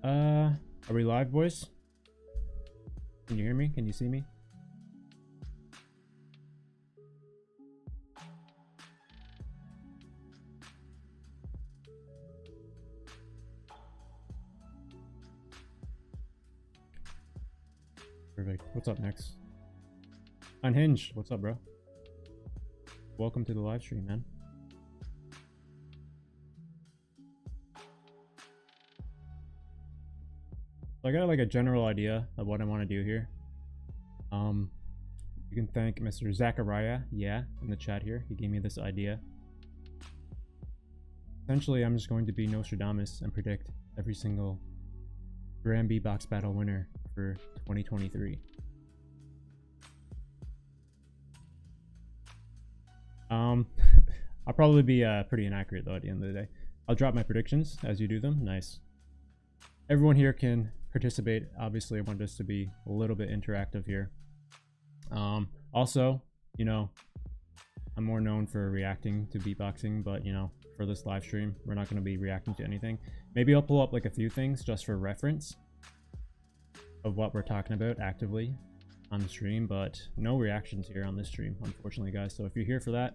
Are we live, boys? Can you hear me? Can you see me? Perfect. What's up next? Unhinged. What's up, bro? Welcome to the live stream, man. So I got like a general idea of what I want to do here. You can thank Mr. Zachariah, in the chat here. He gave me this idea. Essentially, I'm just going to be Nostradamus and predict every single Granby box battle winner for 2023. I'll probably be pretty inaccurate though at the end of the day. I'll drop my predictions as you do them. Nice. Everyone here can participate. Obviously, I want this to be a little bit interactive here. Also, you know, I'm more known for reacting to beatboxing, but you know, for this live stream, we're not going to be reacting to anything. Maybe I'll pull up like a few things just for reference of what we're talking about actively on the stream, but no reactions here on this stream, unfortunately, guys. So if you're here for that,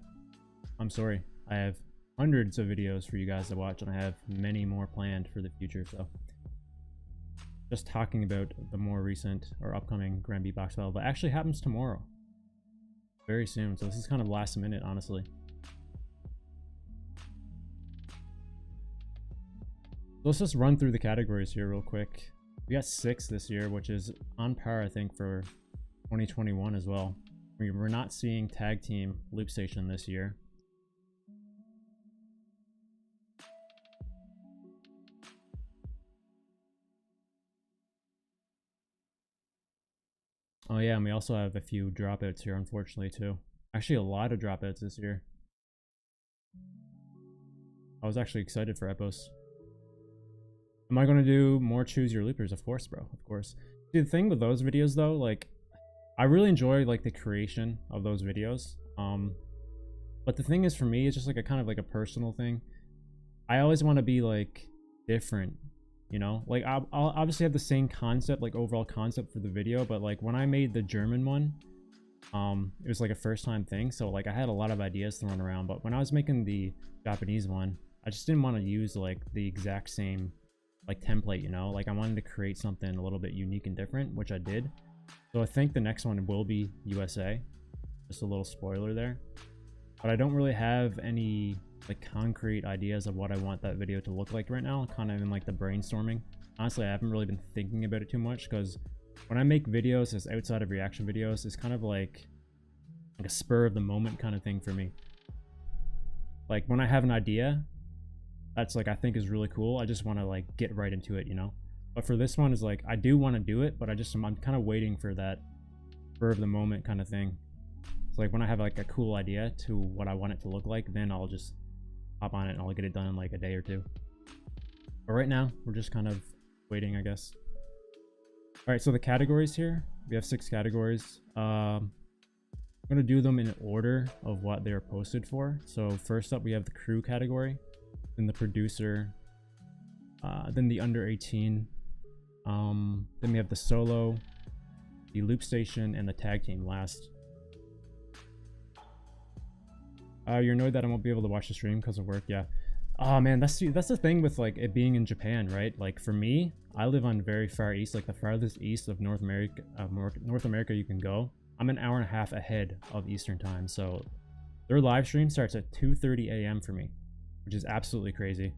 I'm sorry. I have hundreds of videos for you guys to watch, and I have many more planned for the future. So just talking about the more recent or upcoming Granby box battle that actually happens tomorrow, very soon. So this is kind of last minute, honestly. Let's just run through the categories here real quick. We got 6 this year, which is on par, I think, for 2021 as well. We're not seeing tag team loop station this year. Oh yeah, and we also have a few dropouts here, unfortunately, too. Actually, a lot of dropouts this year. I was actually excited for Epos. Am I going to do more choose your loopers? Of course, bro. Of course. See, the thing with those videos, though, like, I really enjoy, like, the creation of those videos. But the thing is, for me, it's just, like, a kind of, like, a personal thing. I always want to be, like, different. You know, like I'll obviously have the same concept, like overall concept for the video, but like when I made the German one, it was like a first time thing, so like I had a lot of ideas thrown around. But when I was making the Japanese one, I just didn't want to use like the exact same like template, you know, like I wanted to create something a little bit unique and different, which I did. So I think the next one will be USA. Just a little spoiler there, but I don't really have any like concrete ideas of what I want that video to look like right now. Kind of in like the brainstorming. Honestly, I haven't really been thinking about it too much, because when I make videos as outside of reaction videos, it's kind of like a spur of the moment kind of thing for me. Like when I have an idea that's like I think is really cool, I just want to like get right into it, you know. But for this one is like I do want to do it, but I'm kind of waiting for that spur of the moment kind of thing. It's like when I have like a cool idea to what I want it to look like, then I'll just hop on it and I'll get it done in like a day or two. But right now we're just kind of waiting, I guess. All right, so the categories here, we have 6 categories. I'm gonna do them in order of what they're posted for. So first up we have the crew category, then the producer, then the under 18, then we have the solo, the loop station, and the tag team last. You're annoyed that I won't be able to watch the stream because of work. Yeah. Oh man, that's the thing with like it being in Japan, right? Like for me, I live on very far east, like the farthest east of North America you can go. I'm an hour and a half ahead of Eastern time, so their live stream starts at 2:30 a.m. for me, which is absolutely crazy.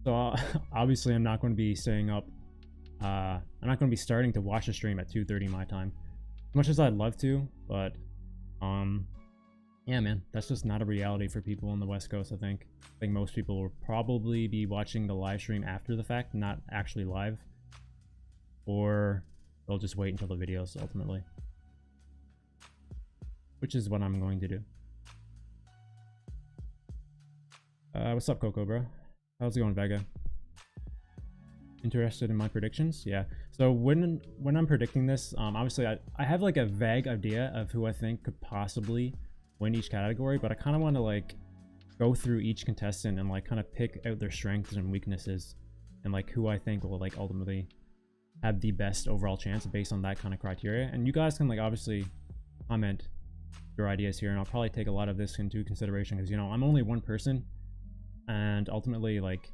So obviously, I'm not going to be staying up. I'm not going to be starting to watch the stream at 2:30 my time, as much as I'd love to, but yeah, man, that's just not a reality for people on the West Coast. I think most people will probably be watching the live stream after the fact, not actually live, or they'll just wait until the videos ultimately, which is what I'm going to do. What's up, Coco, bro? How's it going, Vega? Interested in my predictions? Yeah. So when I'm predicting this, obviously I have like a vague idea of who I think could possibly win each category, but I kind of want to like go through each contestant and like kind of pick out their strengths and weaknesses and like who I think will like ultimately have the best overall chance based on that kind of criteria. And you guys can like obviously comment your ideas here, and I'll probably take a lot of this into consideration because, you know, I'm only one person and ultimately like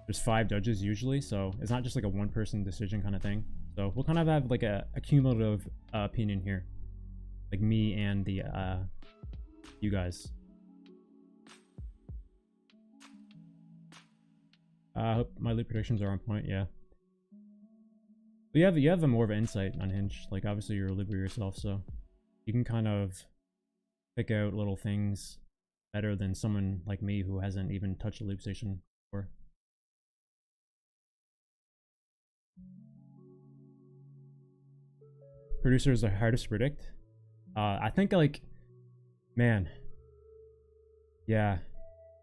there's 5 judges usually, so it's not just like a one person decision kind of thing. So we'll kind of have like a cumulative opinion here, like me and the you guys. I hope my loot predictions are on point. Yeah, but you have a more of an insight on Hinge. Like obviously you're a looper yourself, so you can kind of pick out little things better than someone like me who hasn't even touched a loop station before. Producers are hardest to predict. I think like, man, yeah,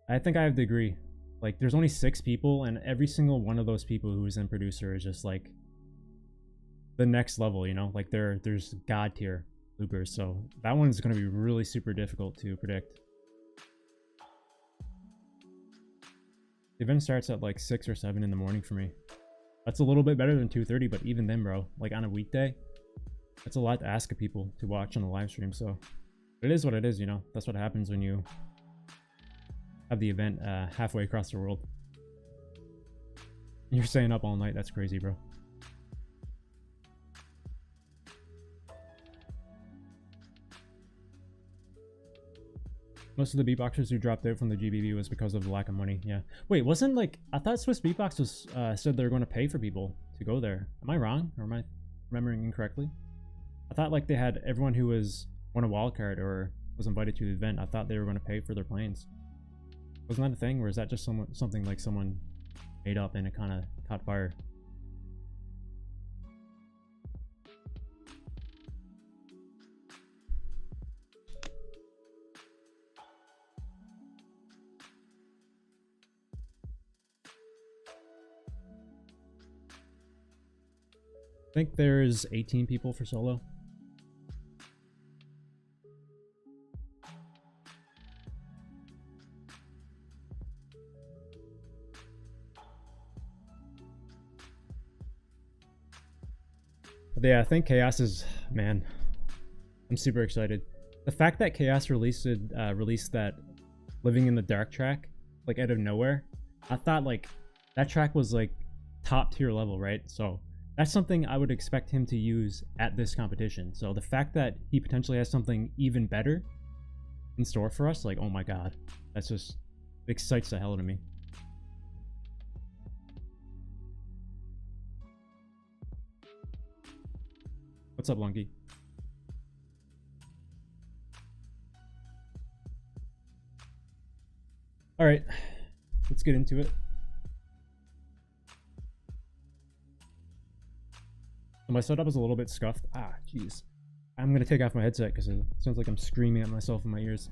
I think I have to agree. Like there's only 6 people and every single one of those people who's in producer is just like the next level, you know, like there's god tier loopers. So that one's going to be really super difficult to predict. The event starts at like 6 or 7 in the morning for me. That's a little bit better than 2:30, but even then, bro, like on a weekday, that's a lot to ask of people to watch on the live stream. So it is what it is, you know. That's what happens when you have the event halfway across the world. You're staying up all night. That's crazy, bro. Most of the beatboxers who dropped out from the GBB was because of the lack of money. Yeah. Wait, wasn't like, I thought Swiss Beatbox was said they were going to pay for people to go there. Am I wrong, or am I remembering incorrectly? I thought like they had everyone who won a wildcard or was invited to the event. I thought they were going to pay for their planes. Wasn't that a thing, or is that just something like someone made up and it kind of caught fire? I think there's 18 people for solo. But yeah, I think Chaos is, man, I'm super excited. The fact that Chaos released that Living in the Dark track, like out of nowhere, I thought like that track was like top tier level, right? So that's something I would expect him to use at this competition. So the fact that he potentially has something even better in store for us, like, oh my god, that's just excites the hell out of me. What's up, Lunky? All right, let's get into it. My setup is a little bit scuffed. Ah, jeez. I'm gonna take off my headset because it sounds like I'm screaming at myself in my ears.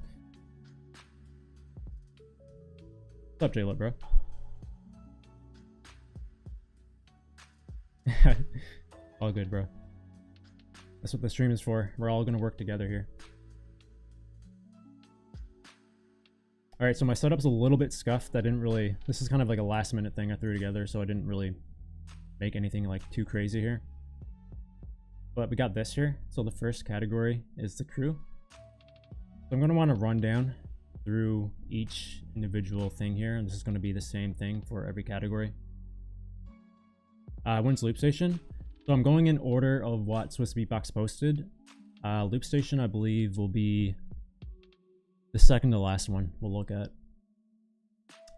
What's up, J-Lit, bro? All good, bro. That's what the stream is for. We're all gonna work together here. All right, so my setup's a little bit scuffed. I didn't really. This is kind of like a last-minute thing I threw together, so I didn't really make anything like too crazy here. But we got this here. So the first category is the crew. So I'm going to want to run down through each individual thing here. And this is going to be the same thing for every category. When's Loop Station? So I'm going in order of what Swiss Beatbox posted. Loop Station, I believe, will be the second to last one we'll look at.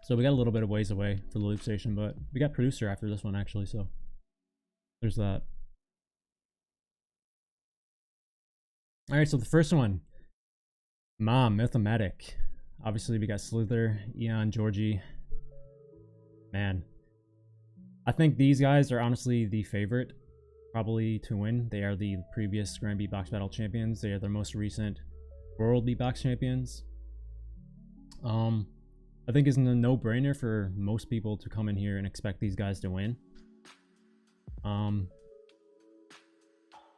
So we got a little bit of ways away for the Loop Station, but we got Producer after this one, actually. So there's that. All right, so the first one, Mom, Mathematic. Obviously, we got Slither, Eon, Georgie. Man, I think these guys are honestly the favorite, probably to win. They are the previous Grand Beatbox Battle champions. They are the most recent World Beatbox champions. I think it's a no-brainer for most people to come in here and expect these guys to win.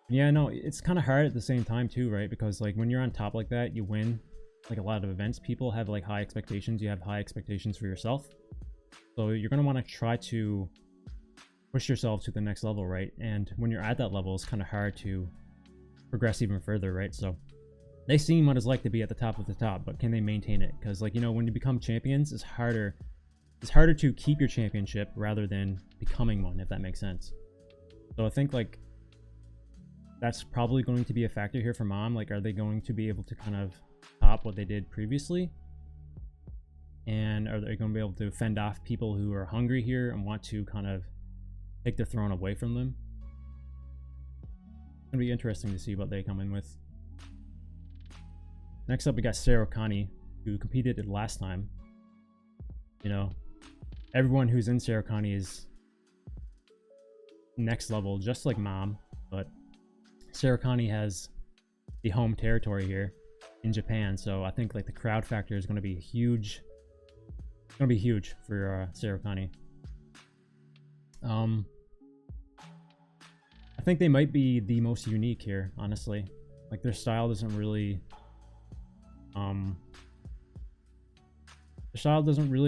Yeah, no, it's kind of hard at the same time too, right? Because like when you're on top like that, you win, like a lot of events, people have like high expectations. You have high expectations for yourself. So you're going to want to try to push yourself to the next level, right? And when you're at that level, it's kind of hard to progress even further, right? So they've seen what it's like to be at the top of the top, but can they maintain it? Because like, you know, when you become champions, it's harder to keep your championship rather than becoming one, if that makes sense. So I think like that's probably going to be a factor here for Mom. Like, are they going to be able to kind of top what they did previously? And are they going to be able to fend off people who are hungry here and want to kind of take the throne away from them? It's going to be interesting to see what they come in with. Next up, we got Sarah Kani, who competed it last time. You know, everyone who's in Sarah Kani is next level, just like Mom, but Sarah Kani has the home territory here in Japan, so I think like the crowd factor is going to be huge. It's going to be huge for Sarah Kani. I think they might be the most unique here, honestly. Like their style doesn't really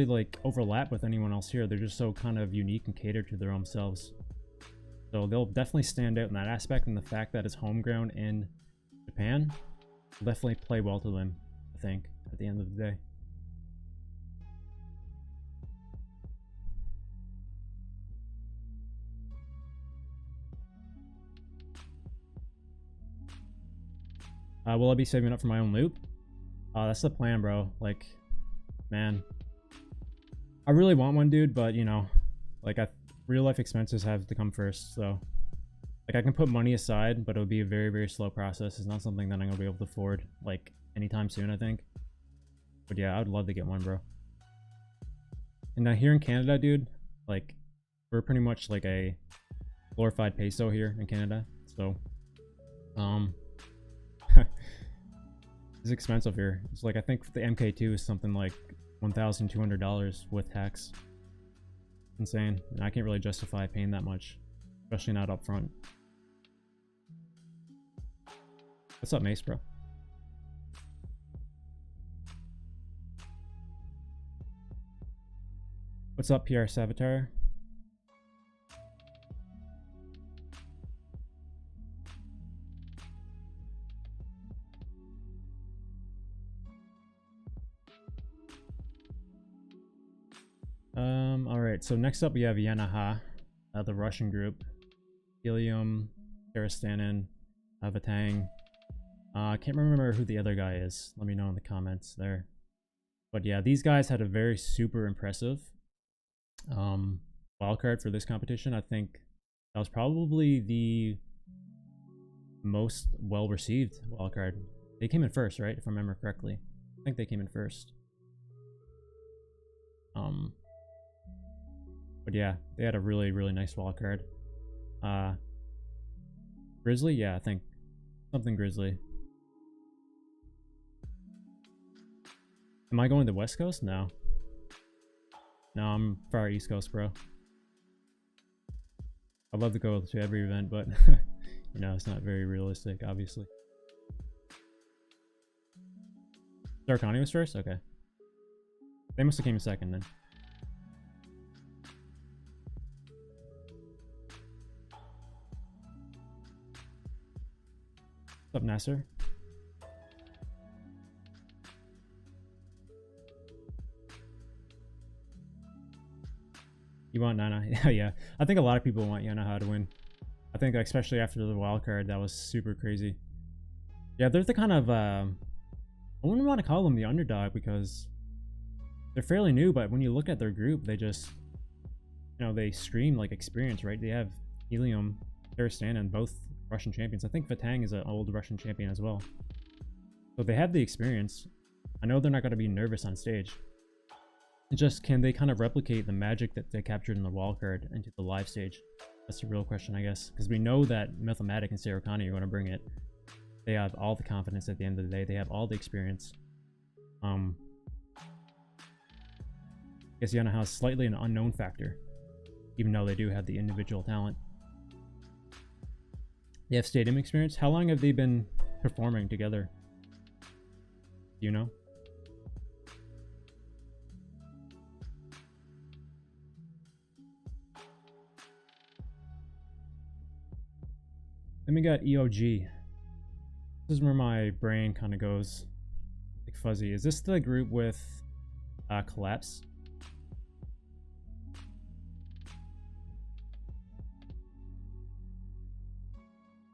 like overlap with anyone else here. They're just so kind of unique and catered to their own selves. So they'll definitely stand out in that aspect, and the fact that it's home ground in Japan will definitely play well to them, I think, at the end of the day. Will I be saving up for my own loot? That's the plan, bro. Like, man, I really want one, dude, but you know, like real life expenses have to come first. So like I can put money aside, but it would be a very, very slow process. It's not something that I'm gonna be able to afford like anytime soon, I think. But yeah, I would love to get one, bro. And now here in Canada, dude, like we're pretty much like a glorified peso here in Canada. So it's expensive here. It's like I think the MK2 is something like $1,200 with tax. Insane, and I can't really justify paying that much, especially not up front. What's up, Mace, bro? What's up, PR Savitar? Alright, so next up we have Yanaha, the Russian group. Helium, Karastanin, Vatang. I can't remember who the other guy is. Let me know in the comments there. But yeah, these guys had a very super impressive wildcard for this competition. I think that was probably the most well-received wildcard. They came in first, right? If I remember correctly. I think they came in first. But yeah, they had a really, really nice wildcard. Grizzly? Yeah, I think something Grizzly. Am I going to West Coast? No. No, I'm far East Coast, bro. I'd love to go to every event, but you know, it's not very realistic, obviously. Darkani was first? Okay. They must have came in second then. What's up, Nasser? You want Nana? Yeah. I think a lot of people want Yanaha to win. I think especially after the wild card, that was super crazy. Yeah, they're the kind of I wouldn't want to call them the underdog because they're fairly new, but when you look at their group, they just, you know, they scream like experience, right? They have Helium, Karastanin, both Russian champions. I think Vatang is an old Russian champion as well. So they have the experience. I know they're not going to be nervous on stage. It's just, can they kind of replicate the magic that they captured in the wildcard into the live stage? That's the real question, I guess. Because we know that Mathematic and Sarah Kani are going to bring it. They have all the confidence at the end of the day. They have all the experience. I guess Yana has slightly an unknown factor, even though they do have the individual talent. They have stadium experience. How long have they been performing together? Do you know? Then we got EOG. This is where my brain kind of goes like fuzzy. Is this the group with Collapse?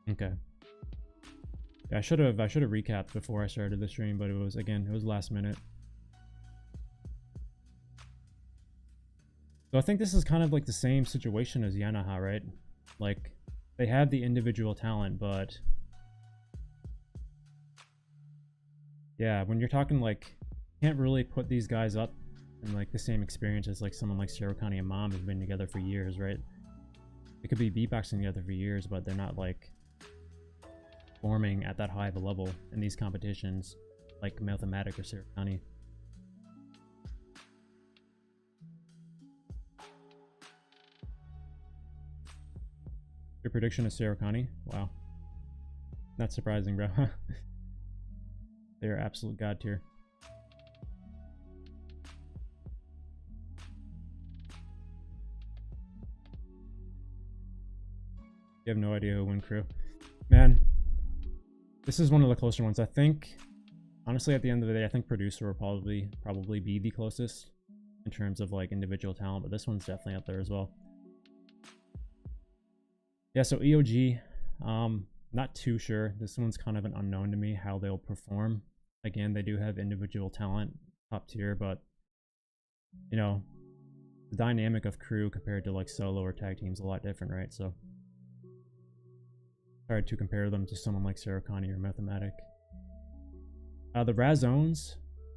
Okay. Yeah, I should have recapped before I started the stream, but it was last minute. So I think this is kind of like the same situation as Yanaha, right? Like, they have the individual talent, but yeah, when you're talking like, you can't really put these guys up in like the same experience as like someone like Shirokani and Mom who've been together for years, right? They could be beatboxing together for years, but they're not like performing at that high of a level in these competitions like Mathematic or Shirokani. Your prediction is Shirokani? Wow. Not surprising, bro. They're absolute god tier. You have no idea who will win crew. Man, this is one of the closer ones. I think, honestly, at the end of the day, I think Producer will probably be the closest in terms of like individual talent, but this one's definitely up there as well. Yeah, so EOG, not too sure. This one's kind of an unknown to me how they'll perform. Again, they do have individual talent, top tier, but you know, the dynamic of crew compared to like solo or tag teams is a lot different, right? So hard to compare them to someone like Shirokani or Mathematic. The Razones,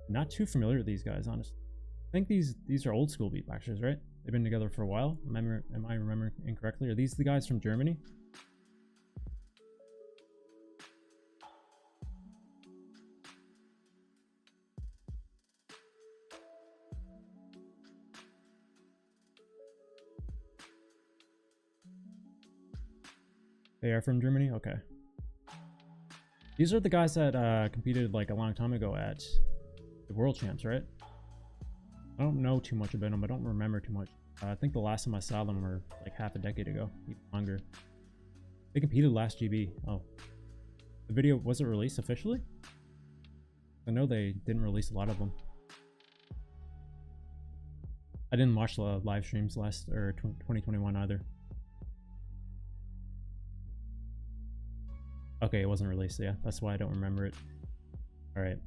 not too familiar with these guys, honestly. I think these are old school beatboxers, right? They've been together for a while. Am I remembering incorrectly? Are these the guys from Germany? They are from Germany? Okay. These are the guys that competed like a long time ago at the World Champs, right? I don't know too much about them. I don't remember too much. I think the last time I saw them were like half a decade ago, even longer. They competed last GB. Oh. The video, was it released officially? I know they didn't release a lot of them. I didn't watch the live streams 2021 either. Okay, it wasn't released, yeah. That's why I don't remember it. Alright.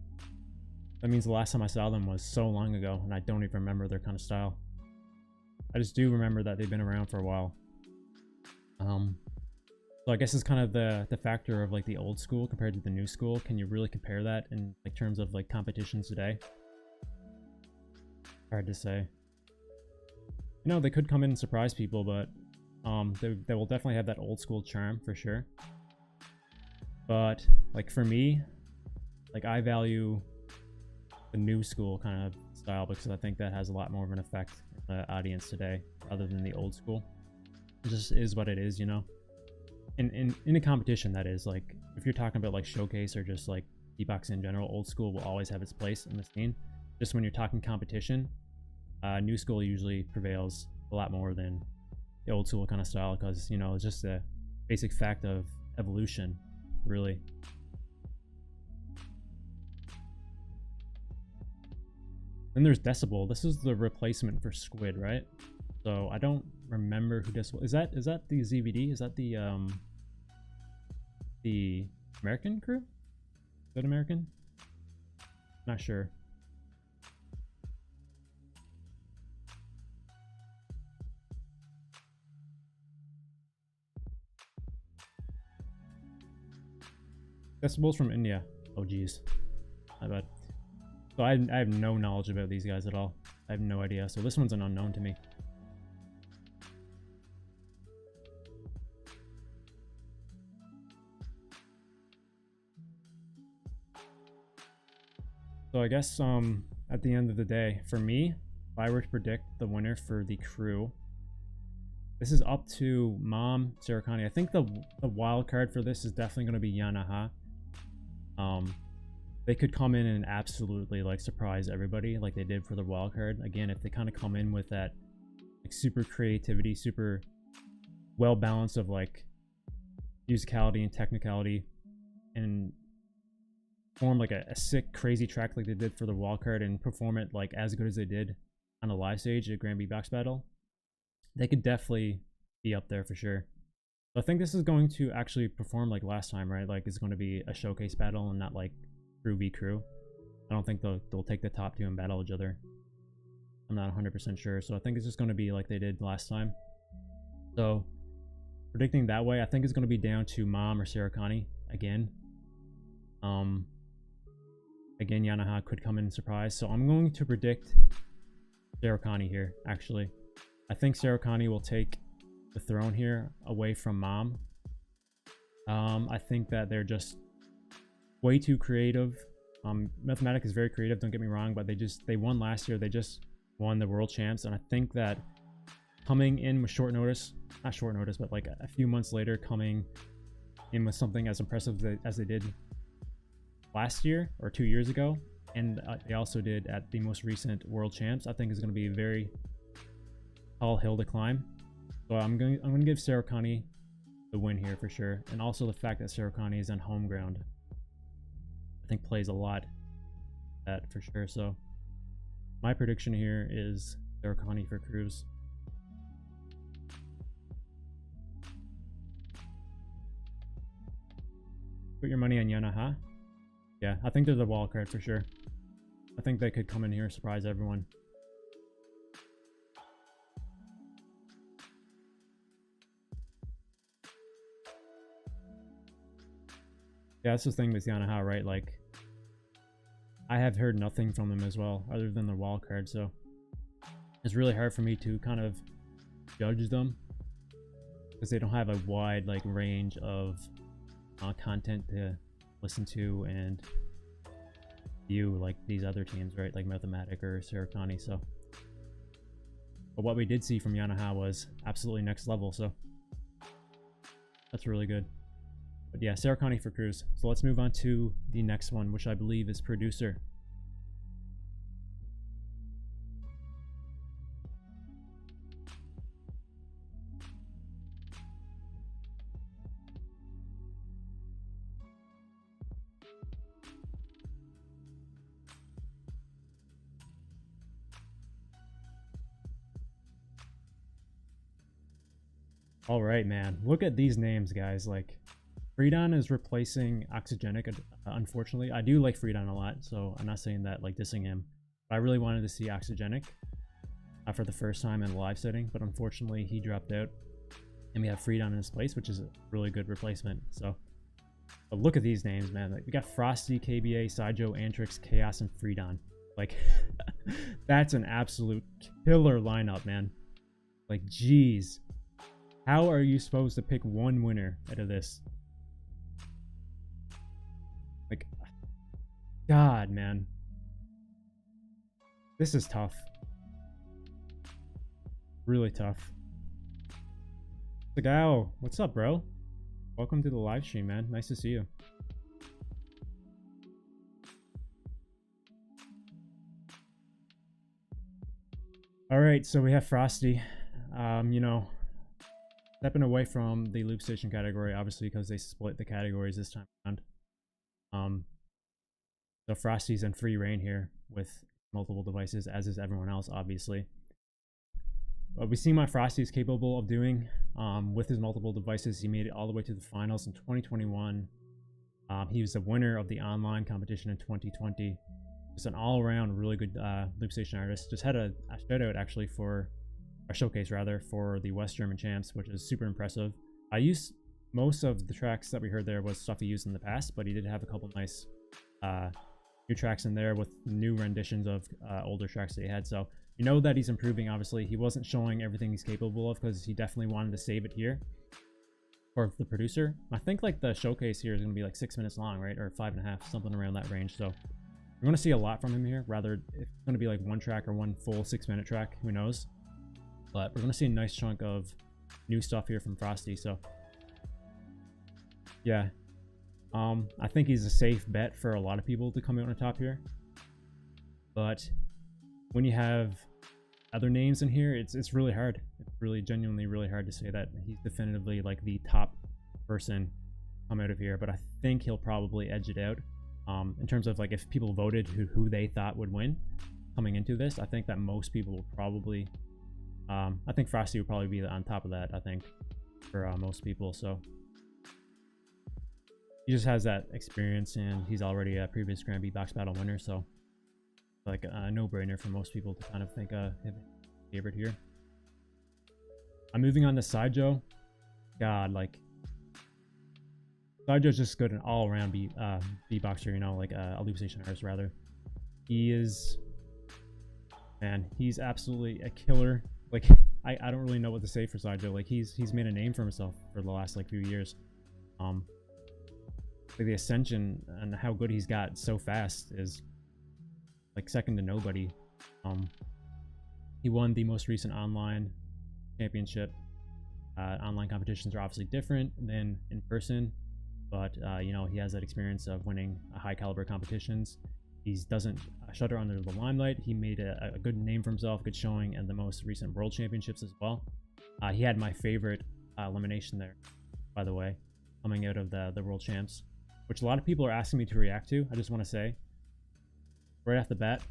That means the last time I saw them was so long ago, and I don't even remember their kind of style. I just do remember that they've been around for a while. So I guess it's kind of the factor of like the old school compared to the new school. Can you really compare that in like terms of like competitions today? Hard to say. You know, they could come in and surprise people, but they will definitely have that old school charm for sure. But like for me, like I value the new school kind of style because I think that has a lot more of an effect on the audience today rather than the old school. It just is what it is, you know. In a competition, that is, like if you're talking about like showcase or just like beatbox in general, old school will always have its place in the scene. Just when you're talking competition, new school usually prevails a lot more than the old school kind of style because, you know, it's just a basic fact of evolution, really. Then there's Decibel. This is the replacement for Squid, right? So I don't remember who Decibel is. That the ZVD? Is that the American crew? Is that American? Not sure. Decibel's from India. Oh geez, I bet. So I have no knowledge about these guys at all. I have no idea. So this one's an unknown to me. So I guess at the end of the day, for me, if I were to predict the winner for the crew, this is up to Mom, Shirokani. I think the wild card for this is definitely going to be Yanaha. They could come in and absolutely like surprise everybody like they did for the wild card. Again, if they kind of come in with that like super creativity, super well balanced of like, musicality and technicality and form like a sick, crazy track like they did for the wildcard and perform it like as good as they did on a live stage at Grand Beatbox Battle, they could definitely be up there for sure. So I think this is going to actually perform like last time, right? Like it's going to be a showcase battle and not like crew v crew. I don't think they'll take the top two and battle each other. I'm not 100% sure. So I think it's just going to be like they did last time. So predicting that way, I think it's going to be down to Mom or Sarakani again. Again, Yanaha could come in and surprise. So I'm going to predict Sarakani here, actually. I think Sarakani will take the throne here away from Mom. I think that they're just way too creative. Mathematic is very creative, don't get me wrong, but they won last year. They just won the world champs, and I think that coming in with short notice, not short notice, but like a few months later, coming in with something as impressive as they did last year or 2 years ago, and they also did at the most recent world champs, I think is going to be a very tall hill to climb. So I'm going to give Sarakani the win here for sure, and also the fact that Sarakani is on home ground, I think plays a lot that for sure. So my prediction here is Sarakani for Cruz. Put your money on Yanaha. Yeah, I think they're the wild card for sure. I think they could come in here and surprise everyone. Yeah, that's the thing with Yanaha, right? Like, I have heard nothing from them as well, other than the wild card, so it's really hard for me to kind of judge them because they don't have a wide like range of content to listen to and view like these other teams, right? Like Mathematic or Sarakani. So, but what we did see from Yanaha was absolutely next level, so that's really good. But yeah, Sarakani for Cruz. So let's move on to the next one, which I believe is Producer. All right, man. Look at these names, guys. Like, Freedon is replacing Oxygenic, unfortunately. I do like Freedon a lot, so I'm not saying that like dissing him. But I really wanted to see Oxygenic for the first time in a live setting, but unfortunately he dropped out. And we have Freedon in his place, which is a really good replacement. So, but look at these names, man. Like, we got Frosty, KBA, Saijo, Antrix, Chaos, and Freedon. Like, that's an absolute killer lineup, man. Like, jeez. How are you supposed to pick one winner out of this? Like, God, man. This is tough. Really tough. Sagao, what's up, bro? Welcome to the live stream, man. Nice to see you. All right, so we have Frosty. You know, stepping away from the loop station category, obviously, because they split the categories this time around. So Frosty's in free reign here with multiple devices, as is everyone else, obviously. But we see what Frosty is capable of doing with his multiple devices. He made it all the way to the finals in 2021. He was the winner of the online competition in 2020. Just an all-around really good loop station artist. Just had a shout out actually for a showcase rather for the West German champs, which is super impressive. I used most of the tracks that we heard there was stuff he used in the past, but he did have a couple nice new tracks in there with new renditions of older tracks that he had. So you know that he's improving. Obviously, he wasn't showing everything he's capable of because he definitely wanted to save it here for the producer. I think like the showcase here is going to be like 6 minutes long, right? Or 5.5, something around that range. So we're going to see a lot from him here. Rather, it's going to be like one track or one full 6-minute track. Who knows? But we're going to see a nice chunk of new stuff here from Frosty. So yeah, I think he's a safe bet for a lot of people to come out on top here. But when you have other names in here, it's really hard. It's really genuinely really hard to say that he's definitively like the top person come out of here, but I think he'll probably edge it out. In terms of like if people voted who they thought would win coming into this, I think that most people will probably, I think Frosty would probably be on top of that, I think, for most people. So he just has that experience, and he's already a previous Grand Beatbox Battle winner, so like a no-brainer for most people to kind of think him favorite here. I'm moving on to Sidjo. God, like Sidjo's just good, an all-around beatboxer, you know, like a loop station artist rather. He is, man, he's absolutely a killer. Like I don't really know what to say for Sidjo. Like he's made a name for himself for the last like few years. Like the ascension and how good he's got so fast is like second to nobody. He won the most recent online championship. Online competitions are obviously different than in person, but you know, he has that experience of winning high caliber competitions. He doesn't shudder under the limelight. He made a good name for himself, good showing in the most recent world championships as well. He had my favorite elimination there, by the way, coming out of the world champs, which a lot of people are asking me to react to. I just want to say right off the bat,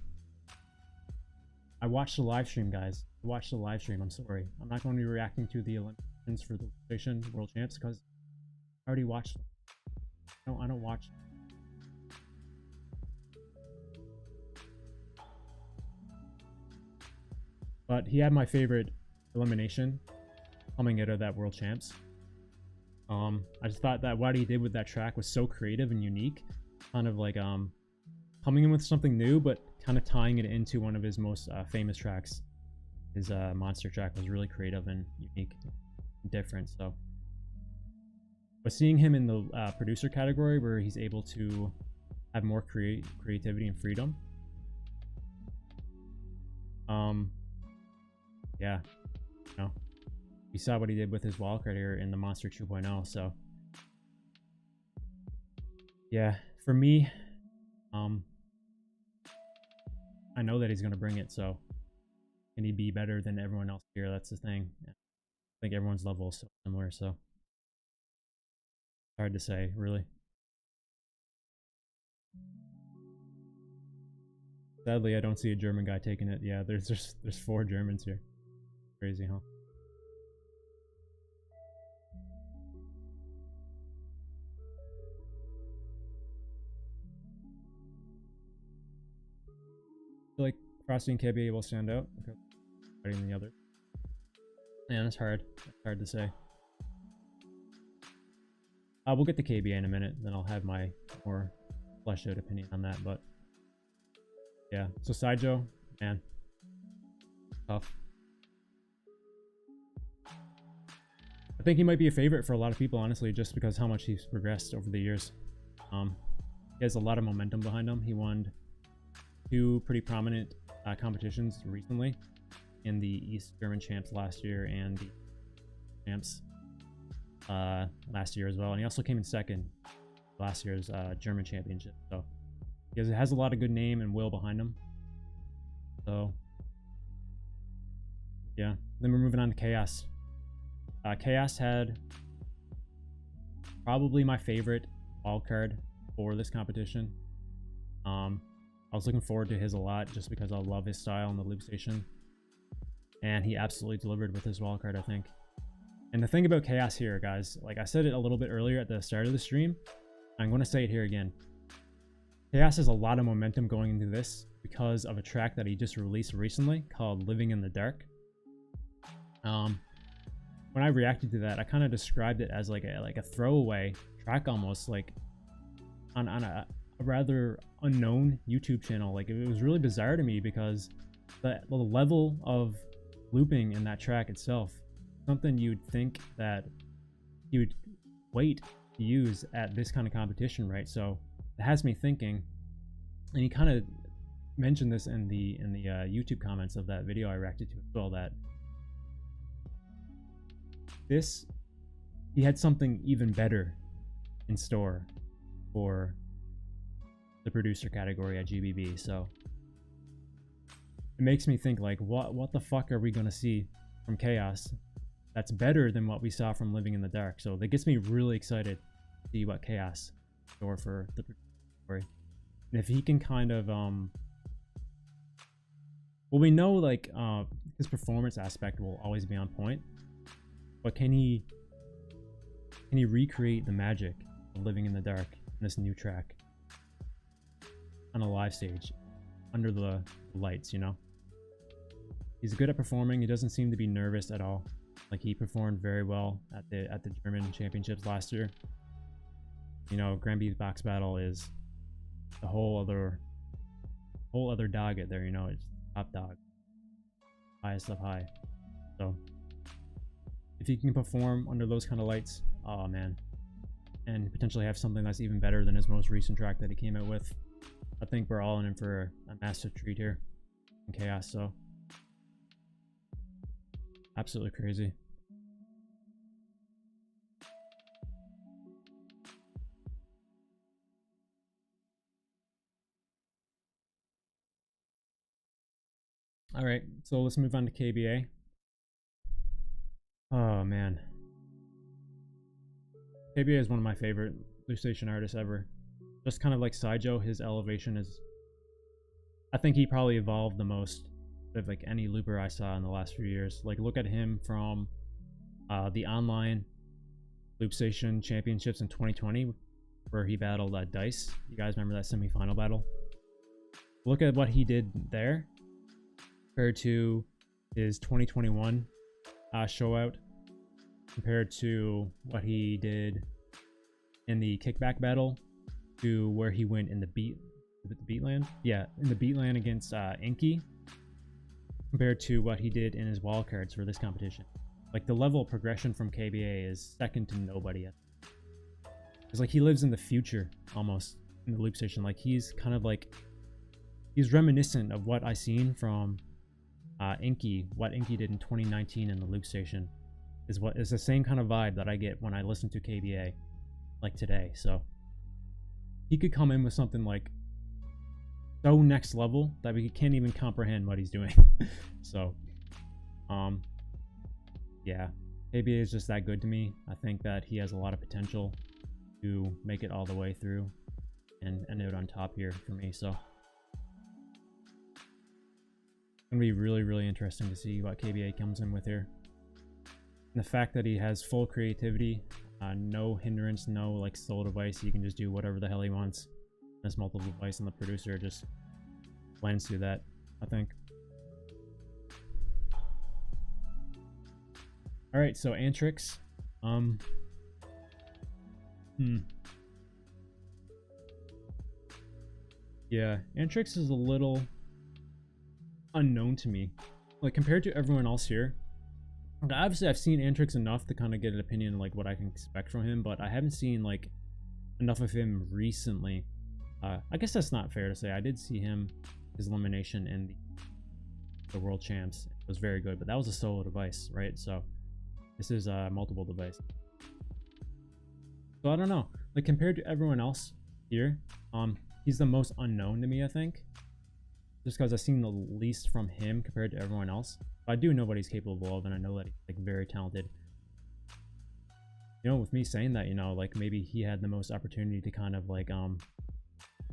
I watched the live stream, guys. I watched the live stream. I'm sorry, I'm not going to be reacting to the eliminations for the station world champs because I already watched them. I don't watch. But he had my favorite elimination coming out of that world champs. I just thought that what he did with that track was so creative and unique, kind of like coming in with something new, but kind of tying it into one of his most famous tracks. His monster track was really creative and unique and different. So, but seeing him in the producer category where he's able to have more creativity and freedom, yeah, you know, we saw what he did with his wildcard here in the Monster 2.0. So yeah, for me, I know that he's going to bring it, so can he be better than everyone else here? That's the thing. I think everyone's level is so similar, so hard to say, really. Sadly, I don't see a German guy taking it. Yeah, there's 4 Germans here. Crazy, huh? I feel like Frosty and KBA will stand out better than the other. Man, it's hard. It's hard to say. We'll get to KBA in a minute, then I'll have my more fleshed out opinion on that. But yeah, so Sidjo, man, tough. I think he might be a favorite for a lot of people, honestly, just because how much he's progressed over the years. He has a lot of momentum behind him. He won 2 pretty prominent competitions recently in the East German champs last year and the champs last year as well. And he also came in second last year's German championship. So he has a lot of good name and will behind him. So yeah, then we're moving on to Chaos. Chaos had probably my favorite wildcard for this competition. I was looking forward to his a lot just because I love his style in the loop station, and he absolutely delivered with his wildcard, I think. And the thing about Chaos here, guys, like I said it a little bit earlier at the start of the stream, I'm going to say it here again. Chaos has a lot of momentum going into this because of a track that he just released recently called Living in the Dark. When I reacted to that, I kind of described it as like a throwaway track, almost like on a rather unknown YouTube channel. Like it was really bizarre to me because the level of looping in that track itself, something you'd think that he would wait to use at this kind of competition, right? So it has me thinking, and he kind of mentioned this in the YouTube comments of that video I reacted to as well, that he had something even better in store for the producer category at GBB. So it makes me think, like, what the fuck are we gonna see from Chaos that's better than what we saw from Living in the Dark? So that gets me really excited see what chaos store for the story. And if he can kind of well, we know like his performance aspect will always be on point, but can he recreate the magic of Living in the Dark in this new track on a live stage under the lights, you know? He's good at performing. He doesn't seem to be nervous at all. Like, he performed very well at the German championships last year. You know, Granby's box battle is the whole other dog out there, you know. It's top dog, highest of high. So if he can perform under those kind of lights, oh man, and potentially have something that's even better than his most recent track that he came out with, I think we're all in for a massive treat here in Chaos. So absolutely crazy. All right, so let's move on to KBA. Oh man, KBA is one of my favorite Loop Station artists ever. Just kind of like Saijo, his elevation is, I think he probably evolved the most of like any looper I saw in the last few years. Like, look at him from the online Loop Station championships in 2020, where he battled Dice. You guys remember that semi-final battle? Look at what he did there compared to his 2021 show out, compared to what he did in the kickback battle, to where he went in the Beatland. Yeah, in the Beatland against Inky, compared to what he did in his wildcards for this competition. Like, the level of progression from KBA is second to nobody. It's like he lives in the future almost in the Loop Station. Like, he's kind of like, he's reminiscent of what I seen from Inky, what Inky did in 2019 in the Loop Station. Is the same kind of vibe that I get when I listen to KBA, like today. So he could come in with something like so next level that we can't even comprehend what he's doing. So yeah, KBA is just that good to me. I think that he has a lot of potential to make it all the way through and end out on top here for me. So it's gonna be really, really interesting to see what KBA comes in with here. And the fact that he has full creativity, no hindrance, no like sole device, he can just do whatever the hell he wants. There's multiple device, and the producer just lends to that, I think. All right, so Antrix, yeah, Antrix is a little unknown to me, like compared to everyone else here. Obviously, I've seen Antrix enough to kind of get an opinion on like what I can expect from him, but I haven't seen like enough of him recently. I guess that's not fair to say. I did see him, his elimination in the World Champs. It was very good, but that was a solo device, right? So this is a multiple device. So I don't know. Like, compared to everyone else here, he's the most unknown to me, I think. Just because I've seen the least from him compared to everyone else. But I do know what he's capable of, and I know that he's like very talented. You know, with me saying that, you know, like maybe he had the most opportunity to kind of like,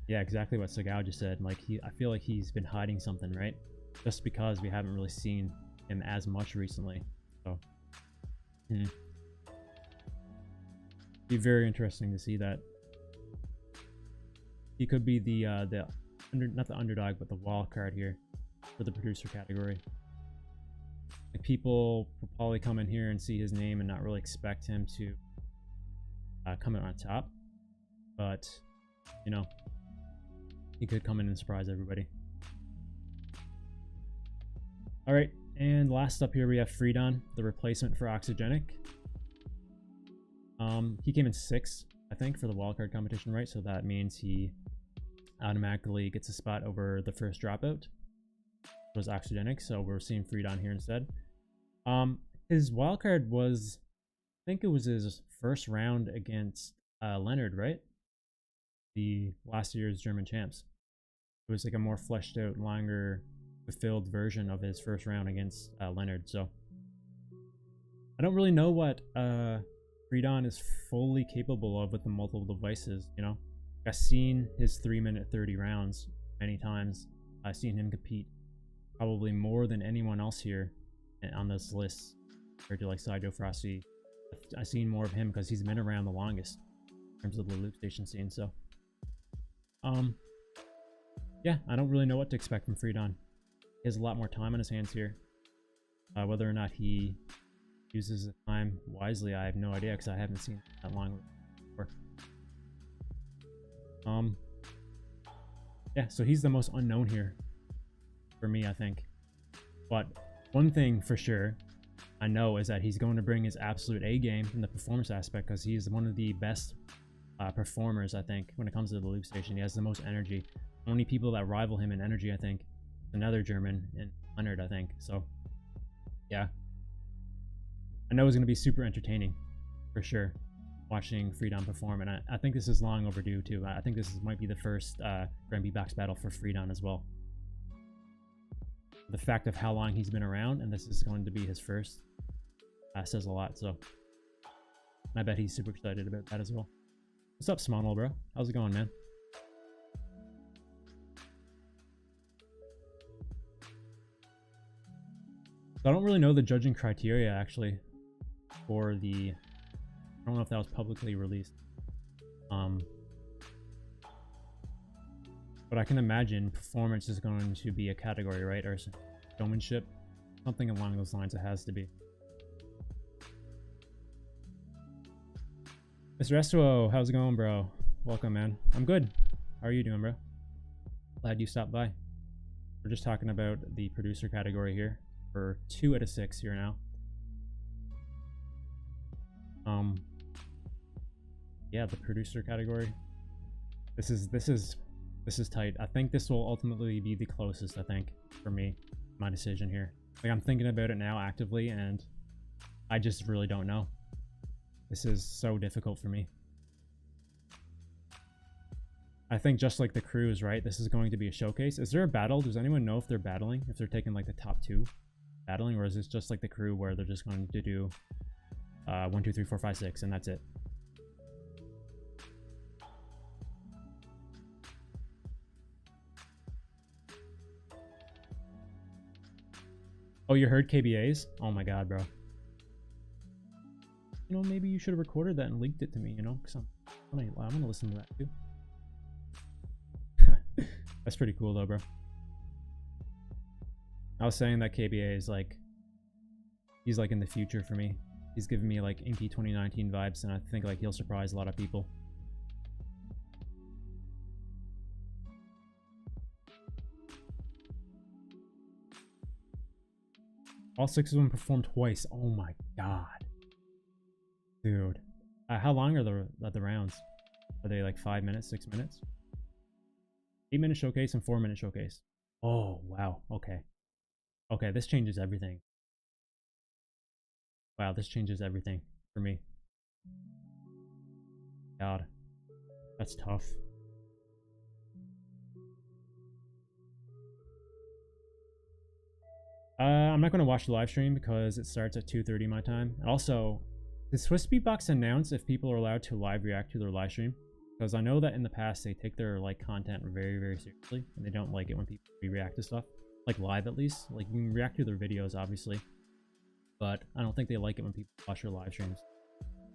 yeah, exactly what Sagao just said. Like, I feel like he's been hiding something, right? Just because we haven't really seen him as much recently. So, be very interesting to see that. He could be not the underdog, but the wild card here for the producer category. Like, people will probably come in here and see his name and not really expect him to come out on top, but you know, he could come in and surprise everybody. All right, and last up here we have Freedon, the replacement for Oxygenic. He came in 6th, I think, for the wildcard competition, right? So that means he automatically gets a spot over the first dropout. It was Oxygenic, so we're seeing Freedon here instead. His wildcard was, I think it was his first round against Leonard, right? The last year's German champs. It was like a more fleshed out, longer, fulfilled version of his first round against Leonard. So I don't really know what Freedon is fully capable of with the multiple devices, you know? I've seen his 3-minute 30 rounds many times. I've seen him compete probably more than anyone else here on this list compared to like Sideo Frosty. I've seen more of him because he's been around the longest in terms of the loop station scene. So yeah, I don't really know what to expect from Freedon. He has a lot more time on his hands here. Whether or not he uses the time wisely, I have no idea because I haven't seen that long before. Yeah, so he's the most unknown here for me, I think. But one thing for sure I know is that he's going to bring his absolute A game in the performance aspect because he's one of the best performers, I think, when it comes to the loop station. He has the most energy. Only people that rival him in energy, I think, another German and Leonard, I think. So yeah, I know it's going to be super entertaining for sure watching Freedon perform, and I think this is long overdue too. I think this might be the first Grand B-Box battle for Freedon as well. The fact of how long he's been around, and this is going to be his first, says a lot. So I bet he's super excited about that as well. What's up, Smonol, bro? How's it going, man? I don't really know the judging criteria actually for the, I don't know if that was publicly released. But I can imagine performance is going to be a category, right? Or showmanship, something along those lines. It has to be. Mr. Estuo, how's it going, bro? Welcome, man. I'm good. How are you doing, bro? Glad you stopped by. We're just talking about the producer category here for 2 out of 6 here now. Yeah, the producer category. This is tight. I think this will ultimately be the closest, I think, for me, my decision here. Like, I'm thinking about it now actively, and I just really don't know. This is so difficult for me. I think just like the cruise, right? This is going to be a showcase. Is there a battle? Does anyone know if they're battling? If they're taking like the top 2 battling, or is this just like the crew where they're just going to do 1, 2, 3, 4, 5, 6, and that's it? Oh, you heard KBAs? Oh my god, bro. You know, maybe you should have recorded that and leaked it to me, you know? Because I want to listen to that too. That's pretty cool though, bro. I was saying that KBA is like, he's like in the future for me. He's giving me like Inky 2019 vibes, and I think like he'll surprise a lot of people. All 6 of them performed twice. Oh my god. Dude. How long are the rounds? Are they like 5 minutes, 6 minutes? 8-minute showcase and 4-minute showcase. Oh, wow. Okay. Okay, this changes everything. Wow, this changes everything for me. God. That's tough. I'm not going to watch the live stream because it starts at 2:30 my time. And also, did Swiss Beatbox announce if people are allowed to live react to their live stream? Because I know that in the past they take their like content very, very seriously, and they don't like it when people react to stuff, like live at least. Like, you can react to their videos, obviously, but I don't think they like it when people watch their live streams.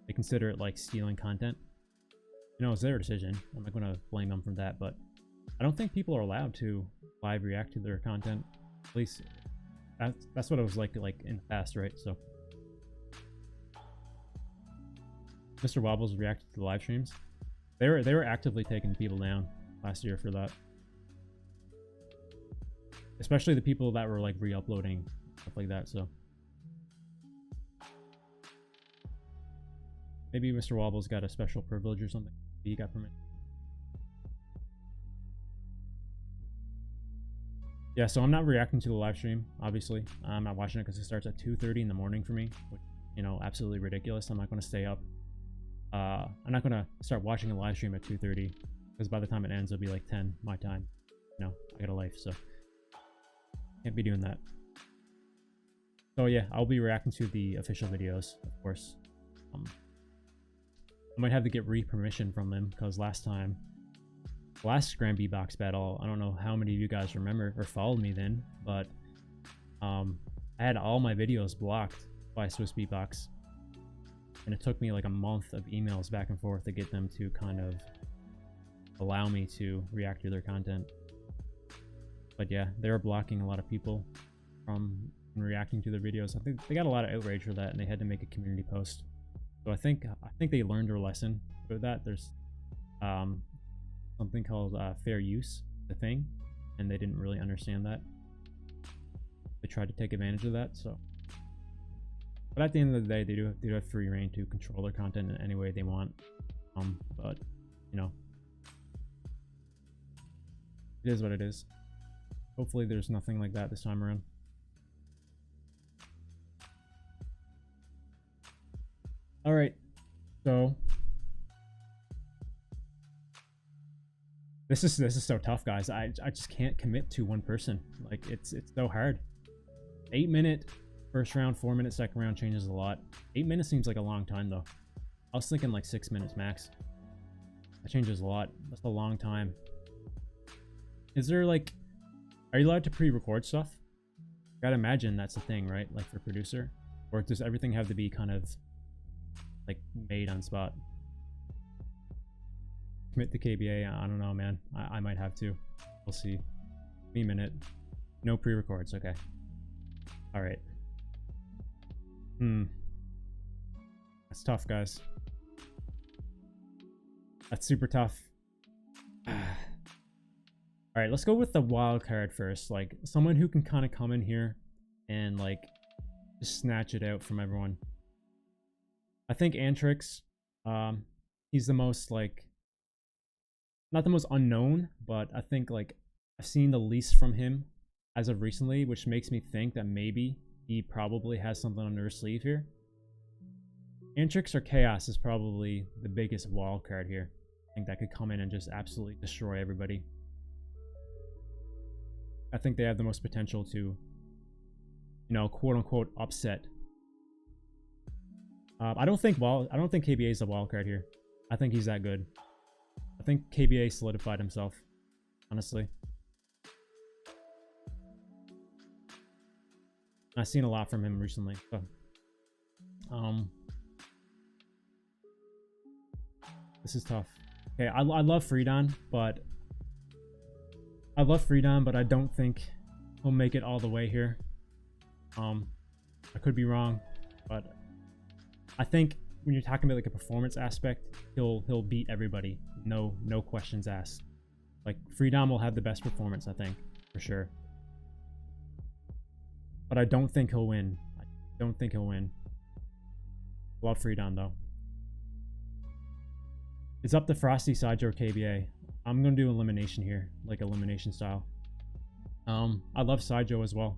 They consider it like stealing content. You know, it's their decision. I'm not going to blame them for that, but I don't think people are allowed to live react to their content. At least that's what it was like in the past, right? So Mr. Wobbles reacted to the live streams. They were actively taking people down last year for that. Especially the people that were like re-uploading, stuff like that, so. Maybe Mr. Wobbles got a special privilege or something. He got permission. Yeah, so I'm not reacting to the live stream, obviously. I'm not watching it because it starts at 2:30 in the morning for me, which, you know, absolutely ridiculous. I'm not going to stay up. I'm not going to start watching a live stream at 2:30 because by the time it ends, it'll be like 10 my time. You know, I got a life, so can't be doing that. So yeah, I'll be reacting to the official videos, of course. I might have to get re-permission from him, because last Grand Beatbox battle, I don't know how many of you guys remember or followed me then, but I had all my videos blocked by Swiss Beatbox, and it took me like a month of emails back and forth to get them to kind of allow me to react to their content. But yeah, they were blocking a lot of people from reacting to their videos. I think they got a lot of outrage for that, and they had to make a community post. So I think they learned their lesson with that. There's something called fair use, the thing, and they didn't really understand that. They tried to take advantage of that. So, but at the end of the day, they do have free reign to control their content in any way they want. But you know, it is what it is. Hopefully, there's nothing like that this time around. All right, so this is so tough, guys. I just can't commit to one person. Like it's so hard. 8-minute first round, 4-minute second round changes a lot. 8 minutes seems like a long time though. I was thinking like 6 minutes max. That changes a lot. That's a long time. Is there like, are you allowed to pre-record stuff? Gotta imagine that's the thing, right? Like for producer, or does everything have to be kind of like made on spot? Commit to KBA, I don't know, man. I might have to. We'll see. Give me a minute. No pre-records, okay. All right. That's tough, guys. That's super tough. All right, let's go with the wild card first. Like someone who can kind of come in here and like just snatch it out from everyone. I think Antrix, he's the most like, not the most unknown, but I think like I've seen the least from him as of recently, which makes me think that maybe he probably has something under his sleeve here. Antrix or Chaos is probably the biggest wild card here. I think that could come in and just absolutely destroy everybody. I think they have the most potential to, you know, quote unquote upset. I don't think KBA is a wild card here. I think he's that good. I think KBA solidified himself, honestly. I've seen a lot from him recently. So, this is tough. Okay, I love Freedon, but I don't think he'll make it all the way here. I could be wrong, but I think when you're talking about like a performance aspect, he'll beat everybody. No questions asked. Like Freedom will have the best performance, I think, for sure. But I don't think he'll win. I don't think he'll win. Love Freedom though. It's up to Frosty, Sidjo, or KBA. I'm gonna do elimination here, like elimination style. I love Sidjo as well.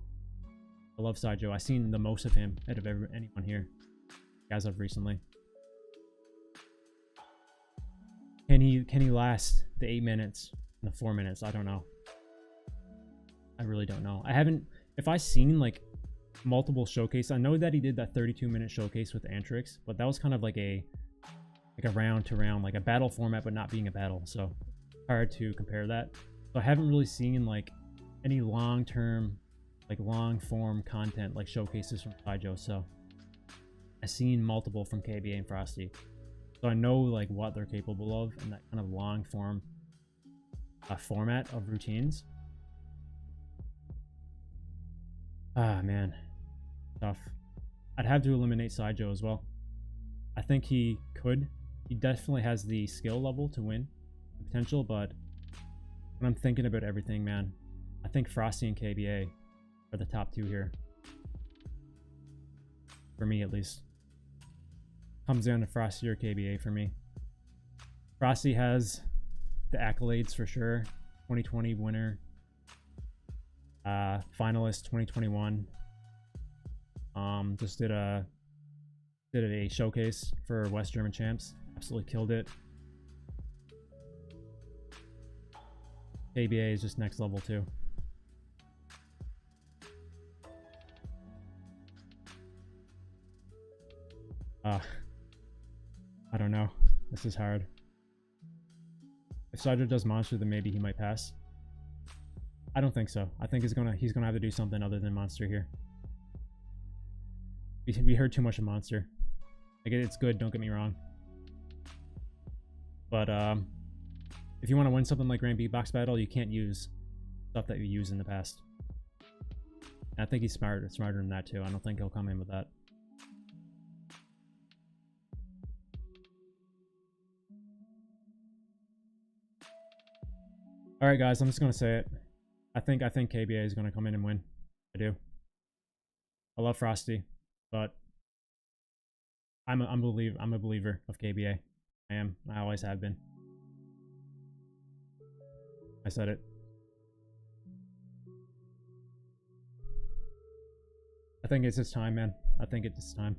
I love Sidjo. I've seen the most of him out of anyone here as of recently. Can he last the 8 minutes and the 4 minutes? I don't know. I really don't know. I haven't, if I've seen like multiple showcase, I know that he did that 32-minute showcase with Antrix, but that was kind of like a round to round, like a battle format, but not being a battle. So hard to compare that. So I haven't really seen like any long-term, like long-form content like showcases from Sidjo. So I've seen multiple from KBA and Frosty. So I know like what they're capable of in that kind of long-form format of routines. Ah, man. Tough. I'd have to eliminate Sidjo as well. I think he could. He definitely has the skill level to win, the potential, but when I'm thinking about everything, man, I think Frosty and KBA are the top two here. For me, at least. Comes down to Frosty or KBA for me. Frosty has the accolades for sure. 2020 winner. Finalist 2021. Just did a showcase for West German champs. Absolutely killed it. KBA is just next level too. I don't know. This is hard. If Sidra does monster, then maybe he might pass. I don't think so. I think he's gonna have to do something other than monster here. We heard too much of monster. Like, it's good, don't get me wrong. But if you want to win something like Grand Beatbox Battle, you can't use stuff that you used in the past. And I think he's smarter than that too. I don't think he'll come in with that. All right, guys, I'm just gonna say it. I think KBA is gonna come in and win. I do. I love Frosty, but I'm a believer of KBA. I am. I always have been. I said it. I think it's his time, man. I think it's his time.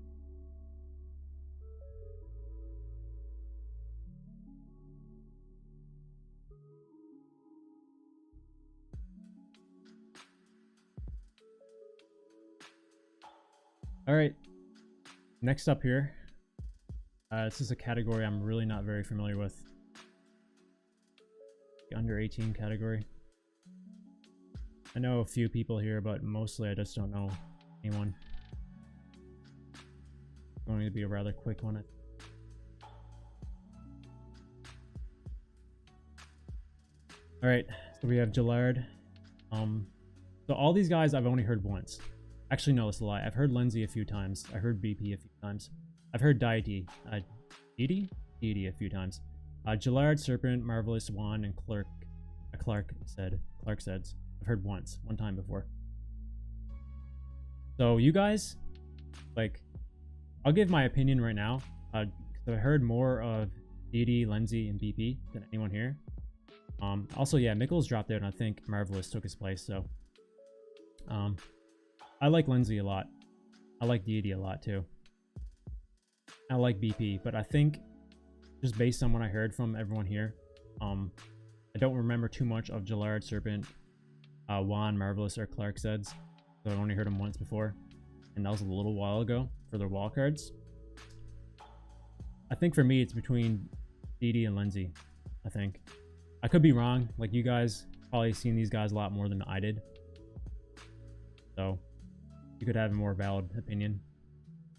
All right. Next up here. This is a category I'm really not very familiar with. The under 18 category. I know a few people here, but mostly I just don't know anyone. It's going to be a rather quick one. All right, so we have Gillard. So all these guys I've only heard once. Actually, no, it's a lie. I've heard Lindsay a few times. I heard BP a few times. I've heard Didi a few times. Gillard, Serpent, Marvelous, Juan, and Clark said. I've heard one time before. So you guys, like, I'll give my opinion right now. I heard more of Didi, Lindsay, and BP than anyone here. Also, yeah, Mickles dropped out, and I think Marvelous took his place. So, I like Lindsay a lot. I like Didi a lot too. I like BP, but I think just based on what I heard from everyone here, I don't remember too much of Gillard, Serpent, Juan, Marvelous, or Clark Seds. So I only heard them once before, and that was a little while ago for their wall cards. I think for me, it's between Didi and Lindsay. I think I could be wrong. Like, you guys probably seen these guys a lot more than I did, so you could have a more valid opinion.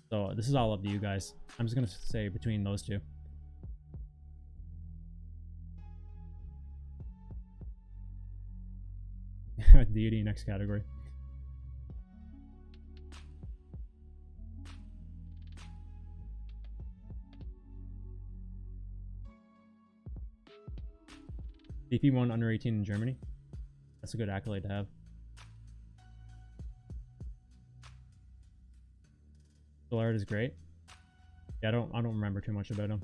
So this is all up to you guys. I'm just gonna say between those two. Deity next category. BP won under 18 in Germany. That's a good accolade to have. Gillard is great. Yeah, I don't remember too much about him.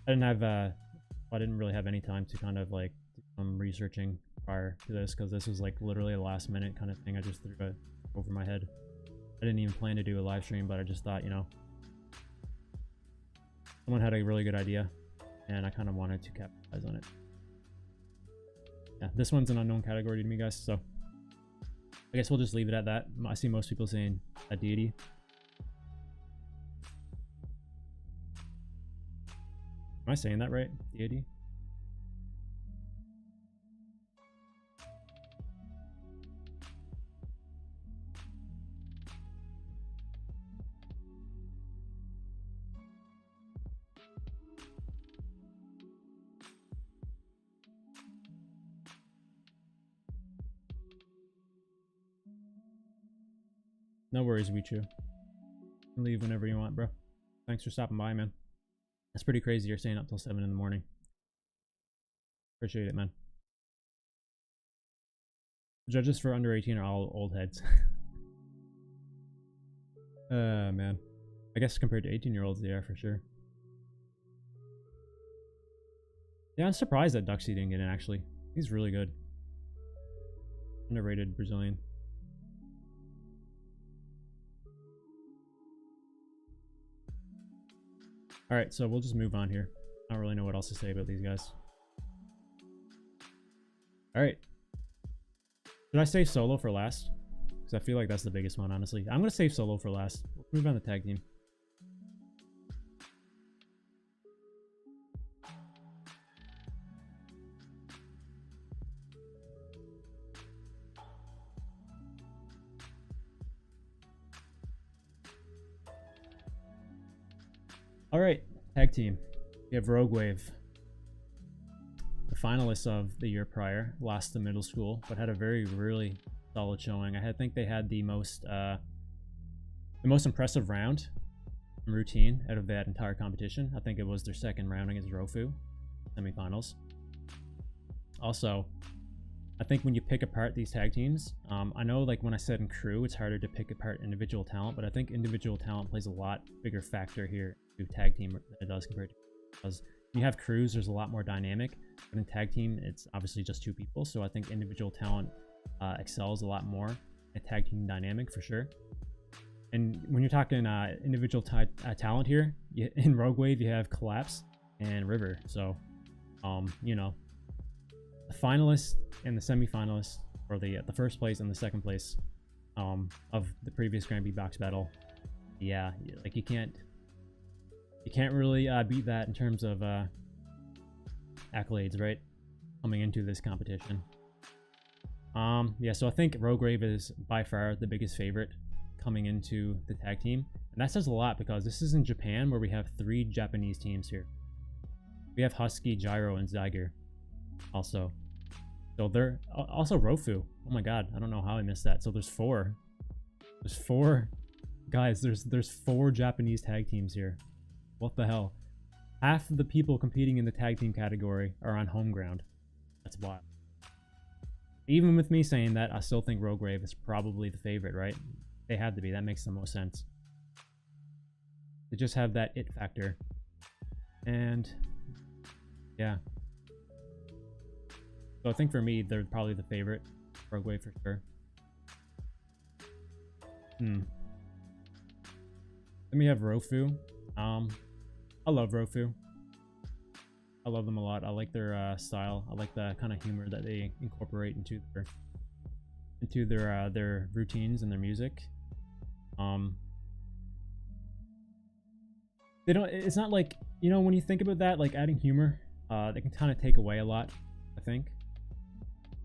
I didn't really have any time to kind of like do some researching prior to this, because this was like literally a last minute kind of thing. I just threw it over my head. I didn't even plan to do a live stream, but I just thought, you know, someone had a really good idea, and I kind of wanted to capitalize on it. Yeah, this one's an unknown category to me, guys, so I guess we'll just leave it at that. I see most people saying a deity. Am I saying that right? Deity? No worries, Wichu. You can leave whenever you want, bro. Thanks for stopping by, man. That's pretty crazy. You're staying up till 7 in the morning. Appreciate it, man. Judges for under 18 are all old heads. Man. I guess compared to 18-year-olds, they are for sure. Yeah, I'm surprised that Duxie didn't get in, actually. He's really good. Underrated Brazilian. Alright, so we'll just move on here. I don't really know what else to say about these guys. Alright. Should I save solo for last? Because I feel like that's the biggest one, honestly. I'm going to save solo for last. Let's move on to tag team. All right, tag team. We have Rogue Wave, the finalists of the year prior, lost to middle school, but had a really solid showing. I think they had the most impressive round routine out of that entire competition. I think it was their second round against Rofu, semifinals. Also, I think when you pick apart these tag teams, I know like when I said in crew, it's harder to pick apart individual talent, but I think individual talent plays a lot bigger factor here to tag team than it does compared to, because when you have crews, there's a lot more dynamic, but in tag team, it's obviously just 2 people. So I think individual talent excels a lot more in tag team dynamic for sure. And when you're talking individual talent here, in Rogue Wave, you have Collapse and River. So, you know, the finalists and the semifinalists, or the first place and the second place of the previous Grand Beatbox battle, yeah, like you can't really beat that in terms of accolades, right? Coming into this competition. Yeah, so I think Rogue Wave is by far the biggest favorite coming into the tag team, and that says a lot because this is in Japan, where we have 3 Japanese teams here. We have Husky, Gyro, and Zyger also. So they're also Rofu. Oh my god, I don't know how I missed that. So there's 4 guys. There's 4 Japanese tag teams here. What the hell? Half of the people competing in the tag team category are on home ground. That's wild. Even with me saying that, I still think Rogue Wave is probably the favorite, right? They had to be. That makes the most sense. They just have that it factor. And yeah. So I think for me, they're probably the favorite. Rogue Wave for sure. Then we have Rofu. I love Rofu. I love them a lot. I like their style. I like the kind of humor that they incorporate into their routines and their music. They don't. It's not like, you know, when you think about that, like adding humor, they can kind of take away a lot, I think.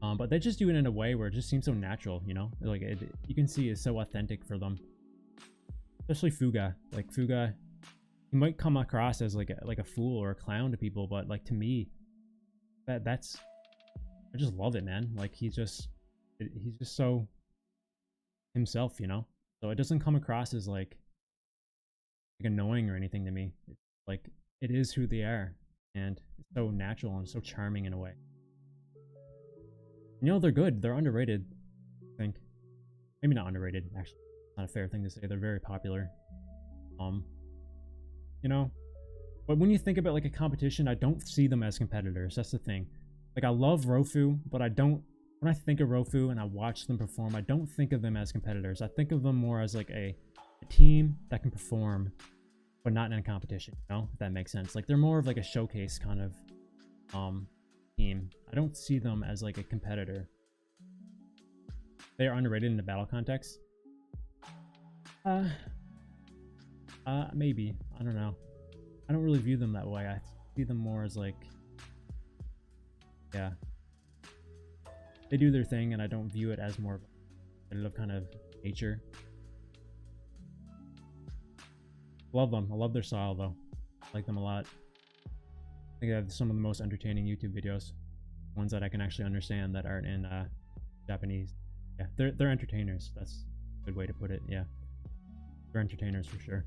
But they just do it in a way where it just seems so natural, you know. Like you can see it's so authentic for them. Especially Fuga. Like Fuga, he might come across as like a fool or a clown to people, but like to me, that's I just love it, man. Like he's just so himself, you know. So it doesn't come across as like annoying or anything to me. It's like it is who they are, and it's so natural and so charming in a way. You know, they're good. They're underrated, I think. Maybe not underrated, actually. Not a fair thing to say. They're very popular. You know, but when you think about like a competition, I don't see them as competitors. That's the thing. Like I love Rofu, but I don't. When I think of Rofu and I watch them perform, I don't think of them as competitors. I think of them more as like a team that can perform, but not in a competition. You know, if that makes sense. Like they're more of like a showcase kind of team. I don't see them as like a competitor. They are underrated in the battle context. Maybe. I don't know. I don't really view them that way. I see them more as like, yeah, they do their thing, and I don't view it as more of a competitive kind of nature. Love them. I love their style though. I like them a lot. I think they have some of the most entertaining YouTube videos, ones that I can actually understand that aren't in Japanese. Yeah, they're entertainers. That's a good way to put it. Yeah, they're entertainers for sure.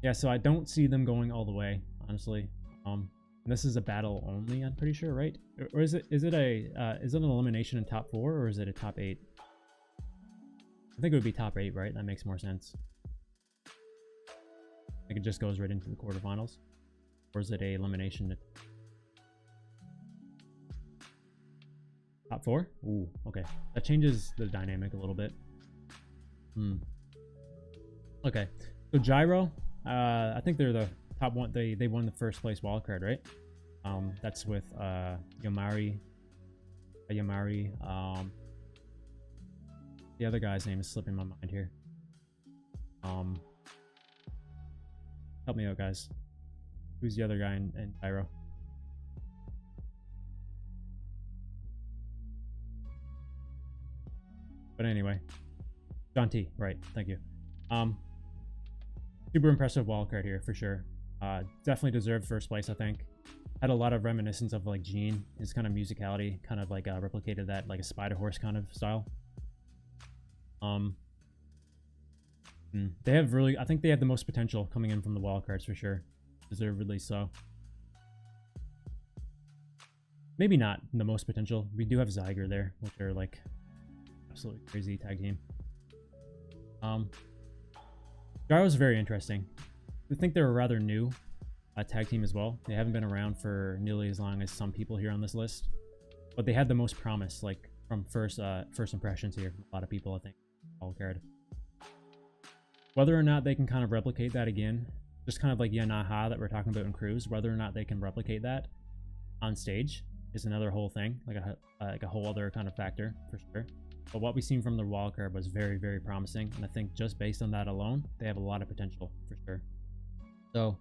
Yeah, so I don't see them going all the way, honestly. This is a battle only, I'm pretty sure, right? Or is it an elimination in top 4, or is it a top 8? I think it would be top 8, right? That makes more sense. I think it just goes right into the quarterfinals. Or is it a elimination to top 4? Ooh, okay. That changes the dynamic a little bit. Okay. So Gyro, I think they're the top one. They won the first place wildcard, right? That's with Yamari. The other guy's name is slipping my mind here. Help me out, guys. Who's the other guy in Gyro? But anyway, John T. Right. Thank you. Super impressive wildcard here for sure. Definitely deserved first place, I think. Had a lot of reminiscence of like Gene, his kind of musicality, kind of like replicated that like a Spider Horse kind of style. They have really, I think they have the most potential coming in from the wildcards for sure. Deservedly so. Maybe not the most potential. We do have Zyger there, which are like absolutely crazy tag team. Gyro's very interesting. I think they're a rather new tag team as well. They haven't been around for nearly as long as some people here on this list, but they had the most promise, like from first impressions here from a lot of people. I think wildcard. Whether or not they can kind of replicate that again, just kind of like Yanaha that we're talking about in Cruise, whether or not they can replicate that on stage is another whole thing, like a whole other kind of factor for sure. But what we've seen from the wildcard was very, very promising, and I think just based on that alone, they have a lot of potential for sure. So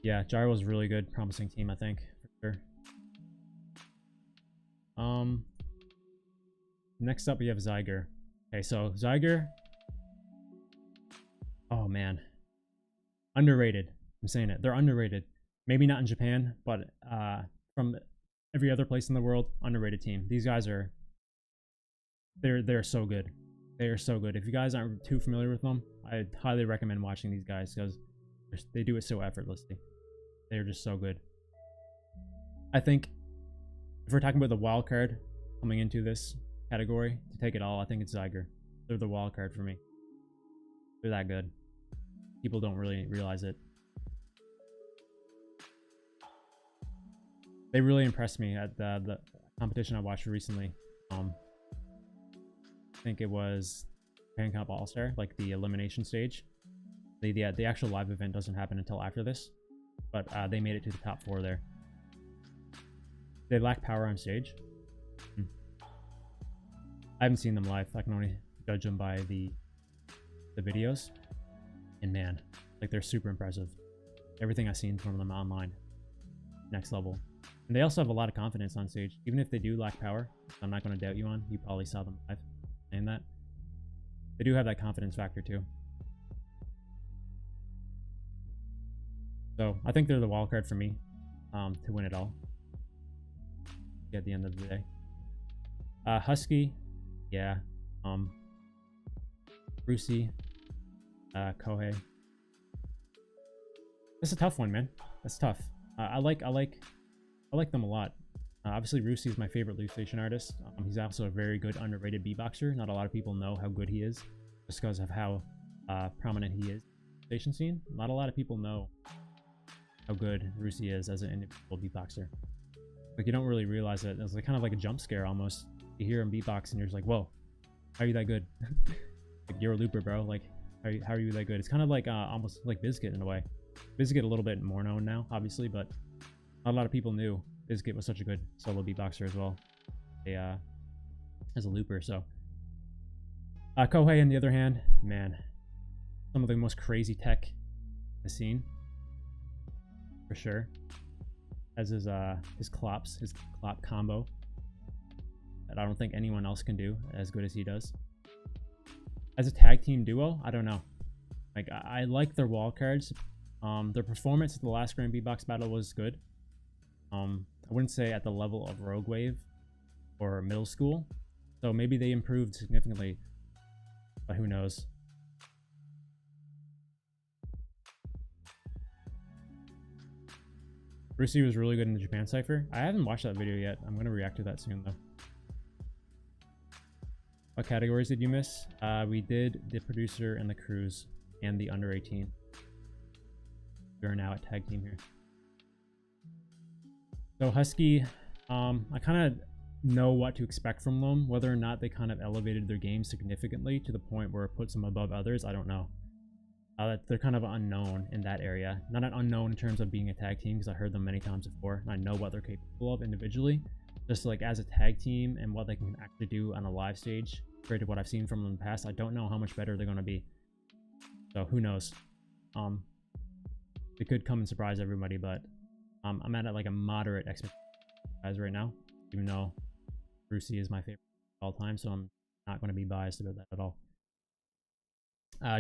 yeah, Gyro's really good, promising team, I think, for sure. Next up we have Zyger. Okay, so Zyger, oh man, underrated. I'm saying it, they're underrated. Maybe not in Japan, but from every other place in the world, underrated team. These guys are, they're so good. They are so good. If you guys aren't too familiar with them, I highly recommend watching these guys because they do it so effortlessly. They're just so good. I think if we're talking about the wild card coming into this category to take it all, I think it's Zyger. They're the wild card for me. They're that good. People don't really realize it. They really impressed me at the competition I watched recently. I think it was Japan Cup All-Star, like the elimination stage. The actual live event doesn't happen until after this, but they made it to the top 4 there. They lack power on stage. I haven't seen them live. I can only judge them by the videos. And man, like they're super impressive. Everything I've seen from them online, next level. And they also have a lot of confidence on stage, even if they do lack power. I'm not going to doubt you on. You probably saw them live saying that. They do have that confidence factor too. So I think they're the wild card for me to win it all at the end of the day. Husky, yeah. Rusi, Kohei. That's a tough one, man. That's tough. I like them a lot. Obviously, Rusi is my favorite Loop Station artist. He's also a very good underrated beatboxer. Not a lot of people know how good he is, just because of how prominent he is in the station scene. Not a lot of people know how good Rusi is as an individual beatboxer. Like, you don't really realize it. It's like kind of like a jump scare almost. You hear him beatbox and you're just like, whoa, how are you that good? Like, you're a looper, bro. Like, how are you that good? It's kind of like almost like Bizkit in a way. Bizkit a little bit more known now, obviously, but not a lot of people knew Bizkit was such a good solo beatboxer as well, as a looper. So Kohei, on the other hand, man, some of the most crazy tech in the scene, for sure. As his clop combo that I don't think anyone else can do as good as he does. As a tag team duo, I don't know. Like, I like their wall cards. Their performance at the last Grand Beatbox battle was good. I wouldn't say at the level of Rogue Wave or Middle School. So maybe they improved significantly, but who knows? Rusi was really good in the Japan Cypher. I haven't watched that video yet. I'm going to react to that soon, though. What categories did you miss? We did the producer and the cruise and the under 18. We're now at tag team here. So Husky, I kind of know what to expect from them. Whether or not they kind of elevated their game significantly to the point where it puts them above others, I don't know. They're kind of unknown in that area. Not an unknown in terms of being a tag team, because I heard them many times before, and I know what they're capable of individually. Just like as a tag team and what they can actually do on a live stage, compared to what I've seen from them in the past, I don't know how much better they're going to be. So who knows? It could come and surprise everybody, but I'm at like a moderate expectation right now, even though Rusi is my favorite of all time, so I'm not going to be biased about that at all.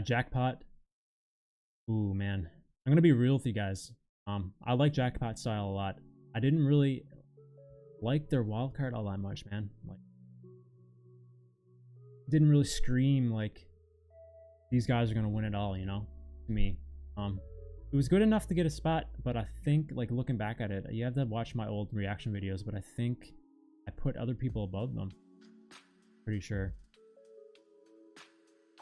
Jackpot, Ooh, man. I'm gonna be real with you guys. I like Jackpot style a lot. I didn't really like their wildcard all that much, man. Like, didn't really scream like these guys are gonna win it all, you know, to me. It was good enough to get a spot, but I think, like, looking back at it, you have to watch my old reaction videos, but I think I put other people above them. Pretty sure.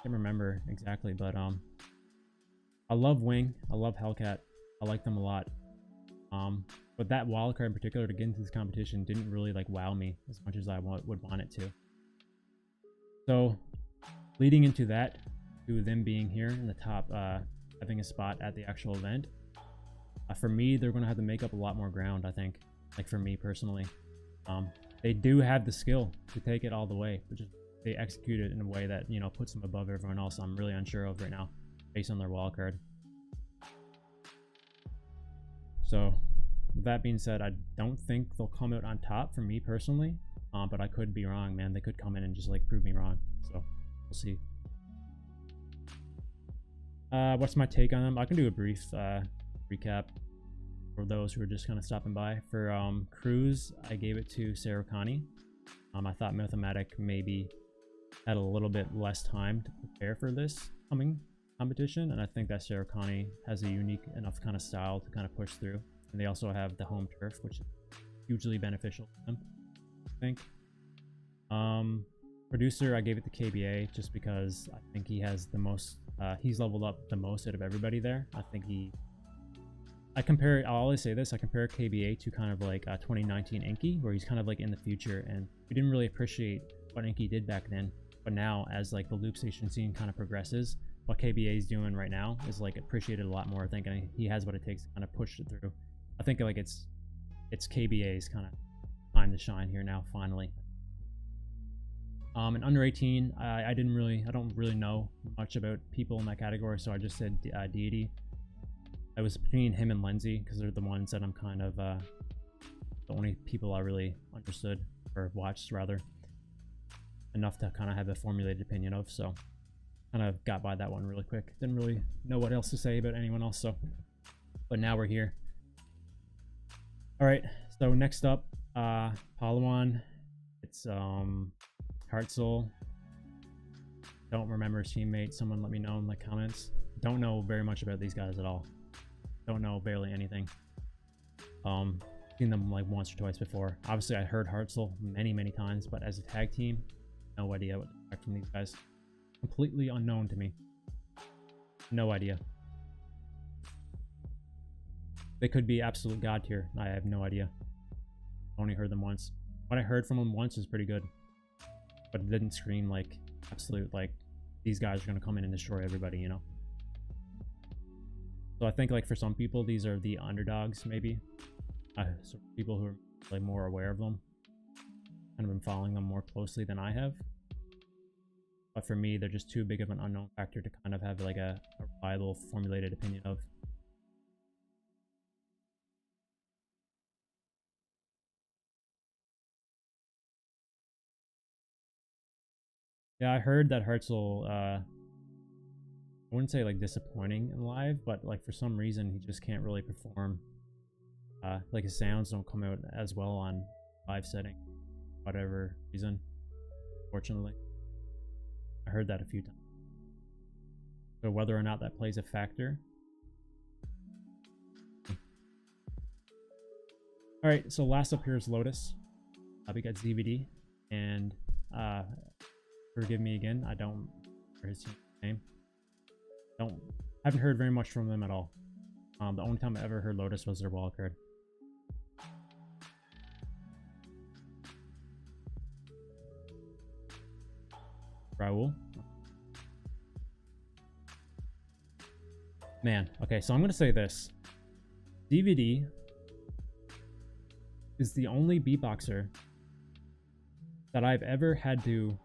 Can't remember exactly, but I love Wing. I love Hellcat. I like them a lot. But that wildcard in particular to get into this competition didn't really like wow me as much as I would want it to. So leading into that, to them being here in the top, having a spot at the actual event, for me, they're going to have to make up a lot more ground, I think. Like, for me personally, they do have the skill to take it all the way, but just they execute it in a way that, you know, puts them above everyone else. I'm really unsure of right now based on their wildcard. So with that being said, I don't think they'll come out on top for me personally, but I could be wrong, man. They could come in and just like prove me wrong, so we'll see. What's my take on them? I can do a brief recap for those who are just kind of stopping by. For Cruz, I gave it to Sarukani. I thought Mathematic maybe had a little bit less time to prepare for this coming competition, and I think that Sarukani has a unique enough kind of style to kind of push through. And they also have the home turf, which is hugely beneficial to them, I think. Producer, I gave it to KBA just because I think he has the most, he's leveled up the most out of everybody there. I think I always say this, I compare KBA to kind of like 2019 Inky, where he's kind of like in the future, and we didn't really appreciate what Inky did back then. But now, as like the loop station scene kind of progresses, what KBA is doing right now is like appreciated a lot more. I think, and he has what it takes to kind of push it through. I think like it's KBA's kind of time to shine here now, finally. And under 18, I don't really know much about people in that category, so I just said Deity. I was between him and Lindsay because they're the ones that I'm kind of the only people I really understood, or watched rather, enough to kind of have a formulated opinion of. So kind of got by that one really quick. Didn't really know what else to say about anyone else, so, but now we're here. All right, so next up, Palawan. It's Hartzell. Don't remember his teammate. Someone let me know in the comments. Don't know very much about these guys at all. Don't know barely anything. Seen them like once or twice before. Obviously, I heard Hartzell many times, but as a tag team, no idea what to expect from these guys. Completely unknown to me. No idea. They could be absolute god tier. I have no idea. Only heard them once. What I heard from them once is pretty good, but it didn't scream like absolute, like these guys are gonna come in and destroy everybody, you know. So I think like for some people, these are the underdogs, maybe. So people who are like more aware of them, kind of been following them more closely than I have. But for me, they're just too big of an unknown factor to kind of have like a reliable, formulated opinion of. Yeah, I heard that Hartzell, I wouldn't say like disappointing in live, but like for some reason he just can't really perform. Like his sounds don't come out as well on live setting, whatever reason, fortunately. I heard that a few times. So whether or not that plays a factor. Alright, so last up here is Lotus. We got ZVD, and forgive me again, I don't remember his name. Haven't heard very much from them at all. The only time I ever heard Lotus was their wildcard. Raul. Man, okay, so I'm gonna say this. DVD is the only beatboxer that I've ever had to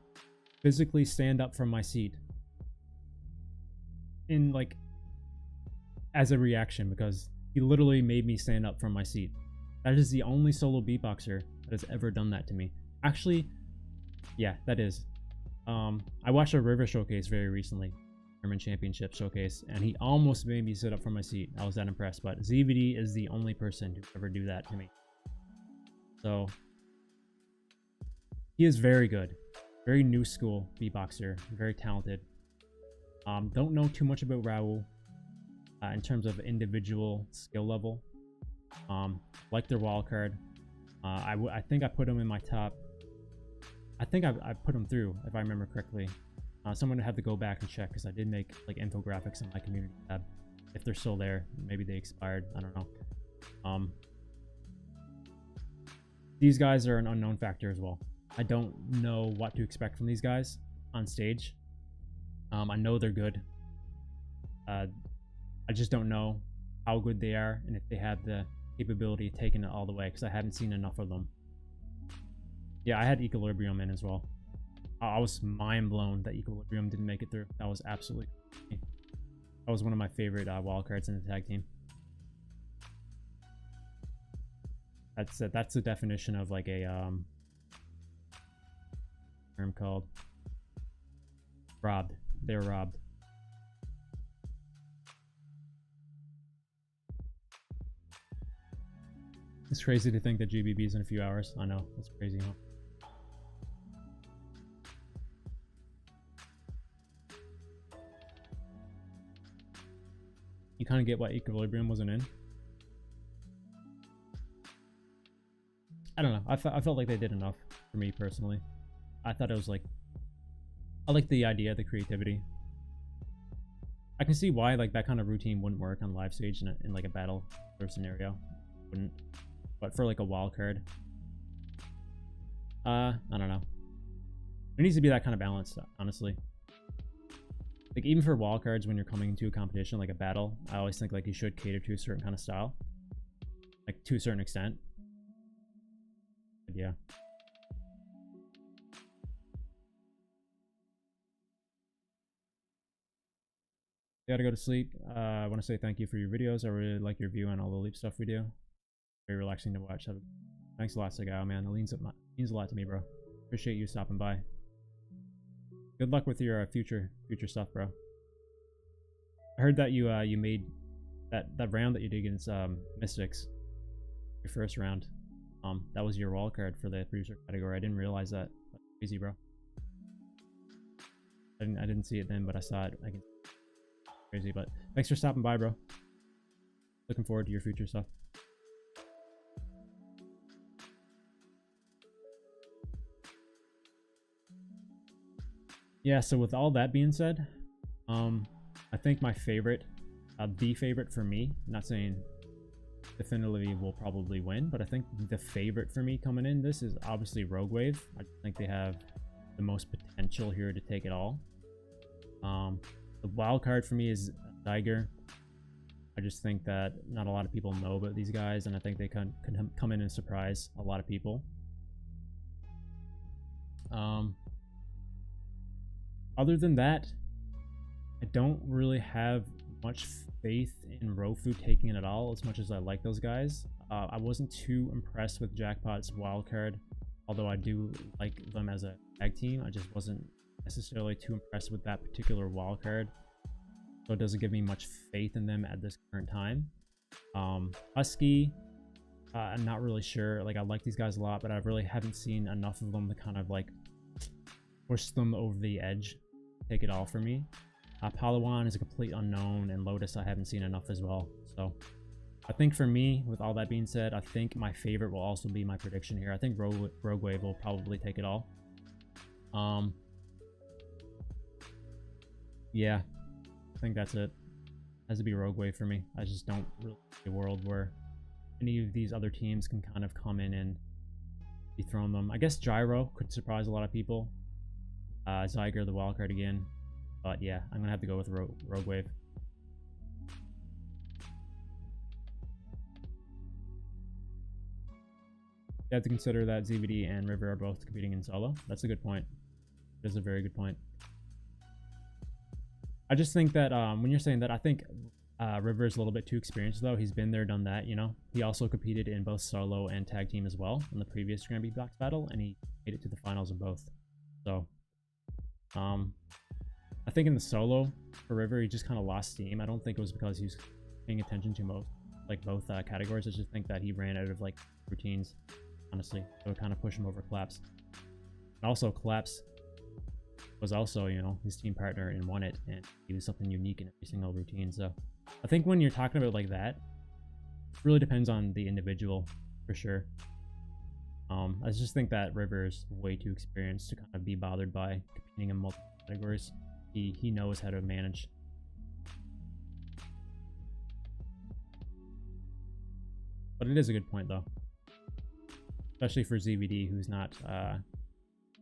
physically stand up from my seat in like as a reaction, because he literally made me stand up from my seat. That is the only solo beatboxer that has ever done that to me. Actually, yeah, that is. I watched a River Showcase very recently, German Championship Showcase, and he almost made me sit up from my seat. I was that impressed, but ZVD is the only person to ever do that to me. So he is very good, very new school beatboxer, very talented. Don't know too much about Raul in terms of individual skill level. Like their wildcard. I think I put him in my top. I think I put him through, if I remember correctly. Someone would have to go back and check, because I did make like infographics in my community tab. If they're still there, maybe they expired. I don't know. These guys are an unknown factor as well. I don't know what to expect from these guys on stage. I know they're good. I just don't know how good they are and if they have the capability of taking it all the way, because I haven't seen enough of them. Yeah, I had Equilibrium in as well. I was mind blown that Equilibrium didn't make it through. That was absolutely crazy. That was one of my favorite wildcards in the tag team. That's the definition of like a term called robbed. They were robbed. It's crazy to think that GBB is in a few hours. I know, that's crazy, huh? You kind of get why Equilibrium wasn't in. I don't know. I felt like they did enough for me personally. I thought it was like, I like the idea, the creativity. I can see why like that kind of routine wouldn't work on live stage in like a battle sort of scenario. Wouldn't. But for like a wild card, I don't know. There needs to be that kind of balance, honestly. Like even for wild cards, when you're coming into a competition like a battle, I always think like you should cater to a certain kind of style, like to a certain extent. But yeah. Gotta go to sleep. I want to say thank you for your videos. I really like your view on all the leap stuff we do. Very relaxing to watch. Thanks a lot, Sagao, man. It means a lot to me, bro. Appreciate you stopping by. Good luck with your future stuff, bro. I heard that you made that round that you did against Mystics, your first round. That was your wall card for the producer category. I didn't realize that. That's crazy, bro. I didn't see it then, but I saw it. Crazy, but thanks for stopping by, bro. Looking forward to your future stuff. Yeah, so with all that being said, I think my favorite, the favorite for me, not saying definitively will probably win, but I think the favorite for me coming in this is obviously Rogue Wave. I think they have the most potential here to take it all. The wild card for me is Tiger. I just think that not a lot of people know about these guys, and I think they can come in and surprise a lot of people. Other than that, I don't really have much faith in Rofu taking it at all, as much as I like those guys. I wasn't too impressed with Jackpot's wildcard, although I do like them as a tag team. I just wasn't necessarily too impressed with that particular wildcard, so it doesn't give me much faith in them at this current time. Husky, I'm not really sure. Like, I like these guys a lot, but I really haven't seen enough of them to kind of like push them over the edge, take it all for me. Palawan is a complete unknown, and Lotus I haven't seen enough as well. So I think for me, with all that being said, I think my favorite will also be my prediction here. I think Rogue Wave will probably take it all. Yeah, I think that's it. Has to be Rogue Wave for me. I just don't really see a world where any of these other teams can kind of come in and dethrone them. I guess Gyro could surprise a lot of people. Zyger, the wildcard again. But yeah, I'm gonna have to go with Rogue Wave. You have to consider that ZBD and River are both competing in solo. That's a good point. That's a very good point. I just think that when you're saying that, I think River is a little bit too experienced, though. He's been there, done that, you know. He also competed in both solo and tag team as well in the previous Grand Beatbox battle, and he made it to the finals in both. So, I think in the solo for River, he just kind of lost steam. I don't think it was because he was paying attention to both categories. I just think that he ran out of like routines, honestly. So it kind of pushed him over Collapse. And also Collapse was also, you know, his team partner and won it, and he was something unique in every single routine. So I think when you're talking about like that, it really depends on the individual for sure. I just think that River is way too experienced to kind of be bothered by competing in multiple categories. He knows how to manage. But it is a good point though, especially for ZVD, who's not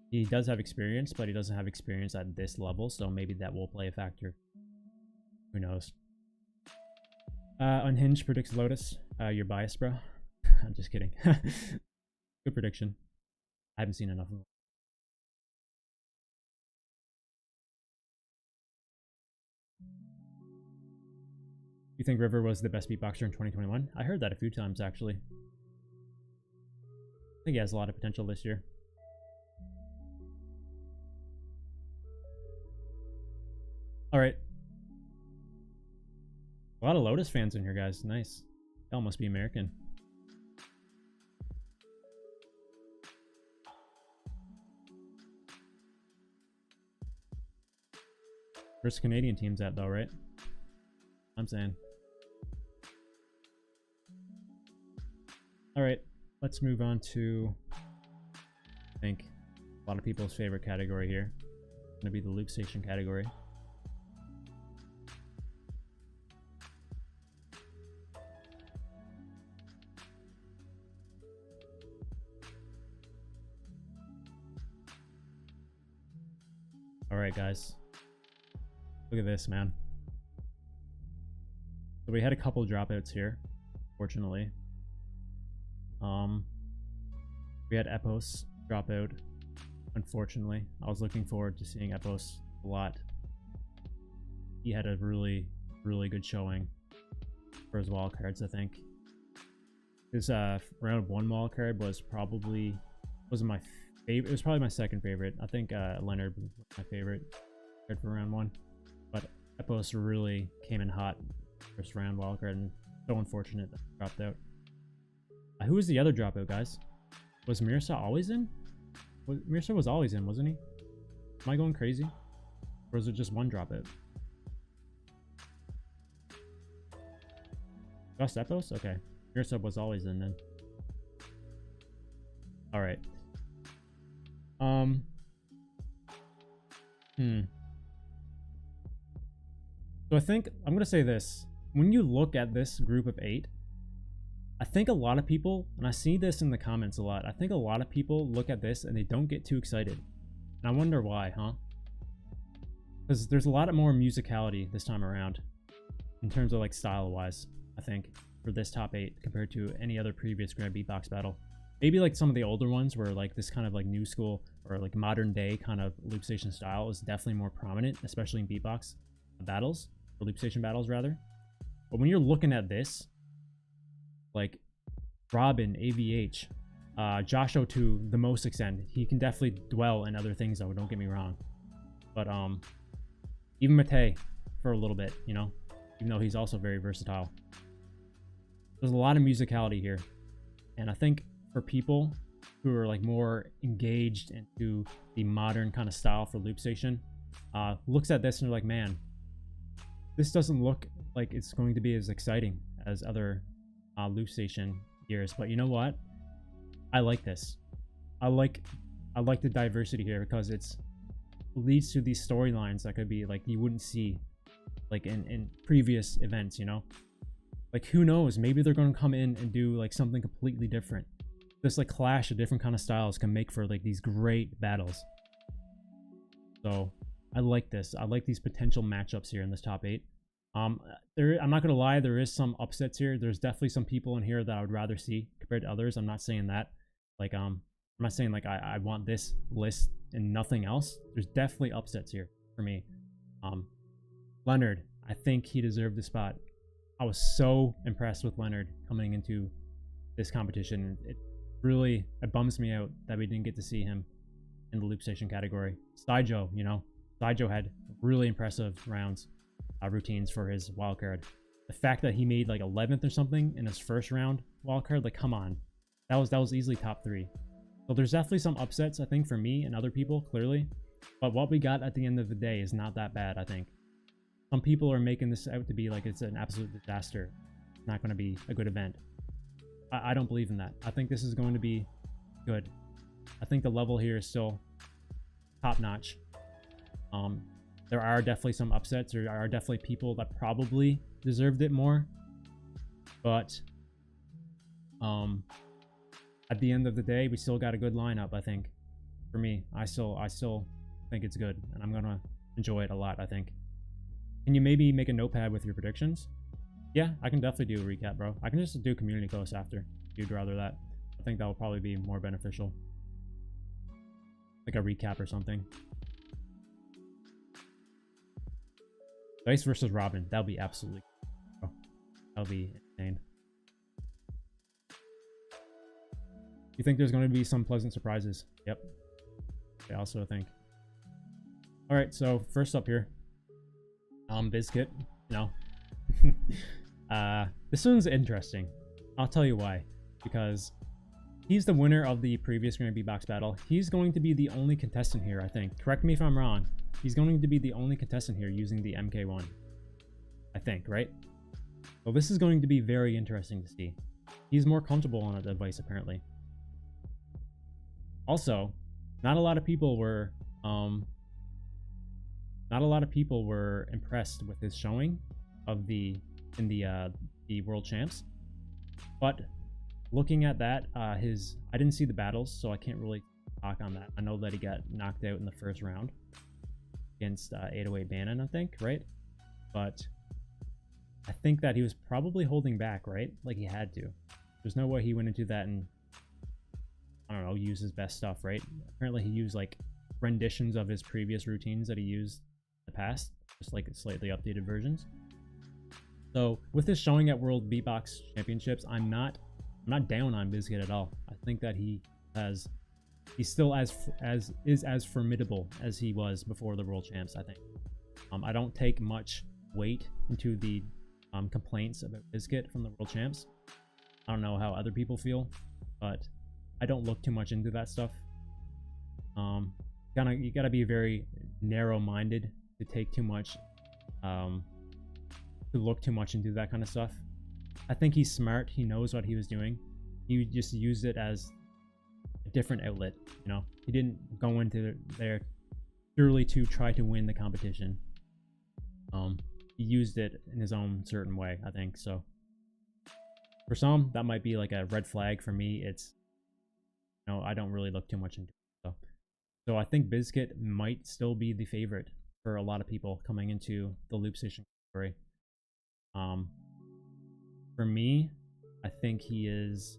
he does have experience, but he doesn't have experience at this level, so maybe that will play a factor. Who knows? Unhinged predicts Lotus. You're biased, bro. I'm just kidding. Good prediction. I haven't seen enough of them. You think River was the best beatboxer in 2021? I heard that a few times, actually. I think he has a lot of potential this year. Alright. A lot of Lotus fans in here, guys. Nice. Y'all must be American. Where's Canadian teams at though, right? I'm saying. Alright, let's move on to, I think, a lot of people's favorite category here. It's gonna be the loop station category. Alright guys, look at this, man. So we had a couple dropouts here, fortunately. We had Epos drop out, unfortunately. I was looking forward to seeing Epos a lot. He had a really, really good showing for his wildcards, I think. His round 1 wildcard was probably, wasn't my favorite, it was probably my second favorite. I think Leonard was my favorite card for round 1. But Epos really came in hot first round wildcard, and so unfortunate that he dropped out. Who was the other dropout, guys? Was Mirsa always in? Mirsa was always in, wasn't he? Am I going crazy? Or was it just one dropout? Just Epos? Okay. Mirsa was always in then. Alright. So I think, I'm gonna say this. When you look at this group of 8, I think a lot of people, and I see this in the comments a lot, I think a lot of people look at this and they don't get too excited. And I wonder why, huh? Because there's a lot more musicality this time around, in terms of like style-wise, I think, for this top 8 compared to any other previous Grand Beatbox battle. Maybe like some of the older ones where like this kind of like new school or like modern day kind of loop station style is definitely more prominent, especially in beatbox battles, or loop station battles rather. But when you're looking at this, like Robin, AVH, Josho to the most extent, he can definitely dwell in other things though, don't get me wrong. But even Matei for a little bit, you know, even though he's also very versatile. There's a lot of musicality here. And I think for people who are like more engaged into the modern kind of style for loop station, looks at this and they're like, man, this doesn't look like it's going to be as exciting as other loop station years. But you know what? I like this. I like the diversity here because it leads to these storylines that could be like you wouldn't see like in previous events, you know? Like who knows, maybe they're going to come in and do like something completely different. This like clash of different kind of styles can make for like these great battles. So I like this. I like these potential matchups here in this top 8. I'm not gonna lie, there is some upsets here. There's definitely some people in here that I would rather see compared to others. I'm not saying that. Like I'm not saying like I want this list and nothing else. There's definitely upsets here for me. Leonard, I think he deserved the spot. I was so impressed with Leonard coming into this competition. It bums me out that we didn't get to see him in the loop station category. Saijo, you know, Sideshow had really impressive rounds, routines for his wildcard. The fact that he made like 11th or something in his first round wildcard, like come on, that was easily top 3. So there's definitely some upsets, I think, for me and other people, clearly. But what we got at the end of the day is not that bad, I think. Some people are making this out to be like it's an absolute disaster. It's not going to be a good event. I don't believe in that. I think this is going to be good. I think the level here is still top-notch. There are definitely some upsets. There are definitely people that probably deserved it more. But at the end of the day, we still got a good lineup, I think. For me, I still think it's good, and I'm gonna enjoy it a lot, I think. Can you maybe make a notepad with your predictions? Yeah, I can definitely do a recap, bro. I can just do community posts after, if you'd rather that. I think that will probably be more beneficial. Like a recap or something. Dice versus Robin. That would be absolutely... Oh, that would be insane. You think there's going to be some pleasant surprises? Yep. I also think. Alright, so first up here. Biscuit. No. This one's interesting. I'll tell you why. Because he's the winner of the previous Grand B-Box battle. He's going to be the only contestant here, I think. Correct me if I'm wrong. He's going to be the only contestant here using the MK1. I think, right? So this is going to be very interesting to see. He's more comfortable on a device, apparently. Also, not a lot of people were impressed with his showing of the World Champs. But looking at that, I didn't see the battles, so I can't really talk on that. I know that he got knocked out in the first round against 808 Bannon, I think, right? But I think that he was probably holding back, right? Like he had to. There's no way he went into that and, I don't know, use his best stuff, right? Apparently he used like renditions of his previous routines that he used in the past, just like slightly updated versions. So with his showing at World Beatbox Championships, I'm not down on Biscuit at all. I think that he's still as formidable as he was before the World Champs, I think. I don't take much weight into the complaints about Biscuit from the World Champs. I don't know how other people feel, but I don't look too much into that stuff. You gotta be very narrow-minded to take too much, to look too much into that kind of stuff. I think he's smart. He knows what he was doing. He just used it as a different outlet, you know? He didn't go into there purely to try to win the competition. He used it in his own certain way, I think. So for some, that might be like a red flag. For me, it's, you know, I don't really look too much into it. So I think Biscuit might still be the favorite for a lot of people coming into the loop station category. For me, I think he is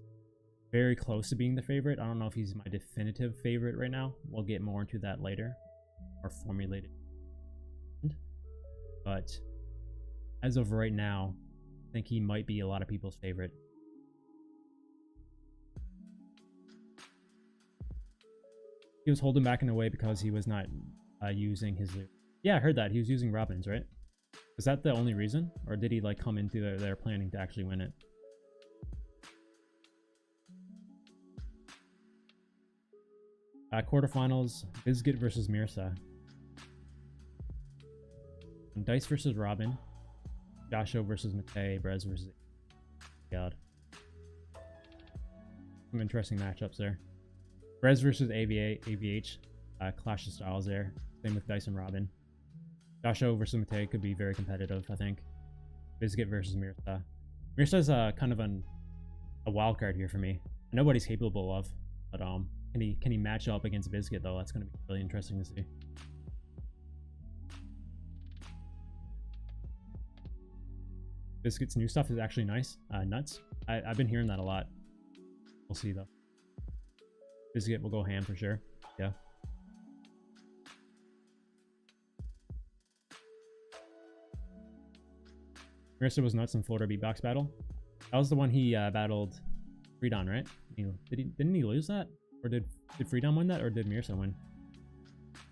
very close to being the favorite. I don't know if he's my definitive favorite right now. We'll get more into that later, or formulated. But as of right now, I think he might be a lot of people's favorite. He was holding back in a way because he was not using his loop. Yeah, I heard that. He was using Robin's, right? Was that the only reason? Or did he like come into their planning to actually win it? Quarterfinals, Biscuit versus Mirza. Dice versus Robin. Joshua versus Matei. Brez versus... God. Some interesting matchups there. Brez versus AVH. Clash of styles there. Same with Dice and Robin. Joshua versus Matei could be very competitive, I think. Biscuit versus Mirza. Mirza's kind of a wild card here for me. I know what he's capable of, but can he match up against Biscuit though? That's going to be really interesting to see. Biscuit's new stuff is actually nice. Nuts. I've been hearing that a lot. We'll see though. Biscuit will go ham for sure. Yeah. Mirza was nuts in Florida Beatbox battle. That was the one he battled Freedon, right? Didn't he lose that? Or did Freedon win that, or did Mirza win?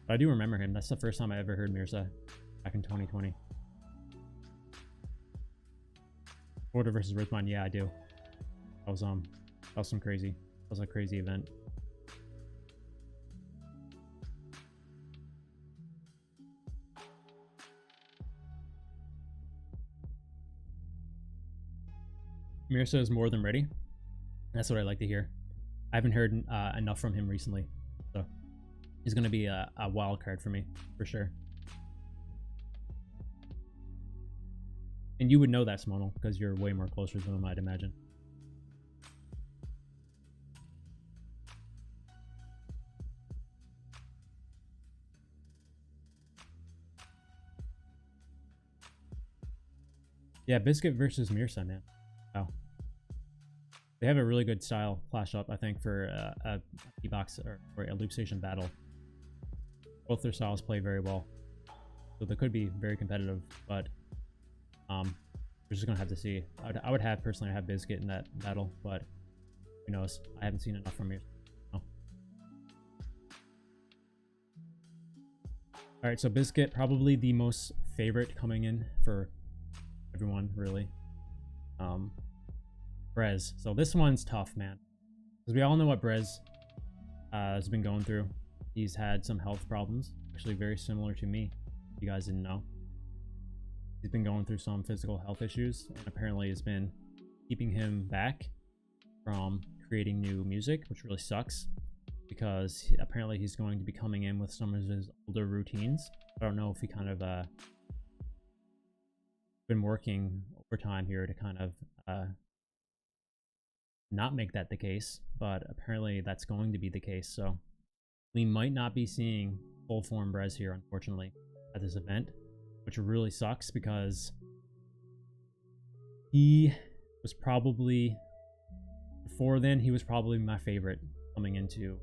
But I do remember him. That's the first time I ever heard Mirza back in 2020. Order versus Rizmon, yeah, I do. That was some crazy. That was a crazy event. Mirza is more than ready. That's what I like to hear. I haven't heard enough from him recently, so he's gonna be a wild card for me for sure. And you would know that, Smonal, because you're way more closer to him, I'd imagine. Yeah, Biscuit versus Mirza, man. Wow. They have a really good style clash up, I think, for a D-box or a loop station battle. Both their styles play very well, so they could be very competitive. But we're just gonna have to see. I would have personally have Biscuit in that battle, but who knows? I haven't seen enough from Mirza. No. All right, so Biscuit probably the most favorite coming in for everyone, really. Brez. So this one's tough, man, because we all know what Brez has been going through. He's had some health problems, actually very similar to me. If you guys didn't know, he's been going through some physical health issues, and apparently it's been keeping him back from creating new music, which really sucks, because apparently he's going to be coming in with some of his older routines. I don't know if he kind of been working overtime here to kind of not make that the case, but apparently that's going to be the case. So we might not be seeing full form Brez here, unfortunately, at this event, which really sucks, because he was probably, before then, he was probably my favorite coming into.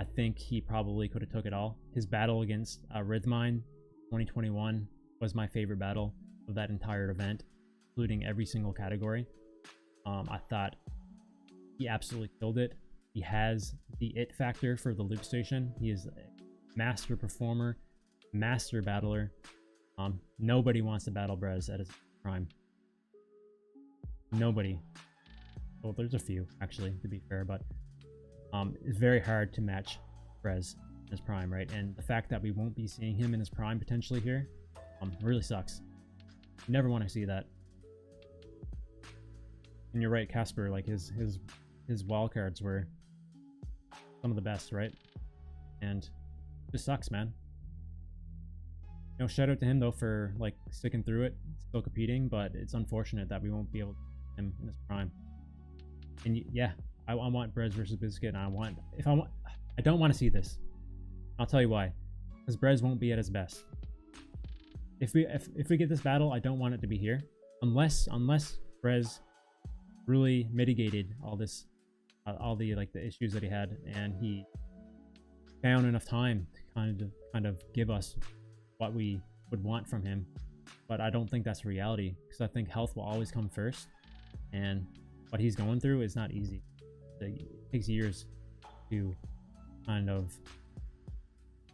I think he probably could have took it all. His battle against Rhythmine 2021 was my favorite battle of that entire event, including every single category. I thought he absolutely killed it. He has the it factor for the loop station. He is a master performer, master battler. Nobody wants to battle Brez at his prime. Nobody. Well, there's a few, actually, to be fair, but it's very hard to match Brez in his prime, right? And the fact that we won't be seeing him in his prime potentially here really sucks. You never want to see that. And you're right, Casper, like his wildcards were some of the best, right? And it just sucks, man. You know, shout out to him though for like sticking through it, still competing, but it's unfortunate that we won't be able to see him in his prime. And yeah, I want Brez versus Biscuit, and I don't want to see this. I'll tell you why. Because Brez won't be at his best. If we get this battle, I don't want it to be here, unless Brez really mitigated all this, all the the issues that he had, and he found enough time to kind of give us what we would want from him. But I don't think that's reality, because I think health will always come first, and what he's going through is not easy. It takes years to kind of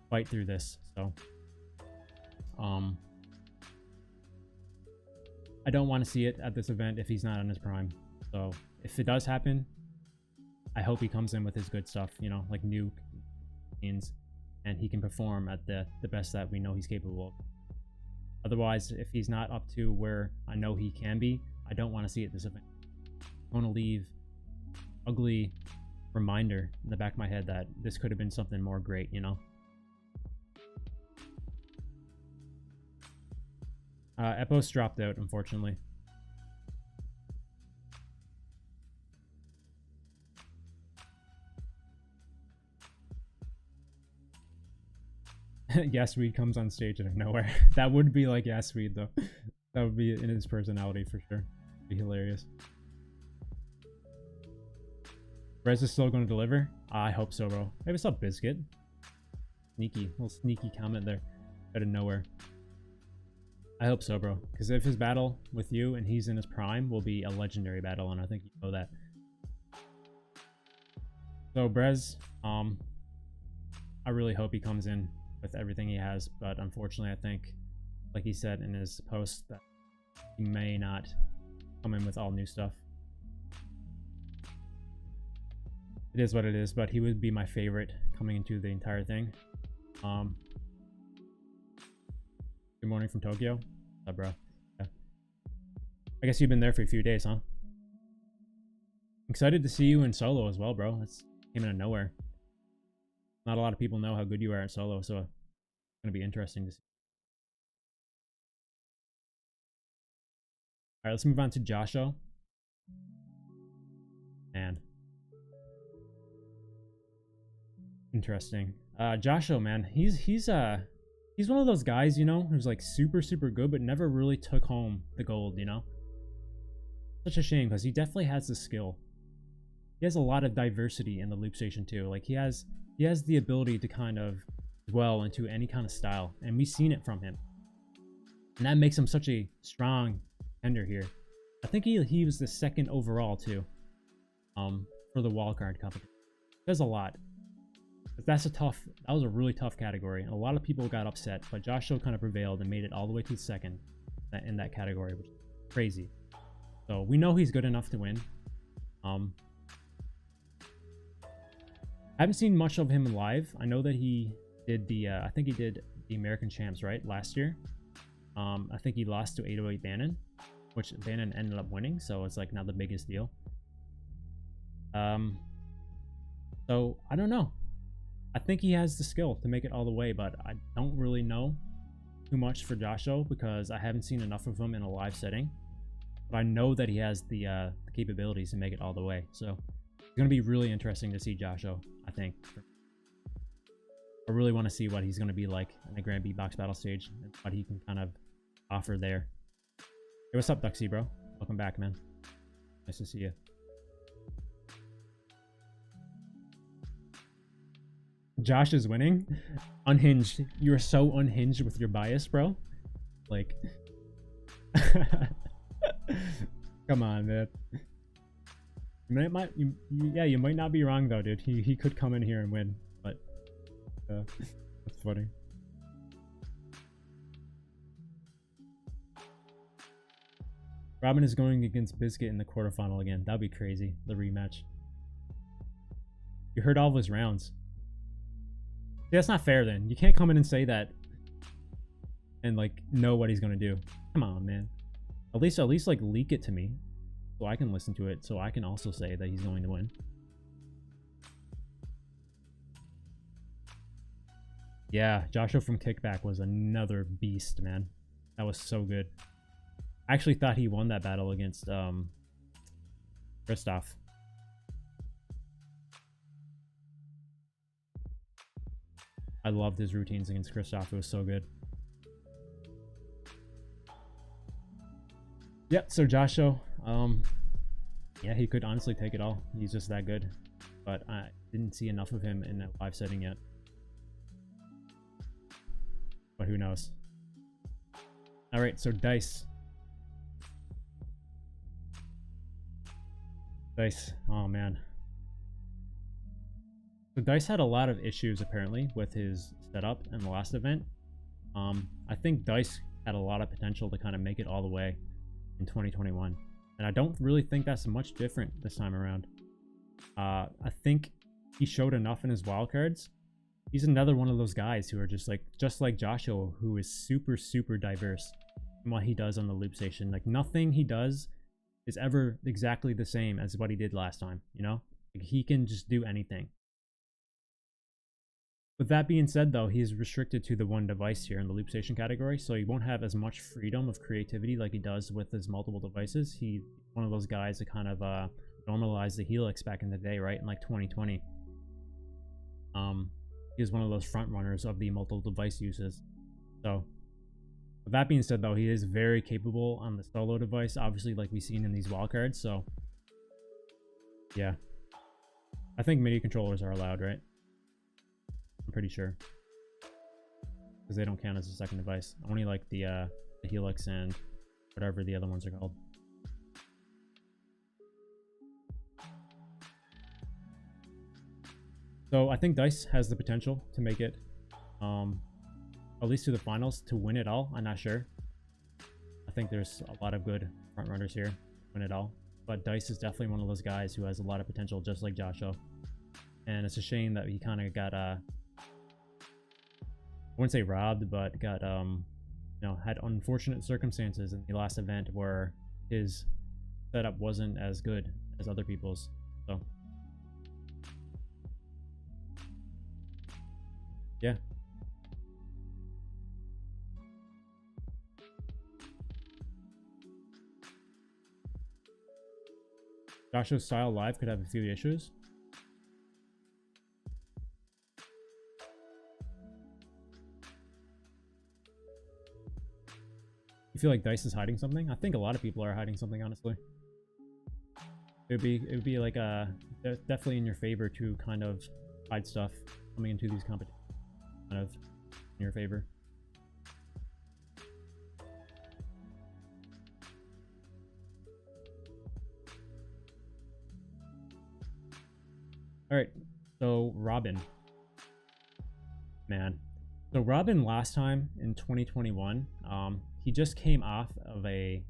fight through this. So I don't want to see it at this event if he's not on his prime. So if it does happen, I hope he comes in with his good stuff, you know, like new means, and he can perform at the best that we know he's capable of. Otherwise, if he's not up to where I know he can be, I don't want to see it this event. I want to leave ugly reminder in the back of my head that this could have been something more great, you know. Epos dropped out, unfortunately. Yasweed comes on stage out of nowhere. That would be like Yasweed though. That would be in his personality for sure. It'd be hilarious. Brez is still going to deliver? I hope so, bro. Hey, what's up, Biscuit? Little sneaky comment there out of nowhere. I hope so, bro. Because if his battle with you and he's in his prime will be a legendary battle, and I think you know that. So Brez, I really hope he comes in with everything he has, but unfortunately, I think, like he said in his post, that he may not come in with all new stuff. It is what it is, but he would be my favorite coming into the entire thing. Good morning from Tokyo. What's up, bro? Yeah. I guess you've been there for a few days, huh? Excited to see you in solo as well, bro. That's came out of nowhere. Not a lot of people know how good you are at solo, so it's gonna be interesting to see. All right, let's move on to Joshua. Man, interesting. Joshua, man, he's one of those guys, you know, who's like super good, but never really took home the gold, you know. Such a shame because he definitely has the skill. He has a lot of diversity in the loop station too. Like he has the ability to kind of dwell into any kind of style, and we've seen it from him, and that makes him such a strong contender here. I think he was the second overall too, for the wildcard competition. There's a lot. That was a really tough category, and a lot of people got upset, but Joshua kind of prevailed and made it all the way to the second in that category, which is crazy. So we know he's good enough to win. I haven't seen much of him live. I know that he did I think he did the American Champs, right, last year. I think he lost to 808 Bannon, which Bannon ended up winning, so it's like not the biggest deal. So I don't know. I think he has the skill to make it all the way, but I don't really know too much for Joshua because I haven't seen enough of him in a live setting. But I know that he has the capabilities to make it all the way. So it's going to be really interesting to see Joshua, I think. I really want to see what he's going to be like in the Grand Beatbox Battle stage and what he can kind of offer there. Hey, what's up, Duxie, bro? Welcome back, man. Nice to see you. Josh is winning. Unhinged. You're so unhinged with your bias, bro. Like, come on, man. You might not be wrong though, dude. He could come in here and win, but that's funny. Robin is going against Biscuit in the quarterfinal again. That'd be crazy. The rematch. You heard all of his rounds. Yeah, that's not fair then. You can't come in and say that and like know what he's gonna do. Come on, man. At least like leak it to me so I can listen to it, so I can also say that he's going to win. Yeah, Joshua from Kickback was another beast, man. That was so good. I actually thought he won that battle against Christoph. I loved his routines against Christoph. It was so good. Yeah, so Joshua, yeah, he could honestly take it all. He's just that good. But I didn't see enough of him in that live setting yet. But who knows? Alright, so Dice. Dice. Oh, man. So Dice had a lot of issues, apparently, with his setup in the last event. I think Dice had a lot of potential to kind of make it all the way in 2021. And I don't really think that's much different this time around. I think he showed enough in his wildcards. He's another one of those guys who are just like Joshua, who is super diverse in what he does on the loop station. Like nothing he does is ever exactly the same as what he did last time, you know? Like, he can just do anything. With that being said, though, he is restricted to the one device here in the loop station category, so he won't have as much freedom of creativity like he does with his multiple devices. He's one of those guys that kind of normalized the Helix back in the day, right, in like 2020. He was one of those front runners of the multiple device uses. So, with that being said, though, he is very capable on the solo device, obviously, like we've seen in these wildcards. So, yeah, I think MIDI controllers are allowed, right? I'm pretty sure, because they don't count as a second device. Only like the Helix and whatever the other ones are called. So I think Dice has the potential to make it at least to the finals to win it all. I'm not sure. I think there's a lot of good front runners here to win it all. But Dice is definitely one of those guys who has a lot of potential, just like Joshua. And it's a shame that he kind of got, I wouldn't say robbed, but got, you know, had unfortunate circumstances in the last event where his setup wasn't as good as other people's. So, yeah. Joshua's style live could have a few issues. You feel like Dice is hiding something? I think a lot of people are hiding something, honestly. It would be like definitely in your favor to kind of hide stuff coming into these competitions. Kind of in your favor. All right, so Robin, man. So Robin last time in 2021, he just came off of a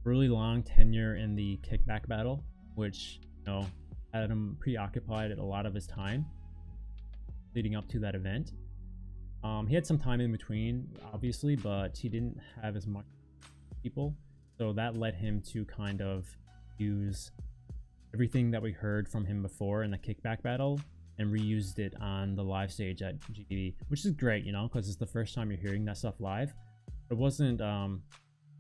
really long tenure in the kickback battle, which, you know, had him preoccupied a lot of his time leading up to that event. He had some time in between, obviously, but he didn't have as much people, so that led him to kind of use everything that we heard from him before in the kickback battle and reused it on the live stage at GBB, which is great, you know, because it's the first time you're hearing that stuff live. It wasn't,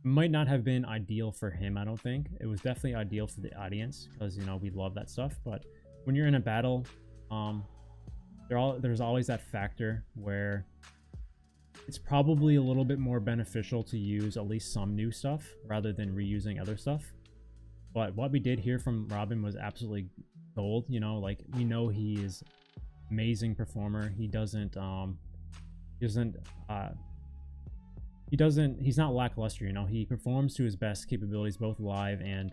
might not have been ideal for him, I don't think. It was definitely ideal for the audience because, you know, we love that stuff. But when you're in a battle, there's always that factor where it's probably a little bit more beneficial to use at least some new stuff rather than reusing other stuff. But what we did hear from Robin was absolutely gold, you know, like we know he is amazing performer. He's not lackluster, you know. He performs to his best capabilities both live and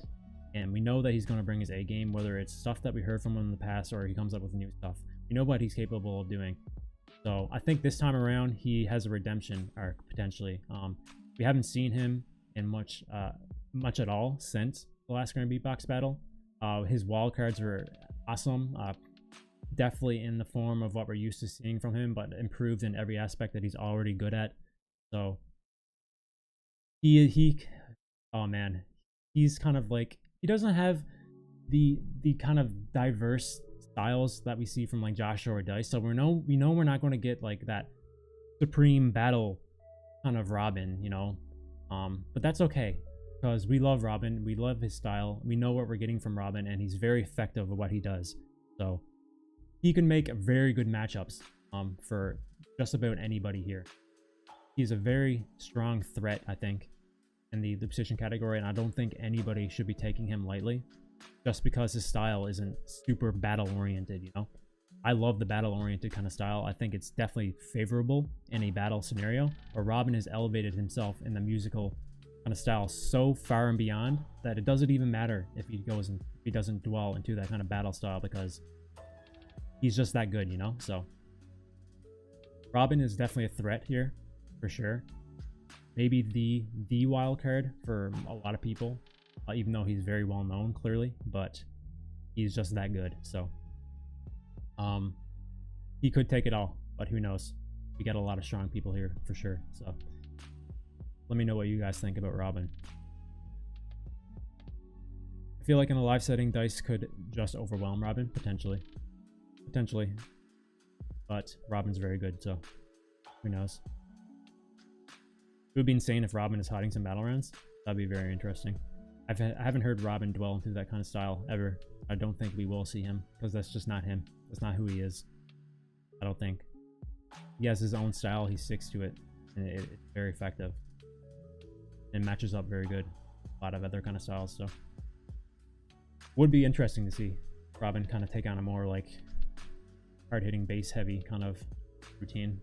we know that he's going to bring his A game, whether it's stuff that we heard from him in the past or he comes up with new stuff. We know what he's capable of doing. So I think this time around he has a redemption arc potentially. We haven't seen him in much at all since the last Grand Beatbox battle. His wildcards were awesome, definitely in the form of what we're used to seeing from him, but improved in every aspect that he's already good at. So oh man, he's kind of like, he doesn't have the kind of diverse styles that we see from like Joshua or Dice, so we know we're not going to get like that supreme battle kind of Robin, you know. But that's okay because we love Robin, we love his style, we know what we're getting from Robin, and he's very effective at what he does. So he can make very good matchups for just about anybody here. He's a very strong threat, I think, in the position category, and I don't think anybody should be taking him lightly just because his style isn't super battle oriented, you know. I love the battle oriented kind of style. I think it's definitely favorable in a battle scenario, where Robin has elevated himself in the musical kind of style so far and beyond that it doesn't even matter if he doesn't dwell into that kind of battle style because he's just that good, you know. So Robin is definitely a threat here for sure. Maybe the wild card for a lot of people, even though he's very well known clearly, but he's just that good. So he could take it all, but who knows. We got a lot of strong people here for sure. So let me know what you guys think about Robin. I feel like in a live setting, Dice could just overwhelm Robin potentially, but Robin's very good, so who knows. It would be insane if Robin is hiding some battle rounds. That'd be very interesting. I haven't heard Robin dwell into that kind of style ever. I don't think we will see him because that's just not him. That's not who he is. I don't think. He has his own style. He sticks to it, and it's very effective. And matches up very good. A lot of other kind of styles. So would be interesting to see Robin kind of take on a more like hard-hitting, bass-heavy kind of routine,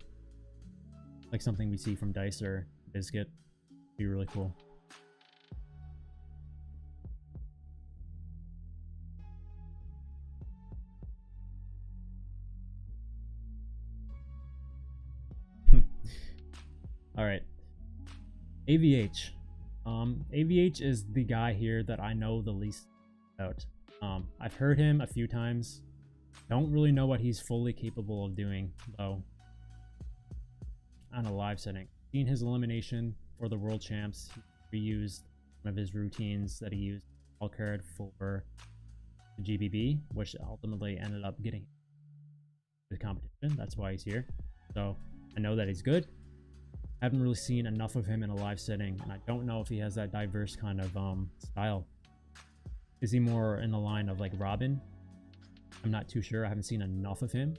like something we see from Dice or Biscuit. Be really cool. Alright. AVH. AVH is the guy here that I know the least about. I've heard him a few times. Don't really know what he's fully capable of doing, though, on a live setting. Seen his elimination for the World Champs. He reused one of his routines that he used all card for the GBB, which ultimately ended up getting the competition. That's why he's here. So I know that he's good. I haven't really seen enough of him in a live setting, and I don't know if he has that diverse kind of style. Is he more in the line of like Robin? I'm not too sure. I haven't seen enough of him,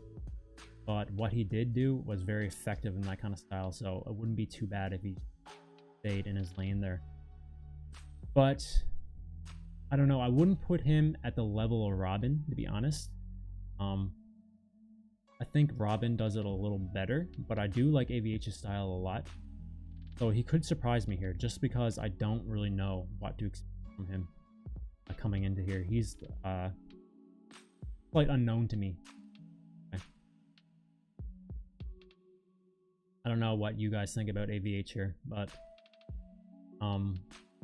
but what he did do was very effective in that kind of style, so it wouldn't be too bad if he stayed in his lane there. But I don't know. I wouldn't put him at the level of Robin, to be honest. I think Robin does it a little better, but I do like AVH's style a lot. So he could surprise me here, just because I don't really know what to expect from him coming into here. He's quite unknown to me. Okay. I don't know what you guys think about AVH here, but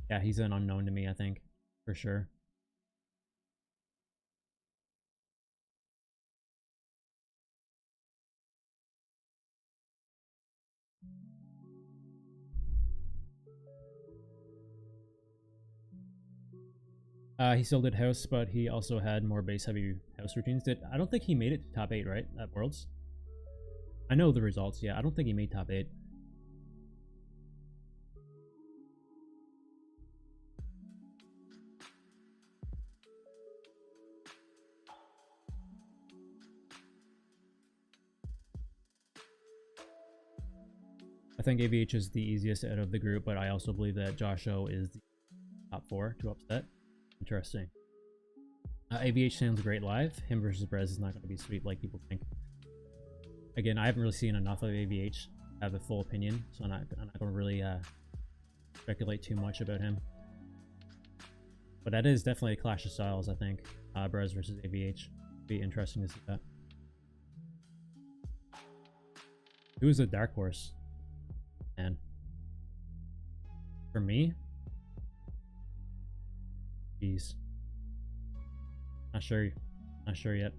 yeah, he's an unknown to me, I think, for sure. He still did house, but he also had more base heavy house routines. I don't think he made it to top 8, right? At Worlds? I know the results, yeah. I don't think he made top 8. I think AVH is the easiest out of the group, but I also believe that Josh O is the top 4 to upset. Interesting. AVH sounds great live. Him versus Brez is not going to be sweet like people think. Again, I haven't really seen enough of AVH to have a full opinion, so I'm not going to really speculate too much about him. But that is definitely a clash of styles, I think. Brez versus AVH. Be interesting to see that. Who's a dark horse? And for me, jeez, not sure yet.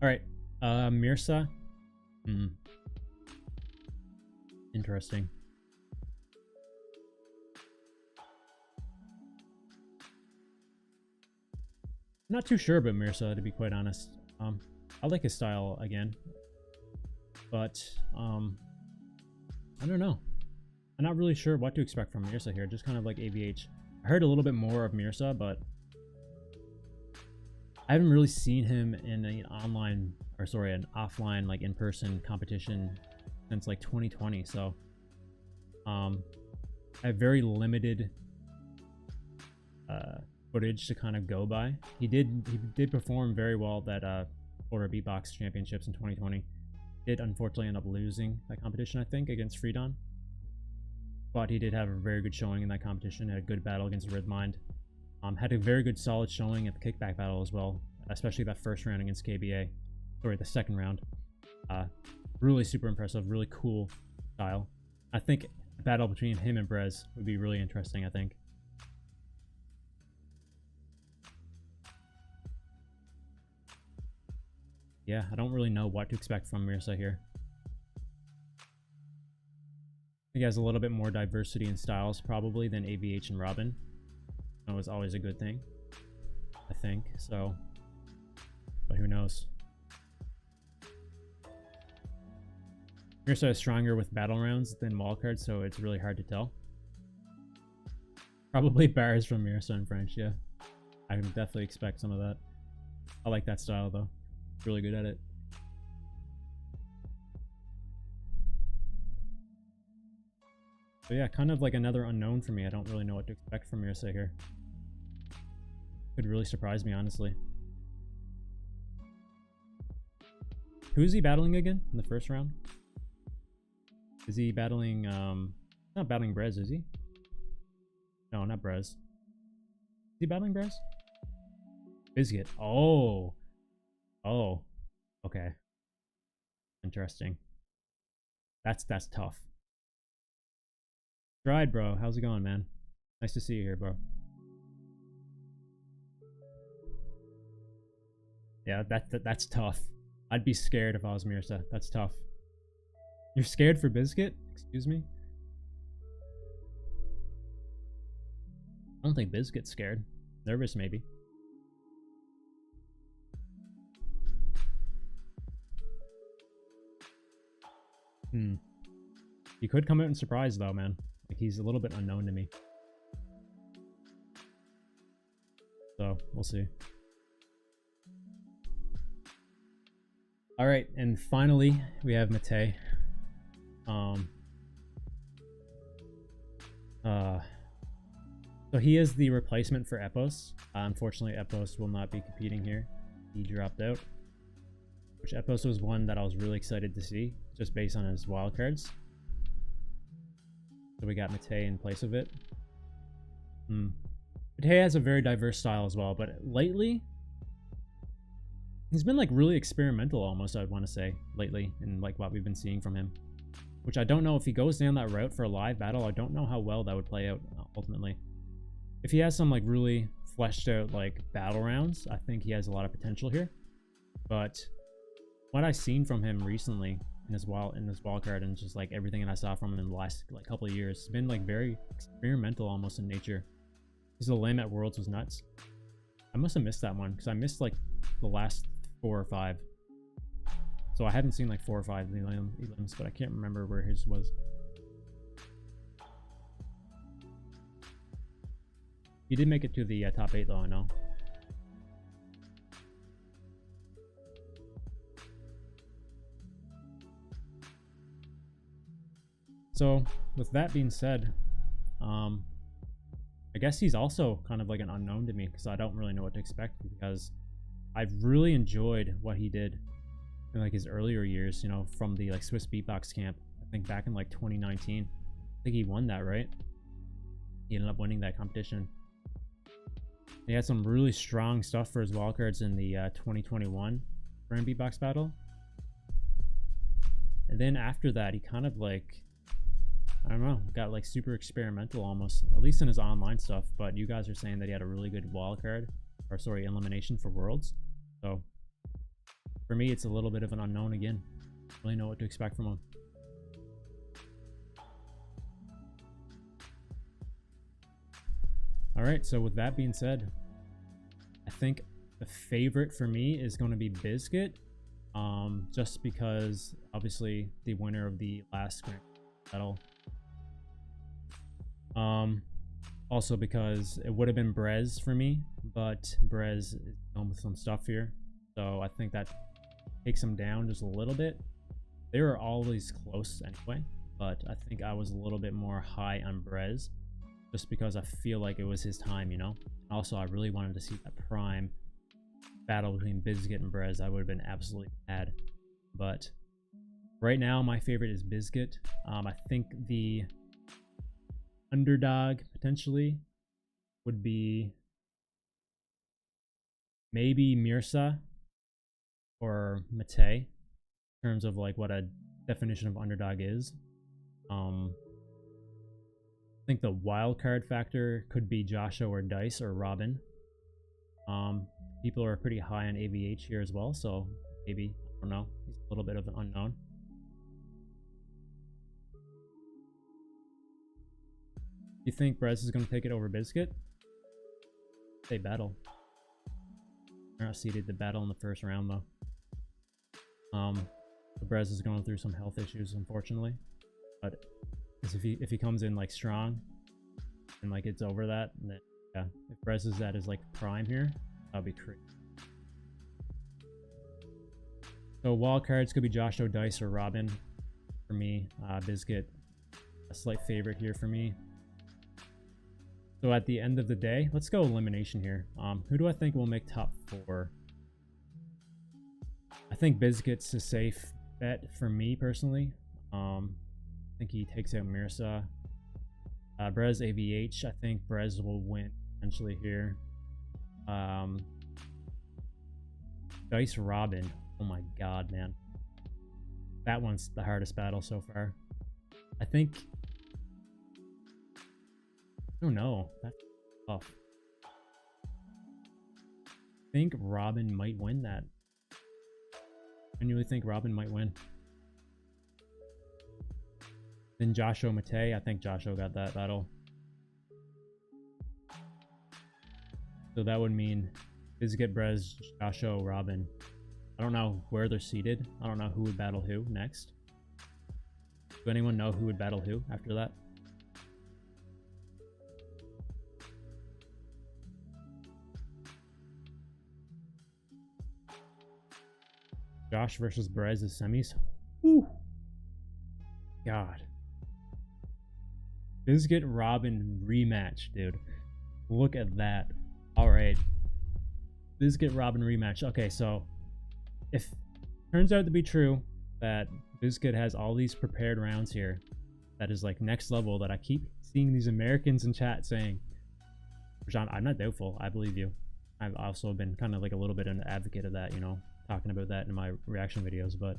All right, Mirsa. Interesting. Not too sure about Mirsa, to be quite honest. I like his style again, but I don't know. I'm not really sure what to expect from Mirsa here. Just kind of like AVH. I heard a little bit more of Mirsa, but I haven't really seen him in an online, or sorry, an offline, like in-person competition since like 2020. So I have very limited footage to kind of go by. He did perform very well at that Florida Beatbox Championships in 2020. Did unfortunately end up losing that competition, I think, against Freedon. But he did have a very good showing in that competition. Had a good battle against Redmind. Had a very good solid showing at the kickback battle as well, especially that first round against KBA. Sorry, the second round. Really super impressive, really cool style. I think a battle between him and Brez would be really interesting, I think. Yeah, I don't really know what to expect from Mirsa here. He has a little bit more diversity in styles probably than AVH and Robin. That was always a good thing, I think, so, but who knows. Mirsa is stronger with battle rounds than wildcards, so it's really hard to tell. Probably bars from Mirsa in French, yeah. I can definitely expect some of that. I like that style though. Really good at it. So yeah, kind of like another unknown for me. I don't really know what to expect from Mirsa here. Could really surprise me, honestly. Who is he battling again in the first round? Is he battling, not battling Brez, is he? No, not Brez. Is he battling Brez? Biscuit. Oh. Oh. Okay. interesting. That's tough. Stride, bro. How's it going, man? Nice to see you here, bro. Yeah, that's tough. I'd be scared if I was Mirsa. That's tough. You're scared for Biscuit? Excuse me? I don't think Biscuit's scared. Nervous, maybe. He could come out and surprise, though, man. Like, he's a little bit unknown to me. So, we'll see. Alright, and finally, we have Matei. So he is the replacement for Epos. Unfortunately, Epos will not be competing here. He dropped out. Which Epos was one that I was really excited to see, just based on his wildcards. So we got Matei in place of it. Matei has a very diverse style as well, but lately, he's been like really experimental almost, I'd want to say, lately, in like what we've been seeing from him. Which I don't know if he goes down that route for a live battle, I don't know how well that would play out ultimately. If he has some like really fleshed out like battle rounds, I think he has a lot of potential here. But what I've seen from him recently in his wild card and just like everything that I saw from him in the last like couple of years, it's been like very experimental almost in nature. His Lame at Worlds was nuts. I must have missed that one because I missed like the last 4 or 5. So I haven't seen like 4 or 5 elims, but I can't remember where his was. He did make it to the top 8 though, I know. So with that being said, I guess he's also kind of like an unknown to me because I don't really know what to expect, because I've really enjoyed what he did in like his earlier years, you know, from the like Swiss Beatbox camp. I think back in like 2019, I think he won that, right? He ended up winning that competition. He had some really strong stuff for his wildcards in the 2021 Grand Beatbox battle. And then after that, he kind of like, I don't know, got like super experimental almost, at least in his online stuff. But you guys are saying that he had a really good wildcard, or sorry, elimination for Worlds. So for me, it's a little bit of an unknown again. I don't really know what to expect from him. Alright, so with that being said, I think the favorite for me is going to be Biscuit. Just because, obviously, the winner of the last Grand battle. Also because it would have been Brez for me, but Brez is going with some stuff here. So I think that takes him down just a little bit. They were always close anyway, but I think I was a little bit more high on Brez, just because I feel like it was his time, you know? Also, I really wanted to see that prime battle between Biscuit and Brez. That would have been absolutely mad. But right now, my favorite is Biscuit. I think the underdog, potentially, would be maybe Mirsa or Matei, in terms of like what a definition of underdog is. I think the wild card factor could be Joshua or Dice or Robin. People are pretty high on AVH here as well, so maybe, I don't know, he's a little bit of an unknown. You think Brez is going to take it over Biscuit? They battle. They're not seeded to battle in the first round though. Brez is going through some health issues, unfortunately, but if he comes in like strong and like it's over that, then yeah, if Brez is at his like prime here, that'll be crazy. So wild cards could be Joshua, Dice, or Robin. For me, Biscuit, a slight favorite here for me. So at the end of the day, let's go elimination here. Who do I think will make top 4? I think Biscuit's a safe bet for me personally. I think he takes out Mirsa. Brez AVH, I think Brez will win potentially here. Dice Robin, oh my god, man. That one's the hardest battle so far. I think... I don't know. That's tough. I think Robin might win that. I really think Robin might win. Then Joshua Matei. I think Joshua got that battle. So that would mean Biscuit, Brez, Joshua, Robin. I don't know where they're seated. I don't know who would battle who next. Does anyone know who would battle who after that? Josh versus Brez is semis. Woo! God. Biscuit Robin rematch, dude. Look at that. Alright. Biscuit Robin rematch. Okay, so if it turns out to be true that Biscuit has all these prepared rounds here, that is like next level, that I keep seeing these Americans in chat saying, John, I'm not doubtful. I believe you. I've also been kind of like a little bit an advocate of that, you know, talking about that in my reaction videos. But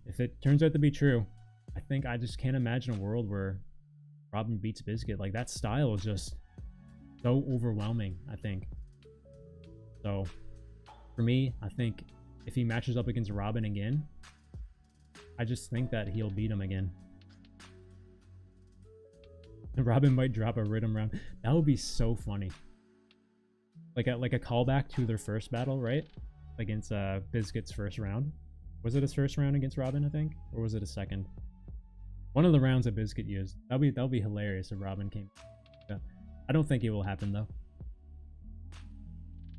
if it turns out to be true, I think I just can't imagine a world where Robin beats Biscuit. Like, that style is just so overwhelming, I think. So for me, I think if he matches up against Robin again, I just think that he'll beat him again. Robin might drop a rhythm round. That would be so funny. Like a callback to their first battle, right? Against Biscuit's first round. Was it his first round against Robin, I think? Or was it a second? One of the rounds that Biscuit used. That'll be hilarious if Robin came. Yeah. I don't think it will happen though.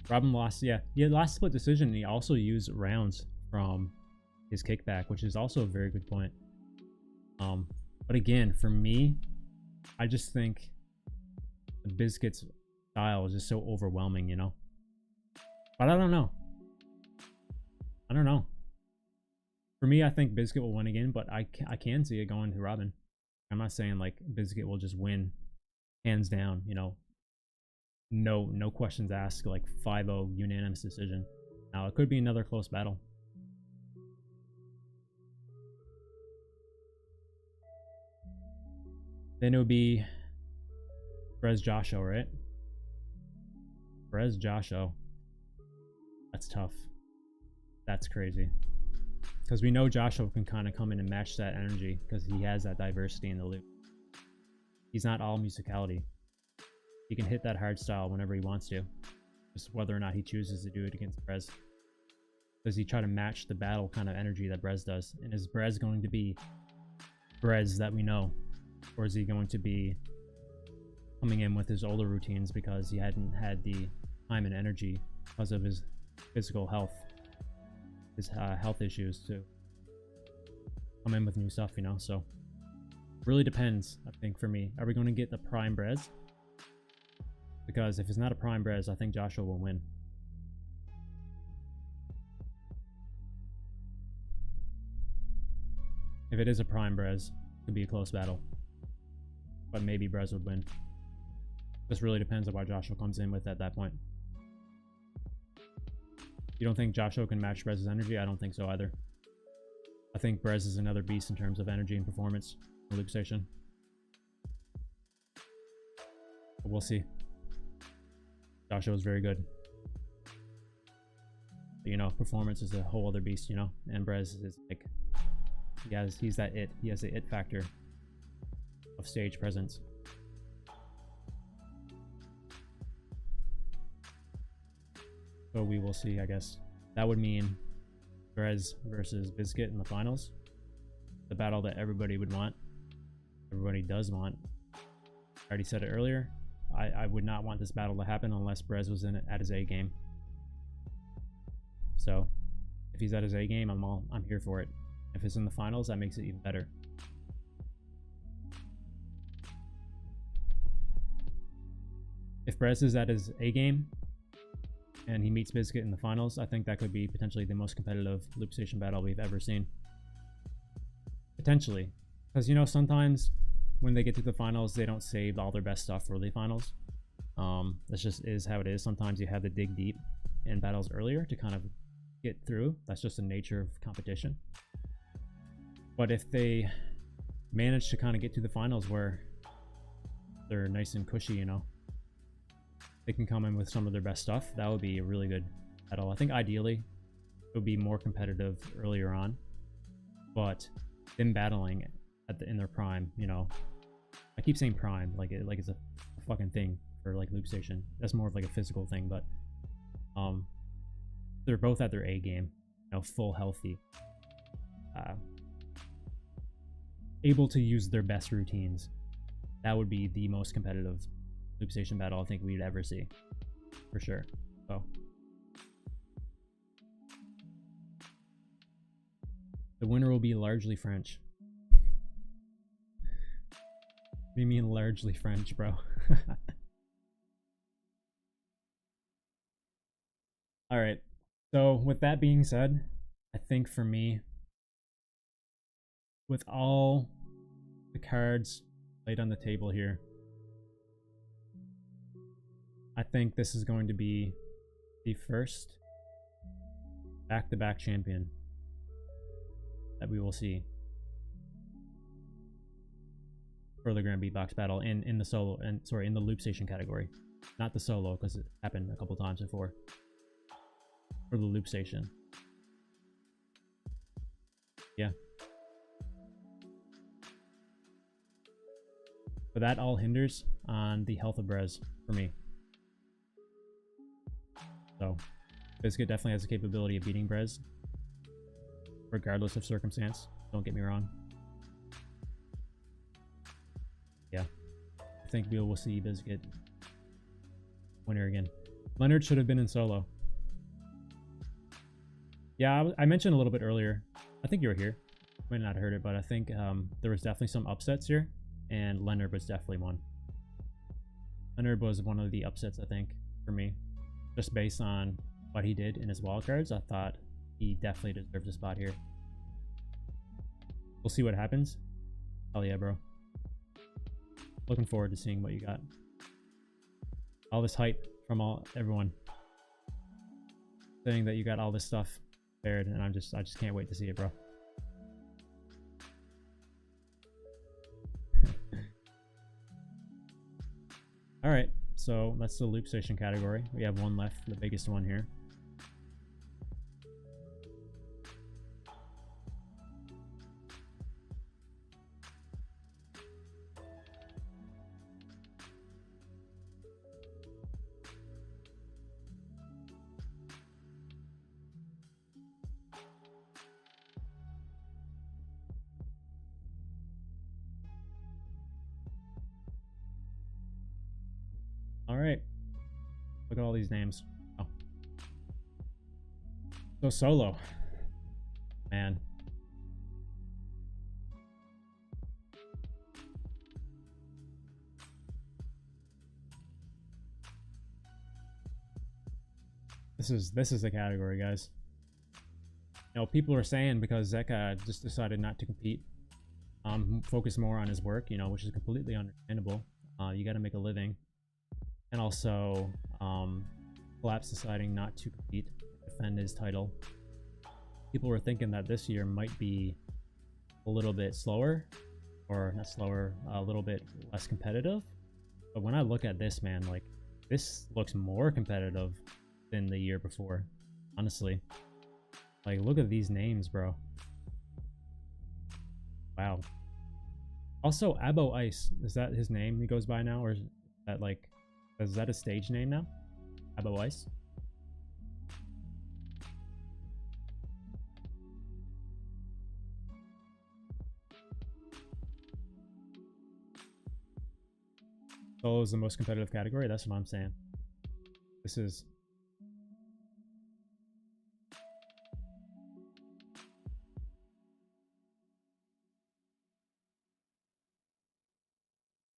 Robin lost, yeah. He had lost split decision, and he also used rounds from his kickback, which is also a very good point. But again, for me, I just think the Biscuit's style is just so overwhelming, you know? But I don't know. I don't know. For me, I think Biscuit will win again, but I can see it going to Robin. I'm not saying like Biscuit will just win hands down, you know? No questions asked, like 5-0 unanimous decision. Now, it could be another close battle. Then it would be Brez Joshua, right? Brez Joshua. That's tough. That's crazy. Because we know Joshua can kind of come in and match that energy because he has that diversity in the loop. He's not all musicality. He can hit that hard style whenever he wants to. Just whether or not he chooses to do it against Brez. Does he try to match the battle kind of energy that Brez does? And is Brez going to be Brez that we know? Or is he going to be coming in with his older routines because he hadn't had the time and energy because of his physical health, his health issues, to come in with new stuff, you know? So really depends, I think, for me. Are we going to get the prime Brez? Because if it's not a prime Brez, I think Joshua will win. If it is a prime Brez, it could be a close battle. But maybe Brez would win. This really depends on what Joshua comes in with at that point. You don't think Joshua can match Brez's energy? I don't think so either. I think Brez is another beast in terms of energy and performance in the loop station. But we'll see. Joshua is very good. But, you know, performance is a whole other beast, you know? And Brez is like, he's that it. He has the it factor of stage presence. So we will see, I guess. That would mean Brez versus Biscuit in the finals. The battle that everybody would want. Everybody does want. I already said it earlier. I would not want this battle to happen unless Brez was in it at his A game. So if he's at his A game, I'm here for it. If it's in the finals, that makes it even better. If Brez is at his A game and he meets Biscuit in the finals, I think that could be potentially the most competitive loop station battle we've ever seen. Potentially. Because, you know, sometimes when they get to the finals, they don't save all their best stuff for the finals. This just is how it is. Sometimes you have to dig deep in battles earlier to kind of get through. That's just the nature of competition. But if they manage to kind of get to the finals where they're nice and cushy, you know, they can come in with some of their best stuff, that would be a really good battle. I think ideally it would be more competitive earlier on, but them battling in their prime, you know, I keep saying prime like it's a fucking thing for like Loop Station. That's more of like a physical thing, but they're both at their A game, you know, full healthy, able to use their best routines. That would be the most competitive Loop Station battle I think we'd ever see, for sure. So the winner will be largely French. What do you mean largely French, bro? All right. So with that being said, I think for me, with all the cards laid on the table here, I think this is going to be the first back-to-back champion that we will see for the Grand Beatbox battle in the solo, and sorry, in the Loop Station category, not the solo, because it happened a couple times before. For the Loop Station, yeah. But that all hinders on the health of Brez for me. So Biscuit definitely has the capability of beating Brez, regardless of circumstance. Don't get me wrong. Yeah, I think we will see Biscuit winner again. Leonard should have been in solo. Yeah, I mentioned a little bit earlier. I think you were here. Might not have heard it, but I think there was definitely some upsets here, and Leonard was definitely one. Leonard was one of the upsets, I think, for me. Just based on what he did in his wildcards, I thought he definitely deserves a spot here. We'll see what happens. Hell yeah, bro. Looking forward to seeing what you got. All this hype from everyone saying that you got all this stuff prepared, and I just can't wait to see it, bro. All right, so that's the Loop Station category. We have one left, the biggest one here. All right, look at all these names. Oh, so solo, man. This is the category, guys. You know, people are saying because Zeka just decided not to compete, focus more on his work, you know, which is completely understandable. You got to make a living. And also, Collapse deciding not to compete, defend his title. People were thinking that this year might be a little bit slower, or not slower, a little bit less competitive. But when I look at this, man, like, this looks more competitive than the year before, honestly. Like, look at these names, bro. Wow. Also, Abo Ice, is that his name he goes by now, or is that like... Is that a stage name now? Abo Ice? Solo is the most competitive category? That's what I'm saying. This is...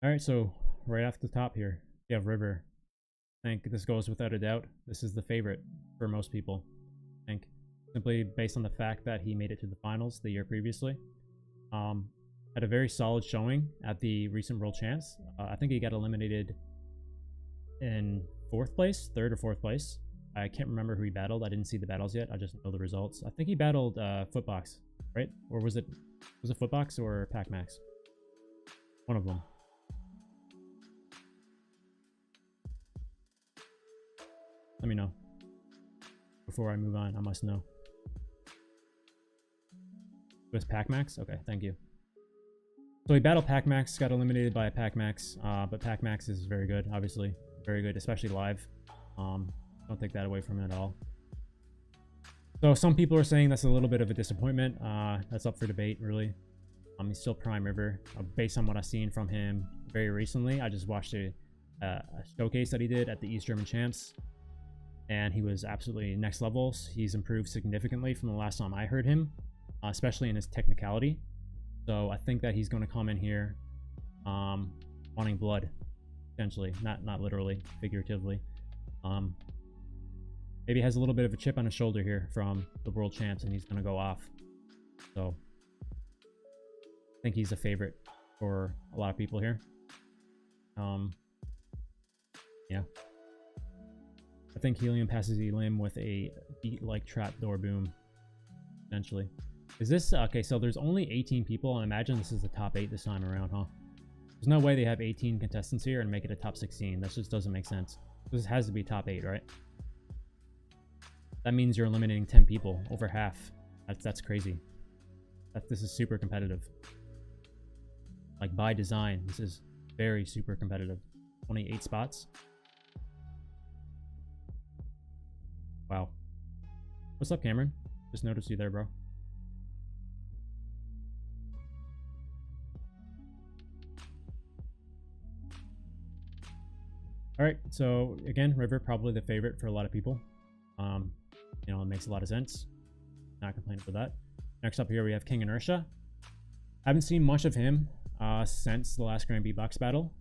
Alright, so right off the top here, you have River. I think this goes without a doubt. This is the favorite for most people. I think simply based on the fact that he made it to the finals the year previously. Had a very solid showing at the recent World Champs. I think he got eliminated in 4th place, 3rd or 4th place. I can't remember who he battled. I didn't see the battles yet. I just know the results. I think he battled Footbox. right? Or was it Footbox or Pac Max? One of them. Let me know. Before I move on, I must know. It was Pac Max? Okay, thank you. So he battled Pac Max, got eliminated by Pac Max, but Pac Max is very good, obviously. Very good, especially live. Don't take that away from him at all. So some people are saying that's a little bit of a disappointment. That's up for debate, really. He's still Prime River. Based on what I've seen from him very recently, I just watched a showcase that he did at the East German Champs, and he was absolutely next levels. He's improved significantly from the last time I heard him, especially in his technicality. So I think that he's going to come in here wanting blood, potentially, not literally, figuratively. Maybe has a little bit of a chip on his shoulder here from the World Champs, and he's going to go off. So I think he's a favorite for a lot of people here. Yeah. I think Helium passes Elim with a beat-like trapdoor boom, essentially. Is this... Okay, so there's only 18 people, and imagine this is the top 8 this time around, huh? There's no way they have 18 contestants here and make it a top 16. That just doesn't make sense. This has to be top 8, right? That means you're eliminating 10 people, over half. That's crazy. This is super competitive. Like, by design, this is very super competitive. Only 8 spots. Wow. What's up, Cameron? Just noticed you there, bro. Alright, so again, River probably the favorite for a lot of people. You know, it makes a lot of sense. Not complaining for that. Next up here we have King Inertia. Haven't seen much of him since the last Grand Beatbox battle.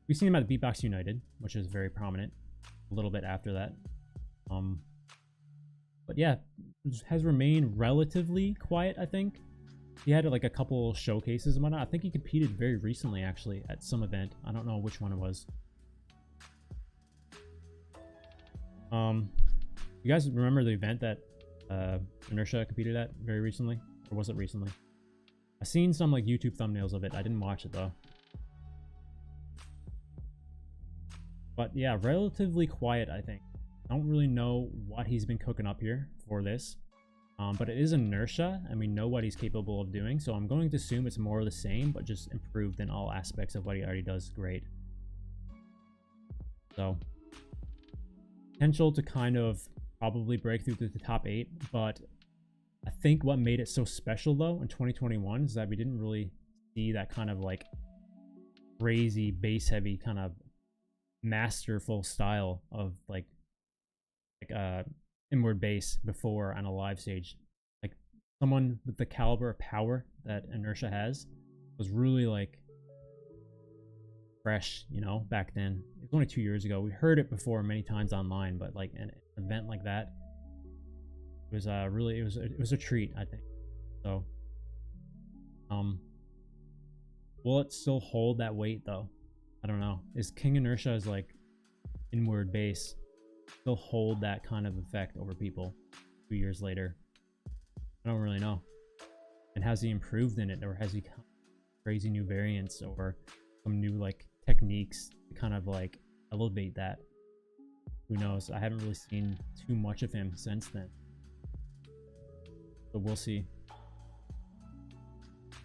We've seen him at the Beatbox United, which is very prominent. A little bit after that. But yeah, has remained relatively quiet, I think. He had like a couple showcases and whatnot. I think he competed very recently, actually, at some event. I don't know which one it was. You guys remember the event that Inertia competed at very recently? Or was it recently? I've seen some like YouTube thumbnails of it. I didn't watch it though. But yeah, relatively quiet, I think. I don't really know what he's been cooking up here for this. But it is Inertia, and we know what he's capable of doing. So I'm going to assume it's more of the same, but just improved in all aspects of what he already does great. So potential to kind of probably break through to the top 8, but I think what made it so special though in 2021 is that we didn't really see that kind of like crazy bass heavy kind of masterful style of like inward bass before on a live stage. Like someone with the caliber of power that Inertia has was really like fresh, you know, back then. It was only 2 years ago. We heard it before many times online, but like an event like that, it was really, it was a treat, I think. So will it still hold that weight though? I don't know. Is King Inertia's like inward bass still hold that kind of effect over people 2 years later? I don't really know. And has he improved in it, or has he come crazy new variants or some new like techniques to kind of like elevate that? Who knows? I haven't really seen too much of him since then, but we'll see.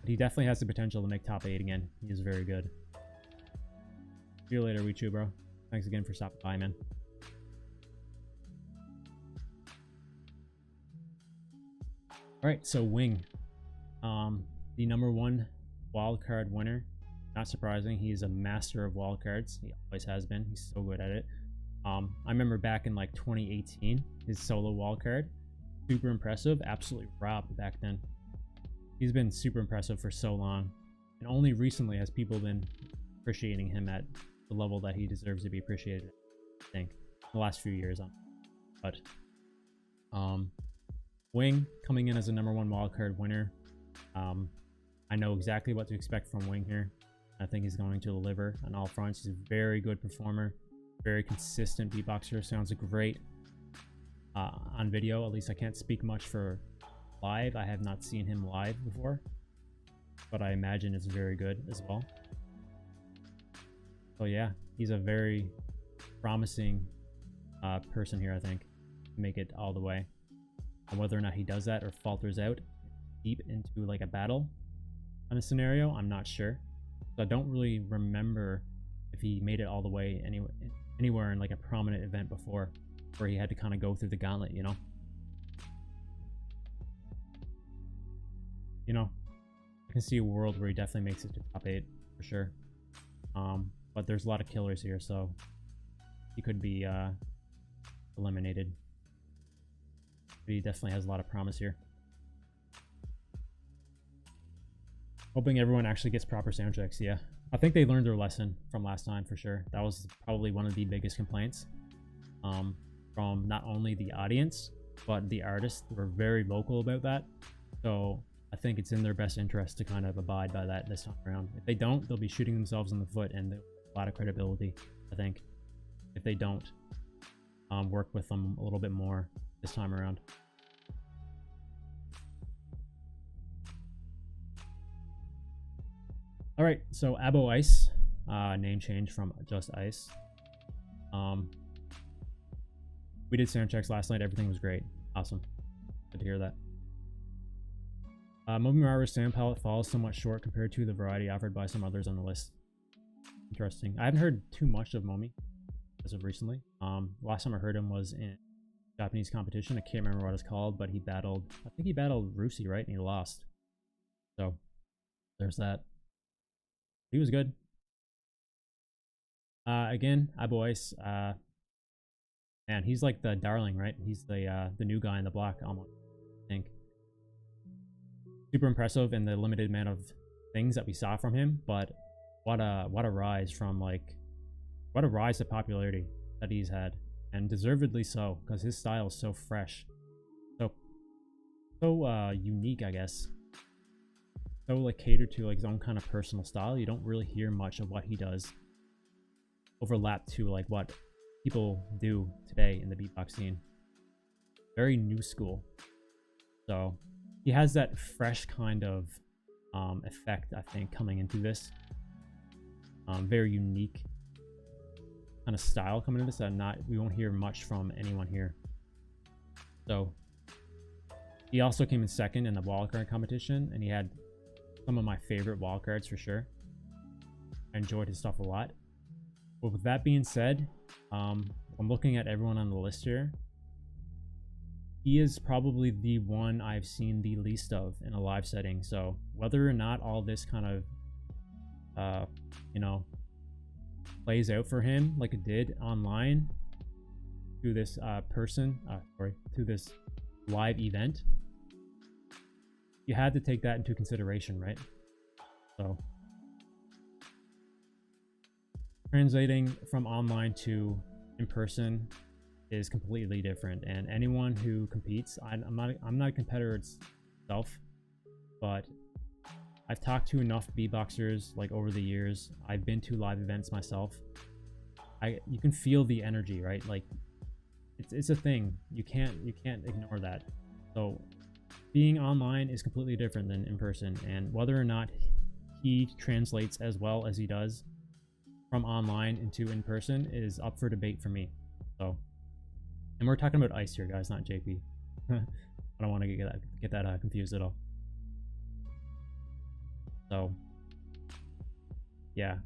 But he definitely has the potential to make top 8 again. He is very good. See you later, Wichu, bro. Thanks again for stopping by, man. Alright, so Wing. The #1 wildcard winner. Not surprising, he's a master of wildcards. He always has been. He's so good at it. I remember back in like 2018, his solo wildcard. Super impressive. Absolutely robbed back then. He's been super impressive for so long. And only recently has people been appreciating him at the level that he deserves to be appreciated, I think. The last few years on. But Wing coming in as a #1 wildcard winner. I know exactly what to expect from Wing here. I think he's going to deliver on all fronts. He's a very good performer, very consistent beatboxer, sounds great. on video. At least I can't speak much for live. I have not seen him live before, but I imagine it's very good as well. So yeah, he's a very promising person here, I think, to make it all the way. And whether or not he does that or falters out deep into like a battle kind of scenario, I'm not sure. So I don't really remember if he made it all the way anywhere in like a prominent event before, where he had to kind of go through the gauntlet, you know? I can see a world where he definitely makes it to top 8 for sure. But there's a lot of killers here, so he could be eliminated. But he definitely has a lot of promise here. Hoping everyone actually gets proper sound checks. Yeah, I think they learned their lesson from last time for sure. That was probably one of the biggest complaints from not only the audience, but the artists were very vocal about that. So I think it's in their best interest to kind of abide by that this time around. If they don't, they'll be shooting themselves in the foot, and they'll have a lot of credibility, I think, if they don't work with them a little bit more this time around. All right, so Abo Ice, name change from Just Ice. We did sound checks last night. Everything was great. Awesome. Good to hear that. Moby Mara's sound palette falls somewhat short compared to the variety offered by some others on the list. Interesting. I haven't heard too much of Momi as of recently. Last time I heard him was in Japanese competition. I can't remember what it's called, but I think he battled Rusi, right? And he lost. So there's that. He was good. Again, Abo Ice, man, he's like the darling, right? He's the new guy in the block, almost, I think. Super impressive in the limited amount of things that we saw from him, but what a rise to popularity that he's had, and deservedly so, because his style is so fresh, so unique, I guess. So like catered to like his own kind of personal style. You don't really hear much of what he does overlap to like what people do today in the beatbox scene. Very new school. So he has that fresh kind of effect, I think, coming into this. Very unique kind of style coming into this that we won't hear much from anyone here. So he also came in second in the wildcard competition, and he had some of my favorite wildcards for sure. I enjoyed his stuff a lot. But with that being said, I'm looking at everyone on the list here. He is probably the one I've seen the least of in a live setting. So whether or not all this kind of, plays out for him like it did online to this to this live event, you had to take that into consideration, right? So translating from online to in person is completely different, and anyone who competes, I'm not a competitor itself, but I've talked to enough beatboxers like over the years. I've been to live events myself. You can feel the energy, right? Like it's a thing. You can't ignore that. So being online is completely different than in person, and whether or not he translates as well as he does from online into in person is up for debate for me. So, and we're talking about Ice here, guys, not JP. I don't want to get that confused at all. So yeah,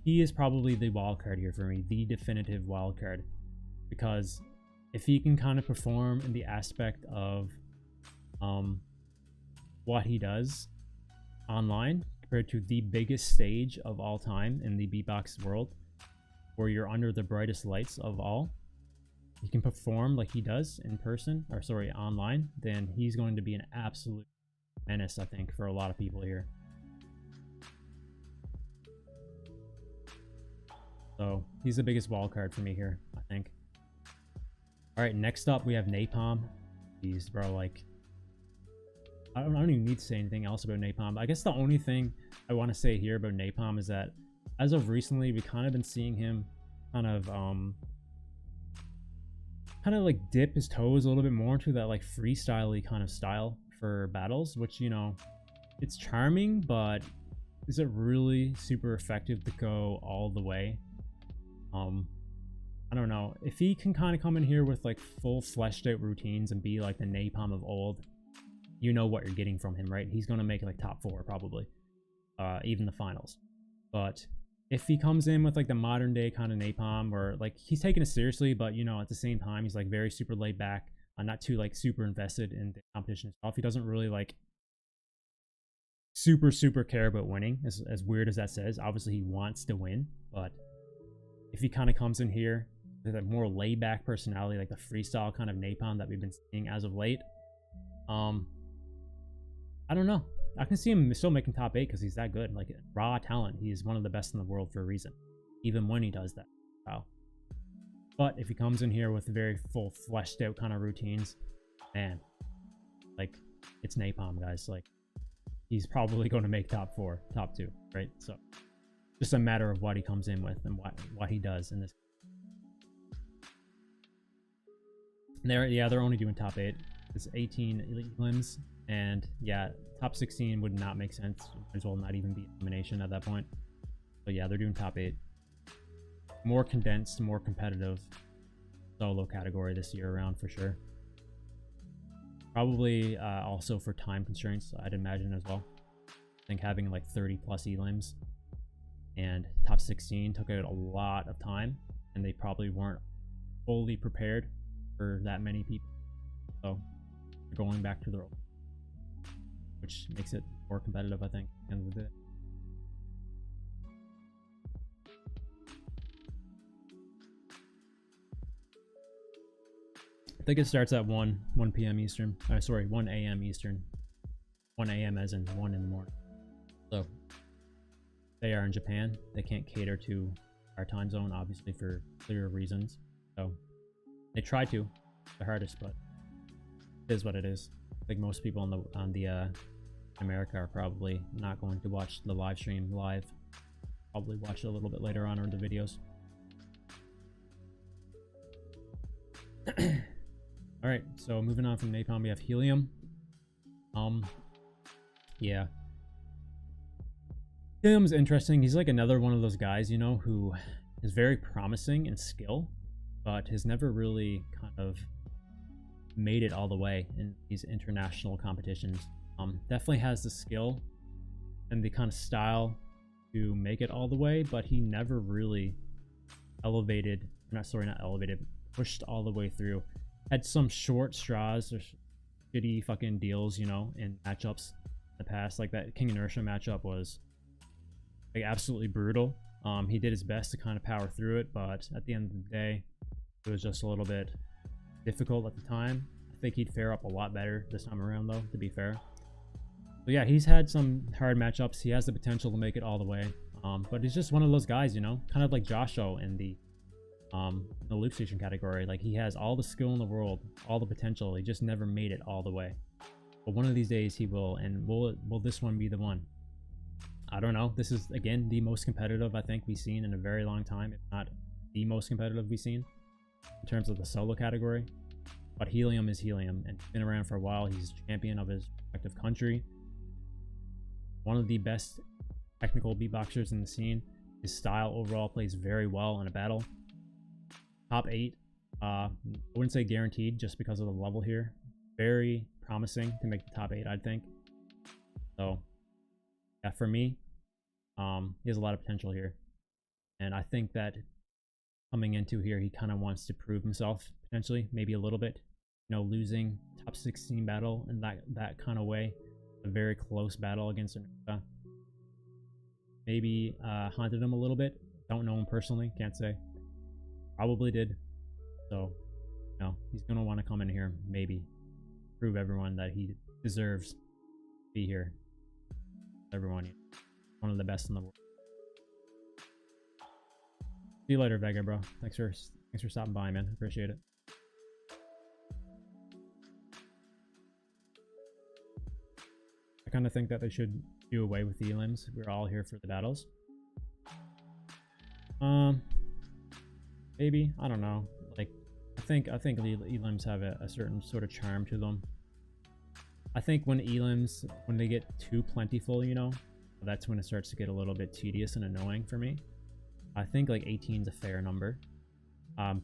he is probably the wild card here for me, the definitive wild card, because if he can kind of perform in the aspect of what he does online compared to the biggest stage of all time in the beatbox world, where you're under the brightest lights of all, he can perform like he does in person, or sorry, online, then he's going to be an absolute menace, I think, for a lot of people here. So he's the biggest wild card for me here, I think. All right, next up we have Napalm. Jeez, bro, like I don't even need to say anything else about Napalm. I guess the only thing I want to say here about Napalm is that as of recently, we kind of been seeing him kind of kind of like dip his toes a little bit more into that like freestyle-y kind of style for battles, which, you know, it's charming, but is it really super effective to go all the way? I don't know. If he can kind of come in here with like full fleshed out routines and be like the Napalm of old, you know what you're getting from him, right? He's going to make like top 4 probably, even the finals. But if he comes in with like the modern day kind of Napalm, where like he's taking it seriously, but you know, at the same time, he's like very super laid back, not too like super invested in the competition itself. He doesn't really like super care about winning, as weird as that says. Obviously he wants to win, but if he kind of comes in here with a more laid back personality, like the freestyle kind of Napalm that we've been seeing as of late, I don't know. I can see him still making top 8 because he's that good. Like raw talent, he's one of the best in the world for a reason, even when he does that. Wow. But if he comes in here with very full fleshed out kind of routines, man, like it's Napalm, guys. Like he's probably going to make top 4, top 2, right? So just a matter of what he comes in with and what he does in this. They're only doing top 8. It's 18 elite limbs, and yeah, top 16 would not make sense. Might as well not even be elimination at that point. But yeah, they're doing top 8. More condensed, more competitive solo category this year around for sure. Probably also for time constraints, I'd imagine as well. I think having like 30 plus elims and top 16 took out a lot of time, and they probably weren't fully prepared for that many people. So they're going back to the role, which makes it more competitive, I think, at the end of the day. I think it starts at 1 p.m. Eastern. Sorry, 1 a.m. Eastern. 1 a.m. as in 1 in the morning. So they are in Japan. They can't cater to our time zone, obviously, for clear reasons. So they try to, the hardest, but it is what it is. I think most people on the America are probably not going to watch the live stream live. Probably watch it a little bit later on in the videos. All right, so moving on from Napalm, we have Helium. Yeah. Helium's interesting. He's like another one of those guys, you know, who is very promising in skill, but has never really kind of made it all the way in these international competitions. Definitely has the skill and the kind of style to make it all the way, but he never really pushed all the way through. Had some short straws or shitty fucking deals, you know, in matchups in the past. Like that King Inertia matchup was like absolutely brutal. He did his best to kind of power through it, but at the end of the day, it was just a little bit difficult at the time. I think he'd fare up a lot better this time around, though, to be fair. But yeah, he's had some hard matchups. He has the potential to make it all the way. But he's just one of those guys, you know, kind of like Josho in the loop station category. Like he has all the skill in the world, all the potential. He just never made it all the way. But one of these days he will, and will this one be the one? I don't know. This is, again, the most competitive I think we've seen in a very long time, if not the most competitive we've seen in terms of the solo category. But Helium is Helium, and he's been around for a while. He's champion of his respective country. One of the best technical beatboxers in the scene. His style overall plays very well in a battle. Top 8. I wouldn't say guaranteed just because of the level here. Very promising to make the top 8, I'd think. So, yeah, for me, he has a lot of potential here. And I think that coming into here, he kind of wants to prove himself, potentially, maybe a little bit. You know, losing top 16 battle in that kind of way. A very close battle against Inertia. Maybe haunted him a little bit. Don't know him personally, can't say. Probably did. So, you know, he's going to want to come in here, maybe prove everyone that he deserves to be here. Everyone, one of the best in the world. See you later, Vega, bro. Thanks for stopping by, man. Appreciate it. I kind of think that they should do away with the elims. We're all here for the battles. Maybe, I don't know. Like, I think elims have a certain sort of charm to them. I think when elims, when they get too plentiful, you know, that's when it starts to get a little bit tedious and annoying for me. I think like 18 is a fair number.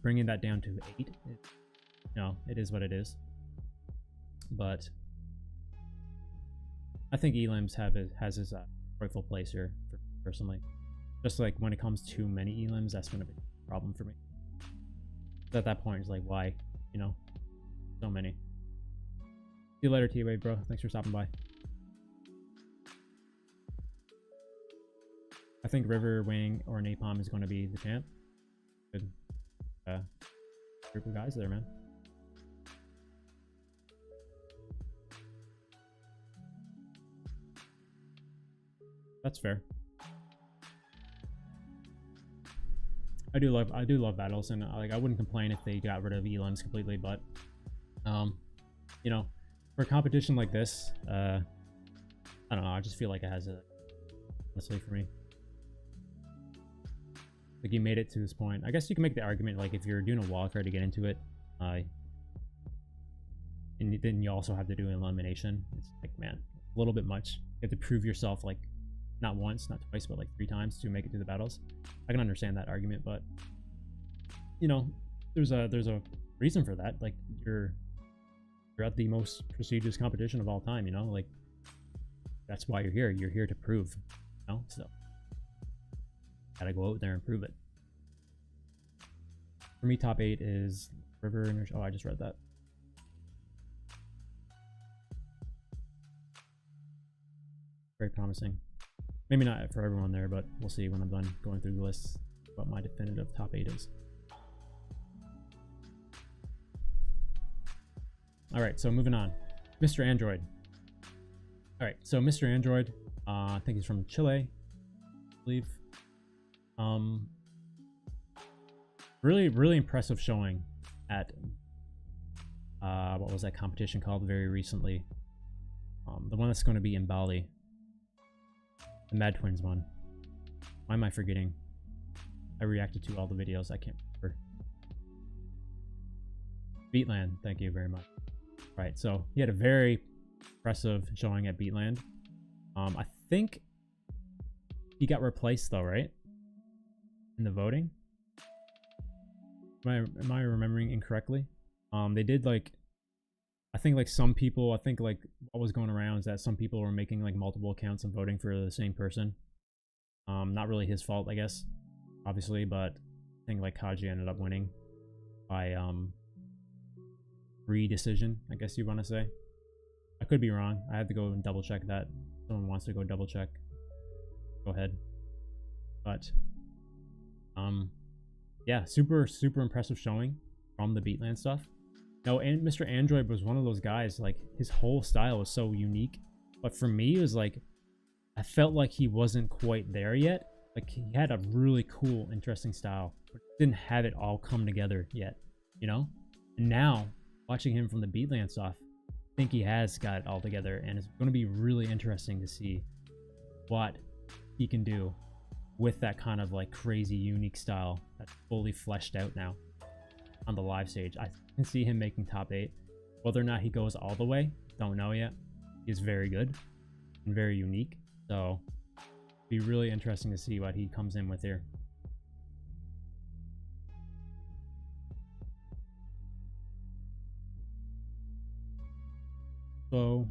Bringing that down to 8, it is what it is. But I think elims has his rightful place here, personally. Just like when it comes to many elims, that's gonna be a problem for me. At that point, it's like, why, you know, so many. See you later, T-Wave, bro. Thanks for stopping by. I think River, Wing, or Napalm is going to be the champ. Good group of guys there, man. That's fair. I do love battles, and like I wouldn't complain if they got rid of elims completely, but you know, for a competition like this, I don't know, I just feel like it has a, honestly, for me. Like, you made it to this point. I guess you can make the argument, like, if you're doing a wildcard to get into it, and then you also have to do an elimination. It's like, man, a little bit much. You have to prove yourself, like, not once, not twice, but like 3 times to make it through the battles. I can understand that argument, but you know, there's a reason for that. Like, you're at the most prestigious competition of all time, you know, like that's why you're here. You're here to prove, you know, so gotta go out there and prove it. For me, top 8 is River and oh, I just read that. Very promising. Maybe not for everyone there, but we'll see when I'm done going through the list what my definitive top 8 is. All right, so moving on. Mr. Android. All right, so Mr. Android, I think he's from Chile, I believe. Really impressive showing at what was that competition called very recently? The one that's going to be in Bali. The Mad Twins one. Why am I forgetting? I reacted to all the videos. I can't remember. Beatland. Thank you very much. Right. So he had a very impressive showing at Beatland. I think he got replaced though, right? In the voting. Am I remembering incorrectly? They did like, I think like some people, I think like what was going around is that some people were making like multiple accounts and voting for the same person. Not really his fault, I guess, obviously, but I think like Kaji ended up winning by free decision, I guess you want to say. I could be wrong. I had to go and double check that. If someone wants to go double check, go ahead. But yeah, super impressive showing from the Beatland stuff. No, and Mr. Android was one of those guys, like his whole style was so unique, but for me it was like I felt like he wasn't quite there yet. Like, he had a really cool, interesting style, but didn't have it all come together yet, you know? And now watching him from the Beatland stuff, I think he has got it all together, and it's going to be really interesting to see what he can do with that kind of like crazy unique style that's fully fleshed out now on the live stage. I can see him making top 8. Whether or not he goes all the way, don't know yet. He's very good and very unique, so it'll be really interesting to see what he comes in with here. So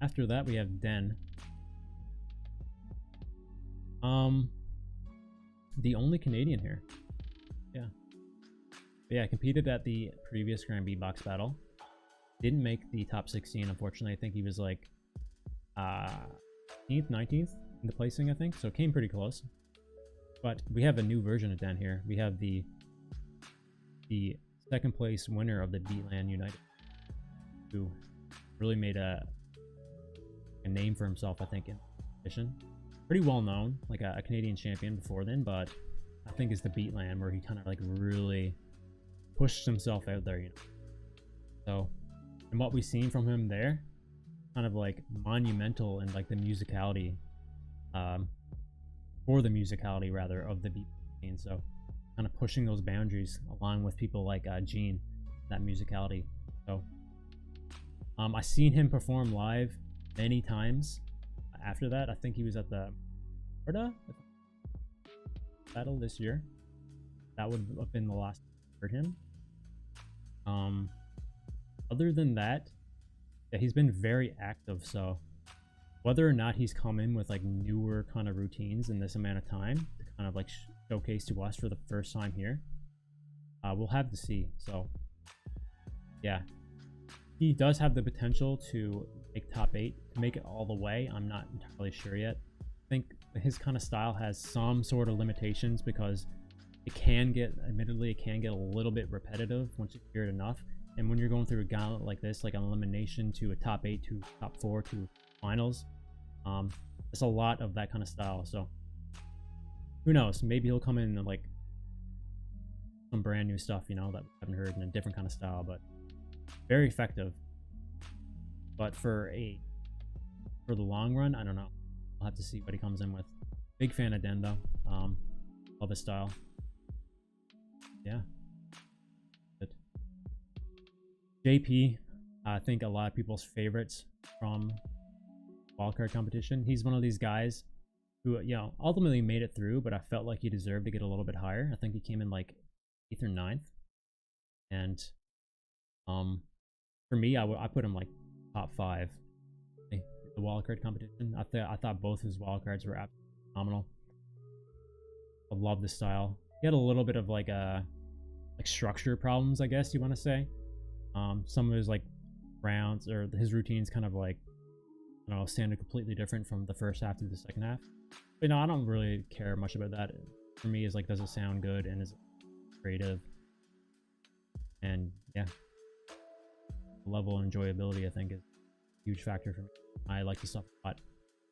after that we have Den. The only Canadian here. Yeah, competed at the previous Grand Beatbox battle. Didn't make the top 16, unfortunately. I think he was like 18th, 19th in the placing, I think. So came pretty close. But we have a new version of Den here. We have the second place winner of the Beatland United, who really made a name for himself, I think, in the competition. Pretty well known, like a Canadian champion before then, but I think it's the Beatland where he kind of like really pushed himself out there, you know. So, and what we've seen from him there, kind of like monumental in like the musicality, for the musicality rather of the beat scene. So kind of pushing those boundaries along with people like Gene, that musicality. So I seen him perform live many times after that. I think he was at the Florida battle this year. That would have been the last time I heard him. Other than that, yeah, he's been very active. So whether or not he's come in with like newer kind of routines in this amount of time to kind of like showcase to us for the first time here, we'll have to see. So yeah, he does have the potential to make top 8, to make it all the way. I'm not entirely sure yet. I think his kind of style has some sort of limitations because it can get, admittedly, it can get a little bit repetitive once you hear it enough. And when you're going through a gauntlet like this, like an elimination to a top 8 to top 4 to finals, it's a lot of that kind of style. So who knows? Maybe he'll come in and like some brand new stuff, you know, that we haven't heard in a different kind of style, but very effective. But for the long run, I don't know. I'll have to see what he comes in with. Big fan of Den though. Love his style. Yeah. Good. JP, I think a lot of people's favorites from wildcard competition. He's one of these guys who, you know, ultimately made it through, but I felt like he deserved to get a little bit higher. I think he came in like 8th or 9th. And for me, I put him like top 5 in the wildcard competition. I thought both his wildcards were absolutely phenomenal. I love the style. He had a little bit of like structure problems, I guess you want to say. Some of his like rounds or his routines kind of like, I don't know, sounded completely different from the first half to the second half. But no, I don't really care much about that. For me, is like, does it sound good and is it creative? And yeah, the level of enjoyability I think is a huge factor for me. I like the stuff a lot.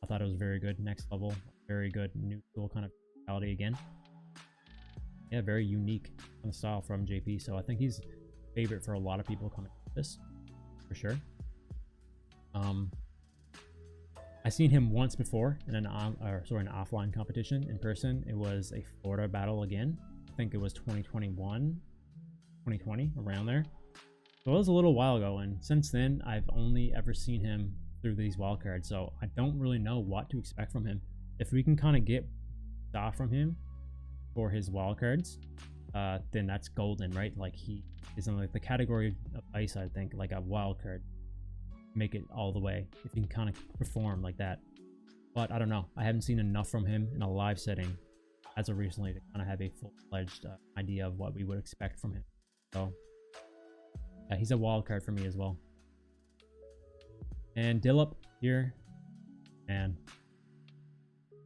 I thought it was very good. Next level, very good, new cool kind of quality again. Yeah, very unique kind of style from JP. So I think he's a favorite for a lot of people coming to this, for sure. I seen him once before in an offline competition in person. It was a Florida battle again. I think it was 2021, 2020, around there. So it was a little while ago, and since then I've only ever seen him through these wildcards, so I don't really know what to expect from him. If we can kind of get stuff from him for his wildcards, then that's golden, right? Like he is in like the category of ice, I think, like a wildcard. Make it all the way if he can kind of perform like that. But I don't know, I haven't seen enough from him in a live setting as of recently to kind of have a full-fledged idea of what we would expect from him. So yeah, he's a wild card for me as well. And Dillip here, and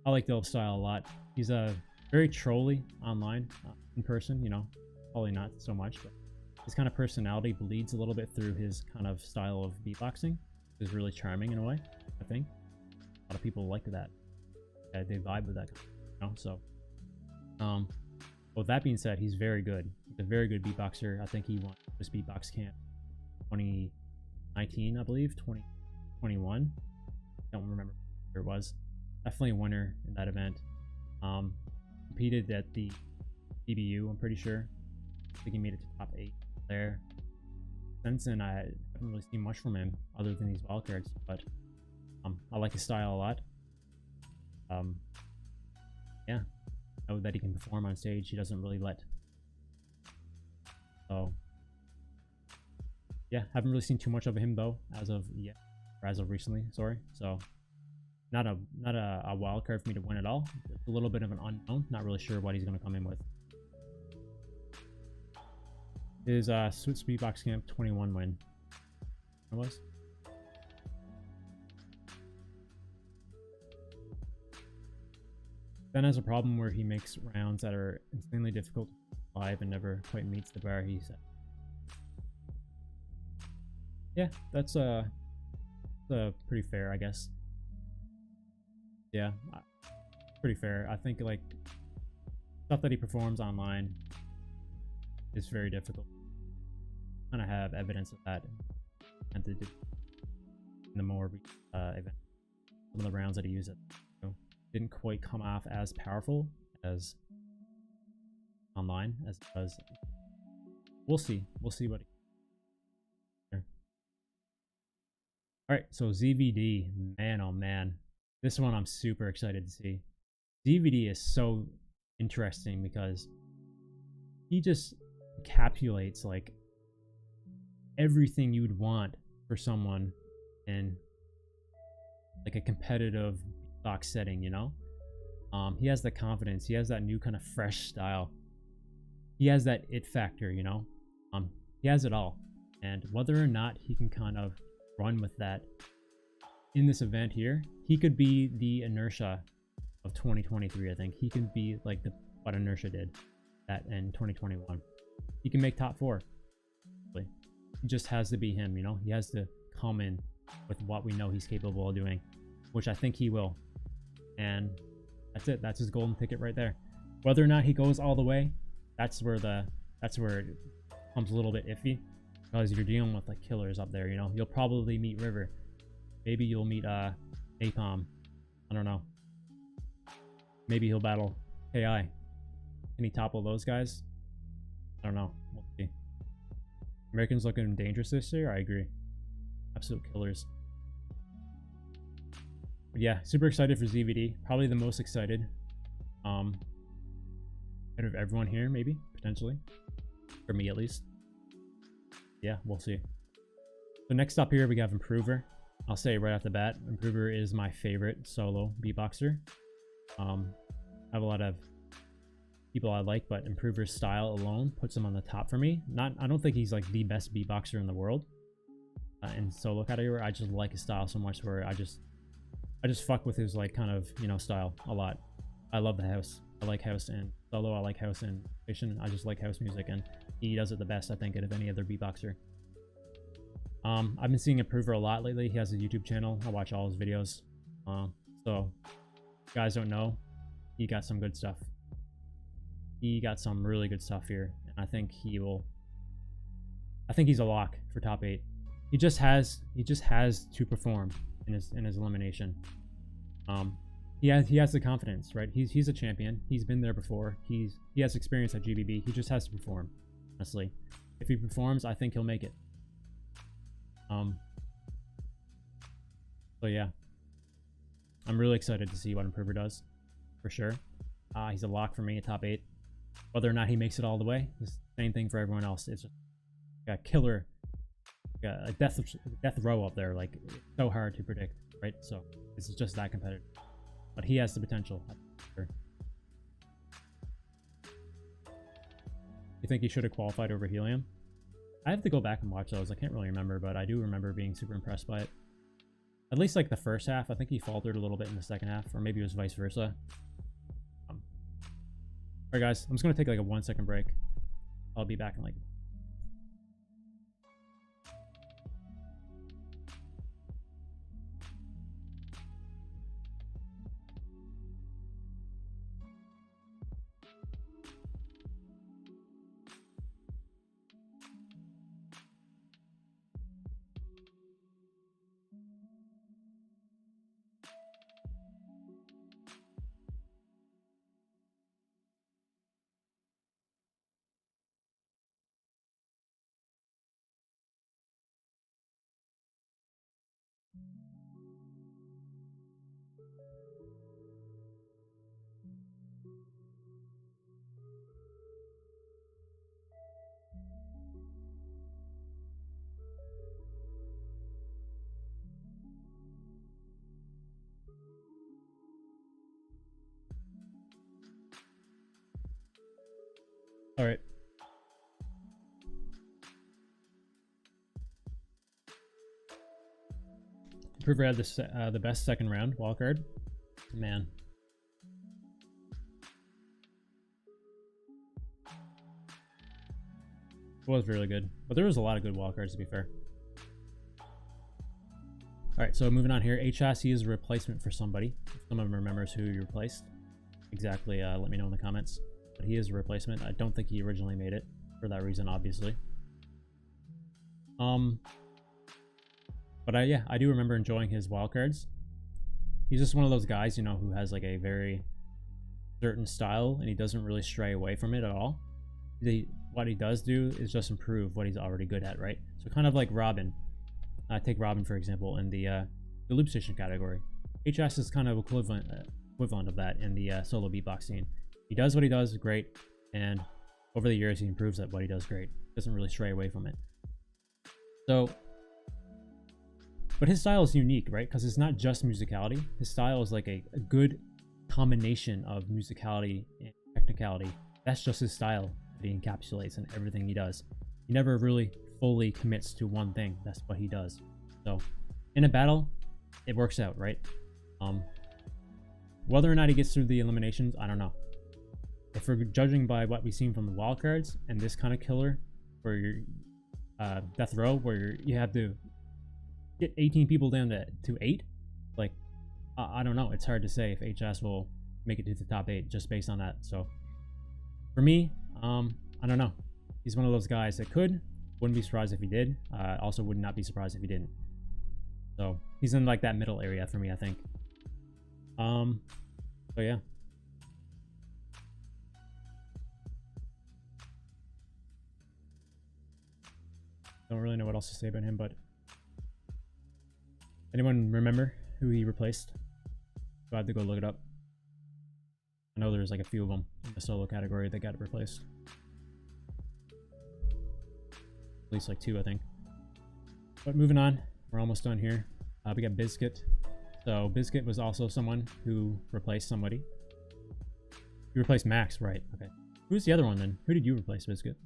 I like Dillip's style a lot. He's a very trolly online, in person, you know, probably not so much, but his kind of personality bleeds a little bit through his kind of style of beatboxing. It's really charming in a way, I think. A lot of people like that. Yeah, they vibe with that, you know? So, with that being said, he's very good. He's a very good beatboxer. I think he won this beatbox camp 2019, I believe, 2021. Don't remember where it was. Definitely a winner in that event. Competed at the DBU, I'm pretty sure. I think he made it to top 8 there. Since then, I haven't really seen much from him other than these wildcards, but I like his style a lot. Yeah, I know that he can perform on stage. He doesn't really let. So yeah, haven't really seen too much of him though as of yet, or as of recently. Sorry. So not a wild card for me to win at all. It's a little bit of an unknown. Not really sure what he's going to come in with. His Sweet Speedbox Camp 21 win. It was. Ben has a problem where he makes rounds that are insanely difficult to live and never quite meets the bar he set. Yeah, that's pretty fair, I guess. Yeah, pretty fair. I think like stuff that he performs online is very difficult. Kind of have evidence of that and in the more event, some of the rounds that he used, didn't quite come off as powerful as online as it does. We'll see. We'll see what. All right, so ZVD, man, oh man, this one I'm super excited to see. ZVD is so interesting because he just encapsulates like everything you'd want for someone in like a competitive box setting, you know. He has the confidence, he has that new kind of fresh style, he has that it factor, you know. He has it all, and whether or not he can kind of run with that in this event here, he could be the inertia of 2023. I think he can be like what inertia did that in 2021. He can make top 4. He just has to be him, you know. He has to come in with what we know he's capable of doing, which I think he will. And that's it. That's his golden ticket right there. Whether or not he goes all the way, that's where it becomes a little bit iffy, because you're dealing with like killers up there, you know. You'll probably meet River. Maybe you'll meet Napalm. I don't know. Maybe he'll battle KI. Can he topple those guys? I don't know. We'll see. Americans looking dangerous this year. I agree. Absolute killers. But yeah, super excited for ZVD. Probably the most excited. Out of everyone here, maybe potentially, for me at least. Yeah, we'll see. So next up here we have Improver. I'll say right off the bat, Improver is my favorite solo beatboxer. I have a lot of people I like, but Improver's style alone puts him on the top for me. I don't think he's like the best beatboxer in the world in solo category. I just like his style so much where I just fuck with his like kind of, you know, style a lot. I love the house. I like house in solo. I like house in fiction. I just like house music, and he does it the best, I think, out of any other beatboxer. I've been seeing Improver a lot lately. He has a YouTube channel. I watch all his videos. So if you guys don't know, he got some good stuff. He got some really good stuff here, and I think he's a lock for top 8. He just has to perform in his elimination. He has the confidence, right? He's a champion. He's been there before. He has experience at GBB. He just has to perform. Honestly, if he performs, I think he'll make it. So yeah, I'm really excited to see what Improver does, for sure. He's a lock for me at top 8. Whether or not he makes it all the way, it's the same thing for everyone else. It's just a killer, a death row up there. Like, it's so hard to predict, right? So it's just that competitive. But he has the potential. Sure. You think he should have qualified over Helium? I have to go back and watch those. I can't really remember, but I do remember being super impressed by it. At least like the first half. I think he faltered a little bit in the second half, or maybe it was vice versa. Alright guys, I'm just going to take like a 1-second break. I'll be back in like... Alright. Improver had this, the best second round wildcard. Man. It was really good. But there was a lot of good wildcards, to be fair. Alright, so moving on here. HSE is a replacement for somebody. If someone remembers who you replaced exactly, let me know in the comments. But he is a replacement. I don't think he originally made it for that reason, obviously. But yeah, I do remember enjoying his wildcards. He's just one of those guys, you know, who has like a very certain style, and he doesn't really stray away from it at all. what he does do is just improve what he's already good at, right? So kind of like Robin. Take Robin for example in the loop station category. HS is kind of equivalent of that in the solo beatbox scene. He does what he does great, and over the years he improves at what he does great. Doesn't really stray away from it. So, but his style is unique, right? Because it's not just musicality. His style is like a good combination of musicality and technicality. That's just his style that he encapsulates in everything he does. He never really fully commits to one thing. That's what he does. So in a battle, it works out, right? Whether or not he gets through the eliminations, I don't know. If we're judging by what we've seen from the wildcards and this kind of killer, where you're death row, where you have to get 18 people down to 8, like I don't know. It's hard to say if HS will make it to the top 8 just based on that. So for me, I don't know. He's one of those guys that wouldn't be surprised if he did. Also would not be surprised if he didn't. So he's in like that middle area for me, I think. So yeah. Don't really know what else to say about him, but anyone remember who he replaced? So I had to go look it up. I know there's like a few of them in the solo category that got replaced. At least like 2, I think. But moving on, we're almost done here. We got Biscuit. So Biscuit was also someone who replaced somebody. You replaced Max, right? Okay. Who's the other one then? Who did you replace, Biscuit?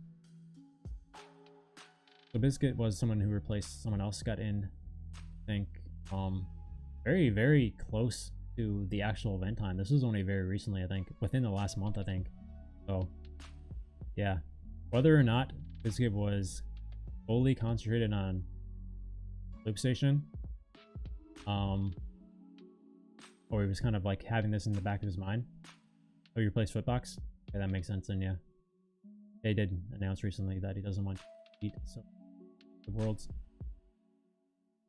So Biscuit was someone who replaced someone else. Got in, I think, very, very close to the actual event time. This was only very recently, I think, within the last month, I think. So, yeah. Whether or not Biscuit was fully concentrated on loop station, or he was kind of like having this in the back of his mind. Oh, you replaced Footbox? Okay, that makes sense then, yeah. They did announce recently that he doesn't want to beat the worlds.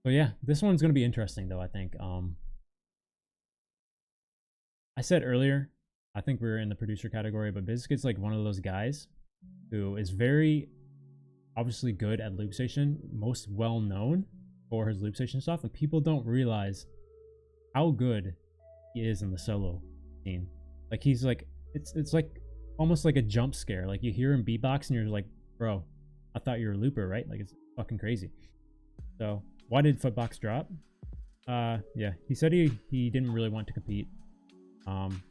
So yeah, this one's going to be interesting though, I think. I said earlier, I think we're in the producer category, but Biscuit's like one of those guys who is very obviously good at loop station, most well known for his loop station stuff, and people don't realize how good he is in the solo scene. Like he's like, it's like almost like a jump scare. Like you hear him beatbox and you're like, bro, I thought you were a looper, right? Like it's fucking crazy. So why did Footbox drop? Yeah, he said he didn't really want to compete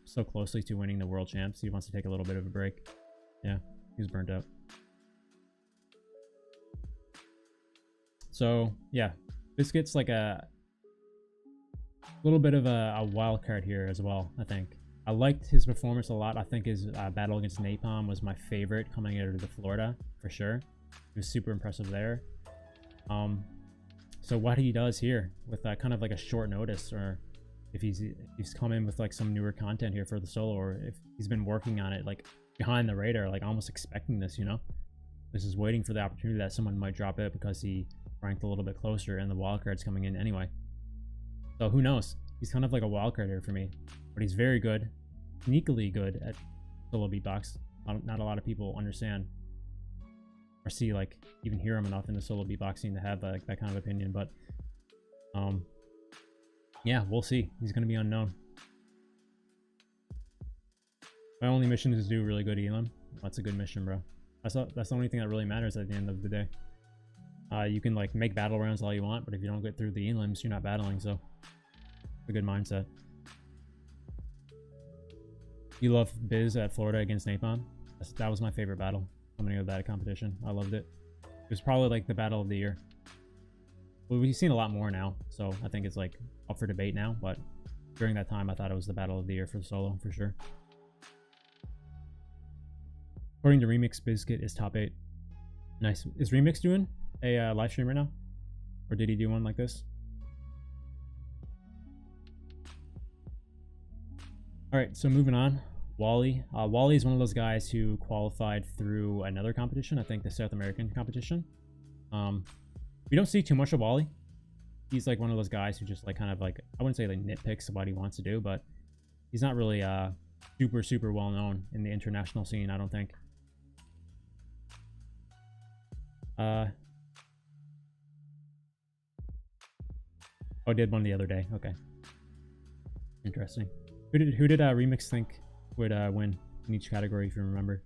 so closely to winning the world champs. He wants to take a little bit of a break. Yeah, he was burnt out. So yeah, Biscuit's like a little bit of a wild card here as well, I think. I liked his performance a lot. I think his battle against Napalm was my favorite coming out of the Florida, for sure. He was super impressive there. So what he does here with that kind of like a short notice, or if he's come in with like some newer content here for the solo, or if he's been working on it like behind the radar, like almost expecting this, you know, this is waiting for the opportunity that someone might drop it because he ranked a little bit closer and the wildcard's coming in anyway. So who knows? He's kind of like a wildcard here for me, but he's very good, sneakily good at solo beatbox. Not a lot of people understand or see, like, even hear him enough in the solo beatboxing to have that kind of opinion. But yeah, we'll see. He's going to be unknown. My only mission is to do really good elim. That's a good mission, bro. That's the only thing that really matters at the end of the day. You can like make battle rounds all you want, but if you don't get through the elims, you're not battling. So a good mindset. You love Biz at Florida against Napalm. That was my favorite battle coming out of that competition. I loved it. It was probably like the battle of the year. Well, we've seen a lot more now, so I think it's like up for debate now, but during that time I thought it was the battle of the year for the solo for sure. According to Remix, Biscuit is top 8. Nice. Is Remix doing a live stream right now, or did he do one like this? All right, so moving on. Wally. Wally is one of those guys who qualified through another competition, I think the South American competition. We don't see too much of Wally. He's like one of those guys who just like kind of like, I wouldn't say like nitpicks what he wants to do, but he's not really super well known in the international scene, I don't think. Oh, I did one the other day. Okay. Interesting. Who did Remix think would win in each category, if you remember?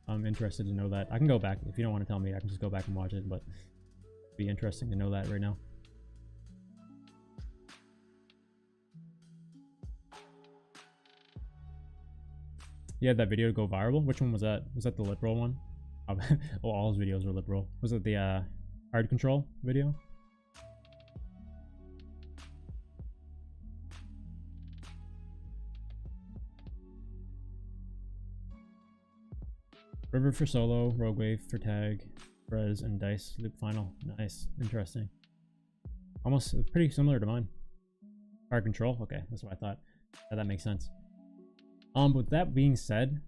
I'm interested to know that. I can go back. If you don't want to tell me, I can just go back and watch it, but it'd be interesting to know that right now. You had that video go viral? Which one was that? Was that the lip roll one? Well, all his videos were lip roll. Was it the hard control video? River for solo, Rogue Wave for tag, Rez, and Dice loop final. Nice. Interesting. Almost pretty similar to mine. Hard control? Okay, that's what I thought. Yeah, that makes sense. With that being said,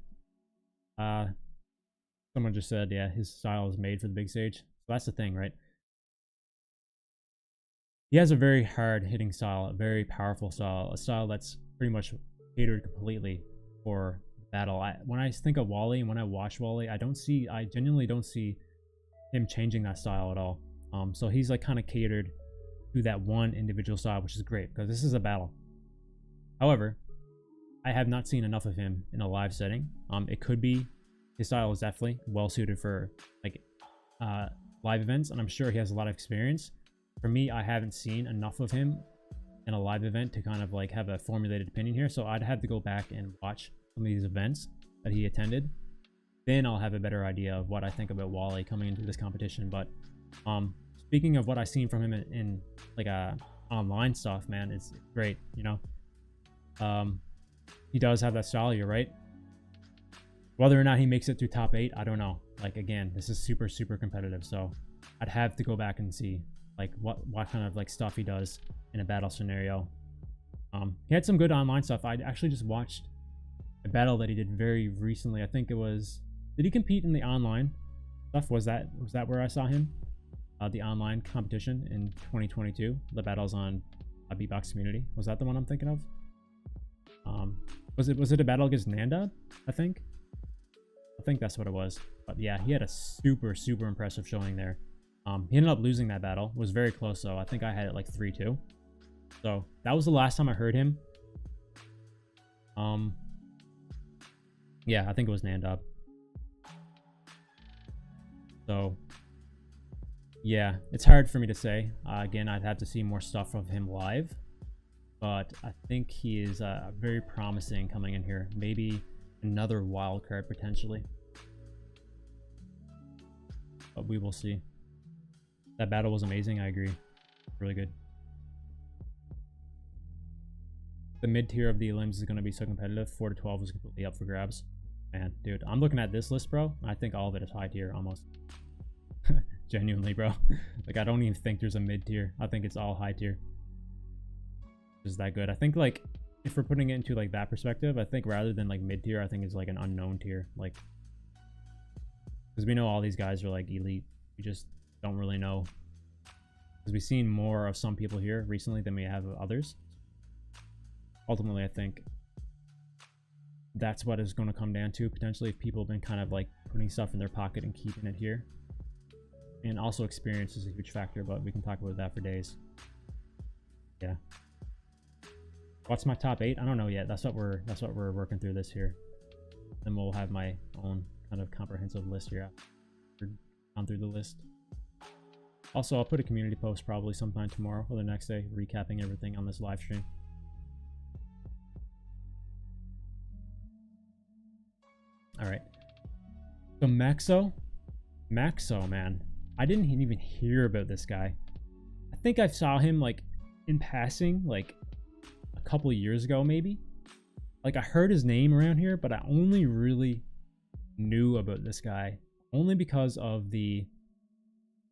someone just said, yeah, his style is made for the big stage. So that's the thing, right? He has a very hard hitting style, a very powerful style, a style that's pretty much catered completely for battle. When I think of Wally and when I watch Wally, I genuinely don't see him changing that style at all. So he's like kind of catered to that one individual style, which is great because this is a battle. However, I have not seen enough of him in a live setting. It could be his style is definitely well suited for like live events, and I'm sure he has a lot of experience. For me, I haven't seen enough of him in a live event to kind of like have a formulated opinion here. So I'd have to go back and watch some of these events that he attended. Then I'll have a better idea of what I think about Wally coming into this competition. But speaking of what I've seen from him in like online stuff, man, it's great, you know. He does have that style, you're right. Whether or not he makes it to top 8, I don't know. Like, again, this is super, super competitive. So I'd have to go back and see like what kind of like stuff he does in a battle scenario. He had some good online stuff. I actually just watched a battle that he did very recently. I think it was, did he compete in the online stuff? Was that where I saw him? The online competition in 2022, the battles on a Beatbox Community. Was that the one I'm thinking of? Was it a battle against Nanda? I think that's what it was. But yeah, he had a super, super impressive showing there. He ended up losing that battle. It was very close though. I think I had it like 3-2. So that was the last time I heard him. Yeah, I think it was Nanda. So yeah, it's hard for me to say. Again, I'd have to see more stuff of him live. But I think he is very promising coming in here. Maybe another wild card potentially. But we will see. That battle was amazing, I agree. Really good. The mid-tier of the elims is going to be so competitive. 4 to 12 is completely up for grabs. Man, dude, I'm looking at this list, bro. I think all of it is high tier, almost. Genuinely, bro. Like, I don't even think there's a mid-tier. I think it's all high tier. Is that good? I think like if we're putting it into like that perspective, I think rather than like mid tier, I think it's like an unknown tier, like because we know all these guys are like elite. We just don't really know because we've seen more of some people here recently than we have of others. Ultimately, I think that's what it's going to come down to potentially if people have been kind of like putting stuff in their pocket and keeping it here. And also experience is a huge factor, but we can talk about that for days. Yeah. What's my top 8? I don't know yet. That's what we're working through this here. Then we'll have my own kind of comprehensive list here after gone through the list. Also, I'll put a community post probably sometime tomorrow or the next day, recapping everything on this live stream. All right. So Maxo, man, I didn't even hear about this guy. I think I saw him like in passing, like a couple of years ago, maybe. Like I heard his name around here, but I only really knew about this guy only because of the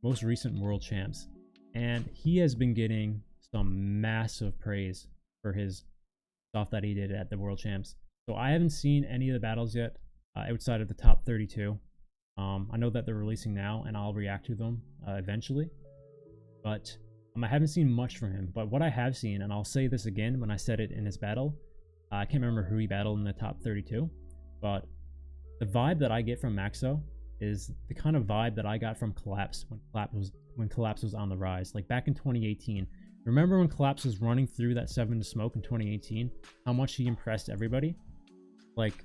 most recent world champs, and he has been getting some massive praise for his stuff that he did at the world champs. So I haven't seen any of the battles yet outside of the top 32. I know that they're releasing now and I'll react to them eventually, but I haven't seen much from him. But what I have seen, and I'll say this again when I said it in his battle, I can't remember who he battled in the top 32, but the vibe that I get from Maxo is the kind of vibe that I got from Collapse when Collapse was on the rise, like back in 2018. Remember when Collapse was running through that 7 to smoke in 2018? How much he impressed everybody? Like,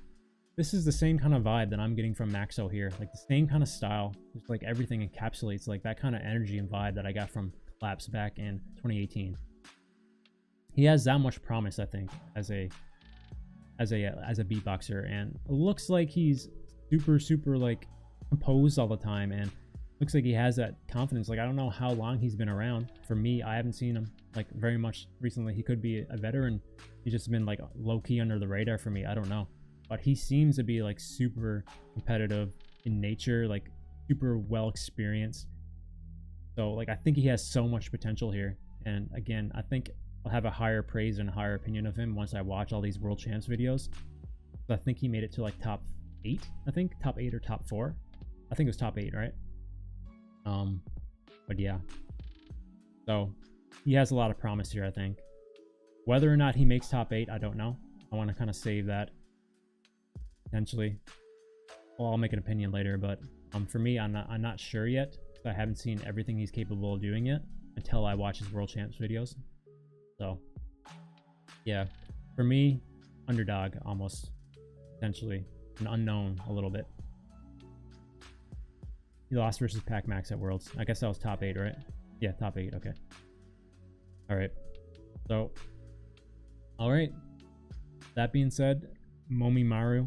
this is the same kind of vibe that I'm getting from Maxo here. Like the same kind of style. Just like everything encapsulates like that kind of energy and vibe that I got from Collapse back in 2018. He has that much promise, I think, as a beatboxer, and it looks like he's super like composed all the time, and looks like he has that confidence. Like, I don't know how long he's been around. For me, I haven't seen him like very much recently. He could be a veteran. He's just been like low-key under the radar for me. I don't know, but he seems to be like super competitive in nature, like super well experienced. So like, I think he has so much potential here, and again, I think I'll have a higher praise and a higher opinion of him once I watch all these World Champs videos. So I think he made it to like top 8, I think top 8 or top 4. I think it was top 8, right? But yeah, so he has a lot of promise here. I think whether or not he makes top 8, I don't know. I want to kind of save that potentially. Well, I'll make an opinion later, but for me, I'm not sure yet, because I haven't seen everything he's capable of doing yet until I watch his World Champs videos. So yeah, for me, underdog almost, potentially an unknown a little bit. He lost versus Pac Max at Worlds. I guess that was top 8, right? Yeah, top 8. Okay. All right. So, all right. That being said, Momi Maru,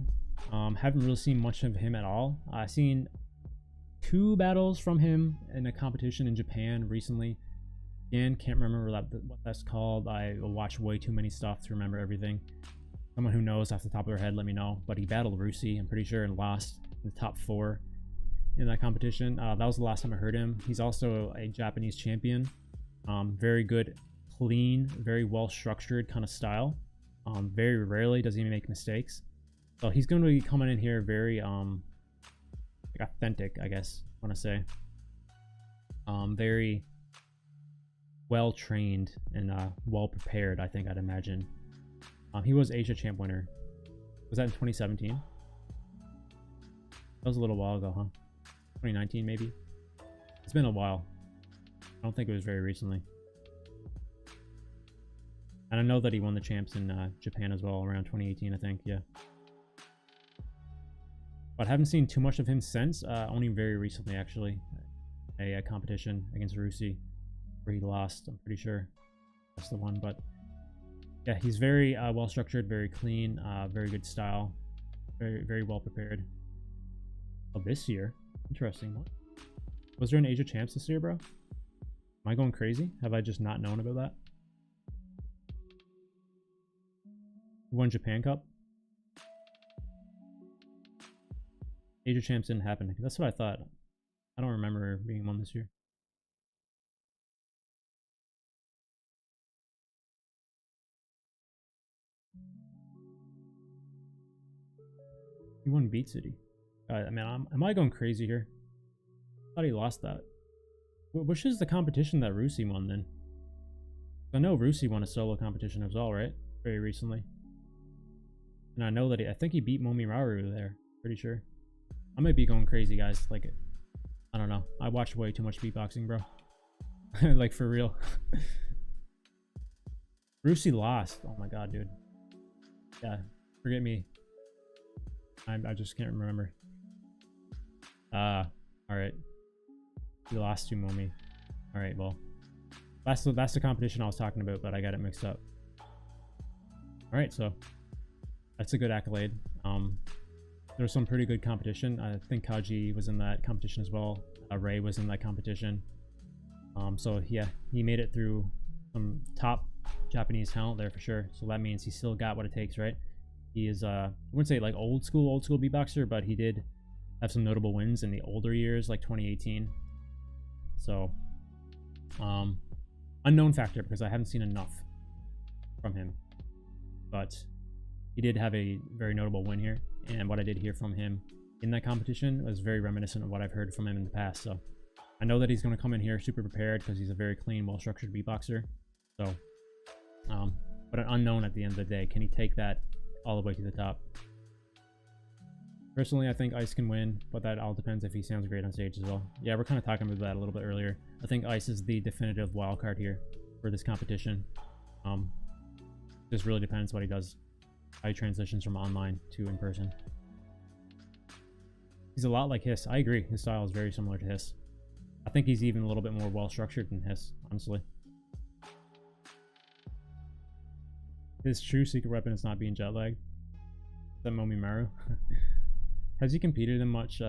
haven't really seen much of him at all. I've seen 2 battles from him in a competition in Japan recently. Again, can't remember what that's called. I watch way too many stuff to remember everything. Someone who knows off the top of their head, let me know. But he battled Rusi, I'm pretty sure, and lost in the top 4 in that competition. That was the last time I heard him. He's also a Japanese champion. Very good, clean, very well structured kind of style. Very rarely does he make mistakes. So he's going to be coming in here very authentic, I guess I want to say. Very well trained and well prepared, I think, I'd imagine. He was Asia champ winner. Was that in 2017? That was a little while ago, huh? 2019 maybe. It's been a while. I don't think it was very recently. And I know that he won the champs in Japan as well around 2018, I think. Yeah. But I haven't seen too much of him since. Only very recently, actually. A competition against Rusi where he lost, I'm pretty sure. That's the one. But yeah, he's very well structured, very clean, very good style, very well prepared. Oh, this year? Interesting. What? Was there an Asia Champs this year, bro? Am I going crazy? Have I just not known about that? Who won Japan Cup? Asia Champs didn't happen. That's what I thought. I don't remember being one this year. He won Beat City. I mean, am I going crazy here? I thought he lost that. Which is the competition that Rusi won then? I know Rusi won a solo competition as well, right? Very recently. And I know that I think he beat Momi Maru there. Pretty sure. I might be going crazy, guys. Like, I don't know. I watch way too much beatboxing, bro. Like, for real. Rusi lost. Oh my god, dude. Yeah, forget me. I just can't remember. Alright. We lost to Momi. Alright, well. That's the competition I was talking about, but I got it mixed up. Alright, so that's a good accolade. There's some pretty good competition. I think Kaji was in that competition as well. Ray was in that competition. So yeah, he made it through some top Japanese talent there for sure. So that means he still got what it takes, right? He is I wouldn't say like old school beatboxer, but he did have some notable wins in the older years, like 2018. So unknown factor, because I haven't seen enough from him, but he did have a very notable win here, and what I did hear from him in that competition was very reminiscent of what I've heard from him in the past. So I know that he's going to come in here super prepared, because he's a very clean, well-structured beatboxer. So but an unknown at the end of the day. Can he take that all the way to the top? Personally, I think Ice can win, but that all depends if he sounds great on stage as well. Yeah, we're kind of talking about that a little bit earlier. I think Ice is the definitive wild card here for this competition. Just really depends what he does, how he transitions from online to in person. He's a lot like Hiss. I agree. His style is very similar to Hiss. I think he's even a little bit more well-structured than Hiss, honestly. His true secret weapon is not being jet lagged. That Momimaru. Has he competed in much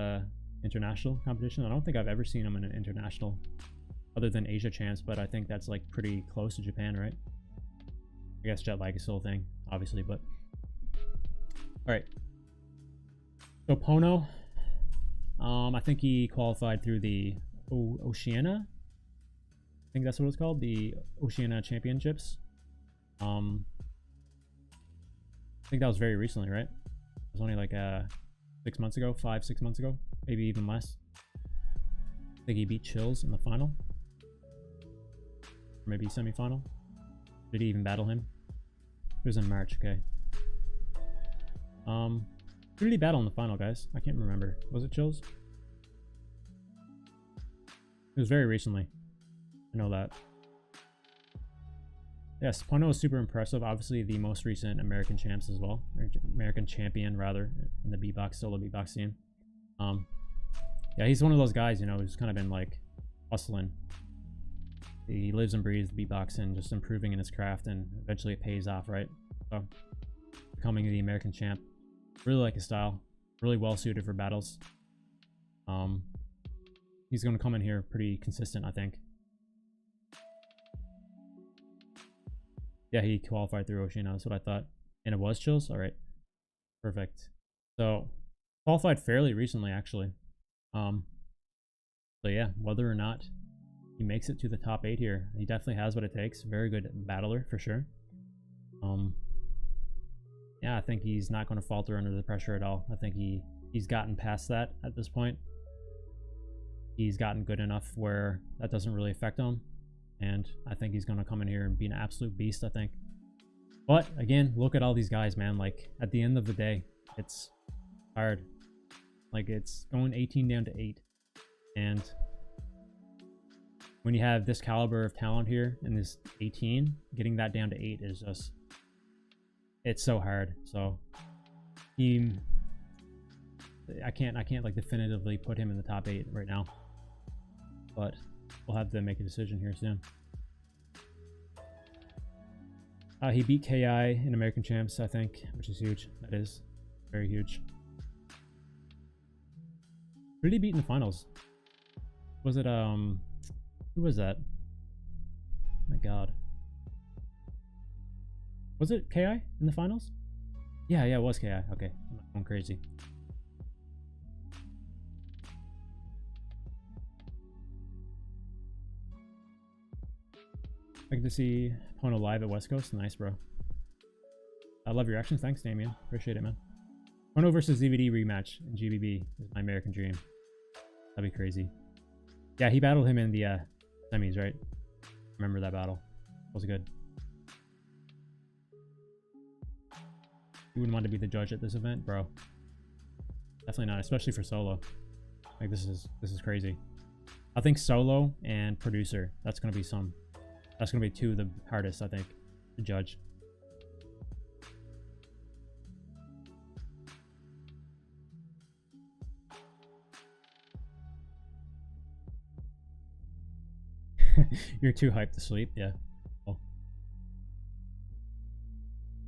international competition? I don't think I've ever seen him in an international other than Asia Champs, but I think that's like pretty close to Japan, right? I guess jet lag is still a thing, obviously, but alright. So Pono, I think he qualified through the Oceania. I think that's what it's called, the Oceania Championships. I think that was very recently, right? It was only like 6 months ago, 5-6 months ago, maybe even less. I think he beat Chills in the final, or maybe semi-final. Did he even battle him? It was in March. Okay. Who did he battle in the final, guys? I can't remember. Was it Chills? It was very recently. I know that. Yes, Pono is super impressive. Obviously, the most recent American champs as well. American champion, rather, in the beatbox, solo beatbox scene. Yeah, he's one of those guys, you know, who's kind of been like hustling. He lives and breathes beatboxing, just improving in his craft, and eventually it pays off, right? So, becoming the American champ. Really like his style. Really well suited for battles. He's going to come in here pretty consistent, I think. Yeah, he qualified through Oceania. That's what I thought. And it was Chills? Alright. Perfect. So, qualified fairly recently, actually. So yeah, whether or not he makes it to the top 8 here, he definitely has what it takes. Very good battler, for sure. Yeah, I think he's not going to falter under the pressure at all. I think he's gotten past that at this point. He's gotten good enough where that doesn't really affect him. And I think he's going to come in here and be an absolute beast, I think. But, again, look at all these guys, man. Like, at the end of the day, it's hard. Like, it's going 18 down to 8. And when you have this caliber of talent here in this 18, getting that down to 8 is just... it's so hard. So, I can't like definitively put him in the top 8 right now. But we'll have to make a decision here soon. He beat KI in American Champs, I think, which is huge. That is very huge. Who did he beat in the finals? Was it, who was that? Oh my god. Was it KI in the finals? Yeah, it was KI. Okay, I'm not going crazy. I get to see Pono live at West Coast. Nice, bro. I love your actions. Thanks, Damien. Appreciate it, man. Pono versus ZVD rematch in GBB is my American dream. That'd be crazy. Yeah, he battled him in the semis, right? Remember that battle. It was good. You wouldn't want to be the judge at this event, bro. Definitely not, especially for solo. Like, this is crazy. I think solo and producer, that's gonna be two of the hardest, I think, to judge. You're too hyped to sleep, yeah. Well,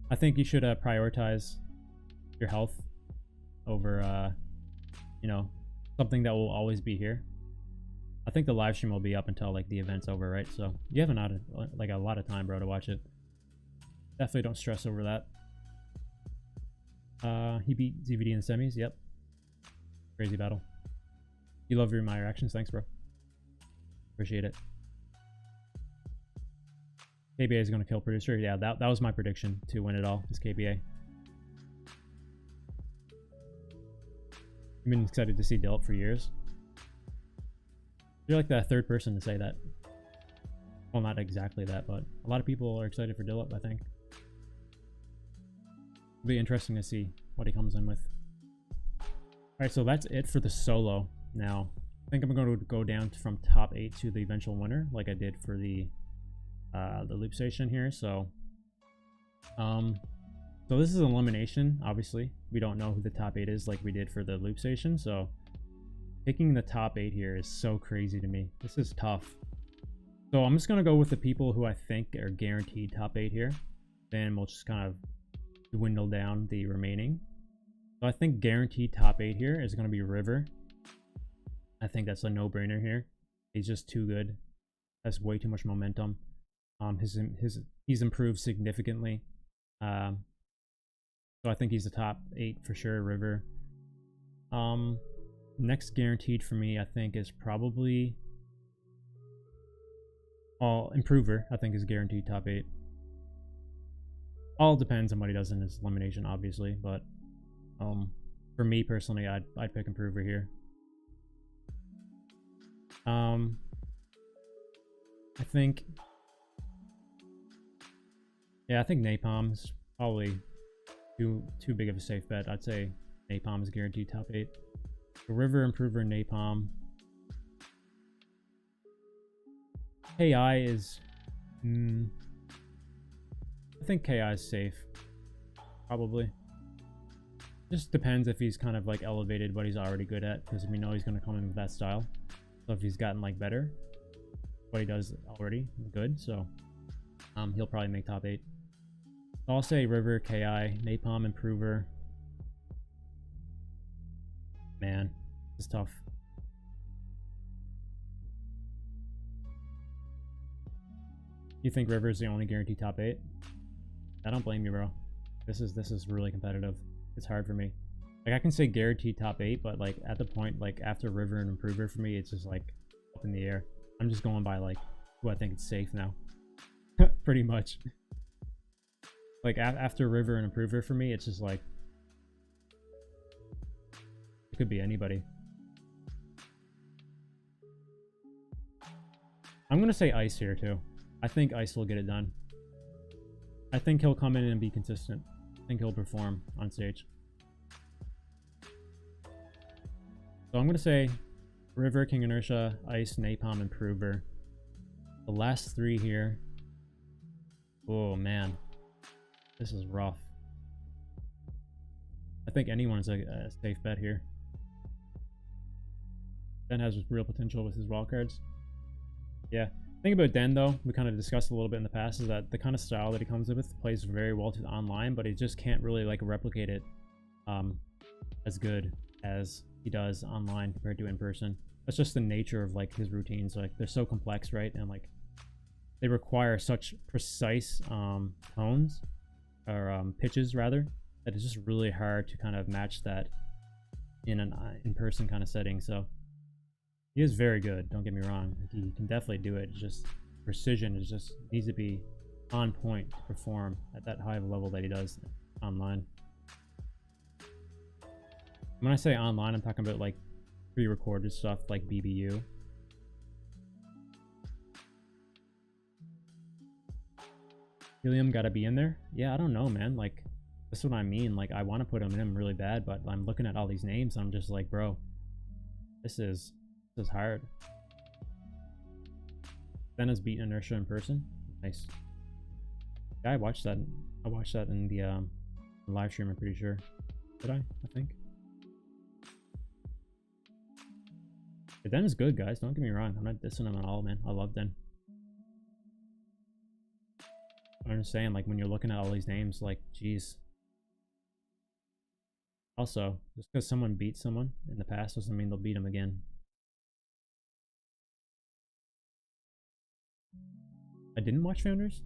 I think you should prioritize your health over, you know, something that will always be here. I think the live stream will be up until like the event's over, right? So you have a lot of time, bro, to watch it. Definitely don't stress over that. He beat ZVD in the semis. Yep. Crazy battle. You love your my reactions. Thanks, bro. Appreciate it. KBA is going to kill producer. Yeah, that was my prediction to win it all. Is KBA. I've been excited to see Dilip for years. You're like the third person to say that. Well, not exactly that, but a lot of people are excited for Dilip, I think. It'll be interesting to see what he comes in with. Alright, so that's it for the solo. Now, I think I'm going to go down from top 8 to the eventual winner, like I did for the loop station here. So this is an elimination. Obviously, we don't know who the top 8 is like we did for the loop station. So picking the top 8 here is so crazy to me. This is tough. So I'm just gonna go with the people who I think are guaranteed top 8 here. Then we'll just kind of dwindle down the remaining. So I think guaranteed top 8 here is gonna be River. I think that's a no-brainer here. He's just too good. Has way too much momentum. He's improved significantly. So I think he's the top 8 for sure, River. Next guaranteed for me, I think, is probably Improver. I think is guaranteed top 8. All depends on what he does in his elimination, obviously, but for me personally, I'd pick Improver here. I think Napalm is probably too big of a safe bet. I'd say Napalm is guaranteed top 8. So River, Improver, Napalm. KI is I think KI is safe, probably. Just depends if he's kind of like elevated what he's already good at, because we know he's going to come in with that style. So if he's gotten like better, what he does already good, so he'll probably make top 8. So I'll say River, KI, Napalm, Improver. Man, this is tough. You think River is the only guaranteed top 8? I don't blame you, bro. This is really competitive. It's hard for me. Like, I can say guaranteed top 8, but like at the point, like after River and Improver for me, it's just like up in the air. I'm just going by like who I think is safe now. Pretty much. Like after River and Improver for me, it's just like it could be anybody. I'm gonna say Ice here too. I think Ice will get it done. I think he'll come in and be consistent. I think he'll perform on stage. So I'm going to say River, King Inertia, Ice, Napalm, Improver. The last 3 here. Oh man, this is rough. I think anyone's a safe bet here. Den has real potential with his wildcards. Yeah. The thing about Den, though, we kind of discussed a little bit in the past, is that the kind of style that he comes with plays very well to online, but he just can't really like replicate it as good as he does online compared to in person. That's just the nature of like his routines. Like, they're so complex, right? And like they require such precise tones or pitches rather, that it's just really hard to kind of match that in an in-person kind of setting. So he is very good, don't get me wrong. He can definitely do it. It's just precision is just needs to be on point to perform at that high of a level that he does online. When I say online, I'm talking about like pre-recorded stuff like BBU. Helium gotta be in there? Yeah, I don't know, man. Like, that's what I mean. Like, I want to put him in really bad, but I'm looking at all these names and I'm just like, bro, this is hard. Then has beaten Inertia in person. Nice. Yeah, I watched that. I watched that in the live stream, I'm pretty sure. Did I think. But Den is good, guys. Don't get me wrong. I'm not dissing him at all, man. I love Den. I'm just saying, like, when you're looking at all these names, like, geez. Also, just because someone beat someone in the past doesn't mean they'll beat him again. I didn't watch Founders?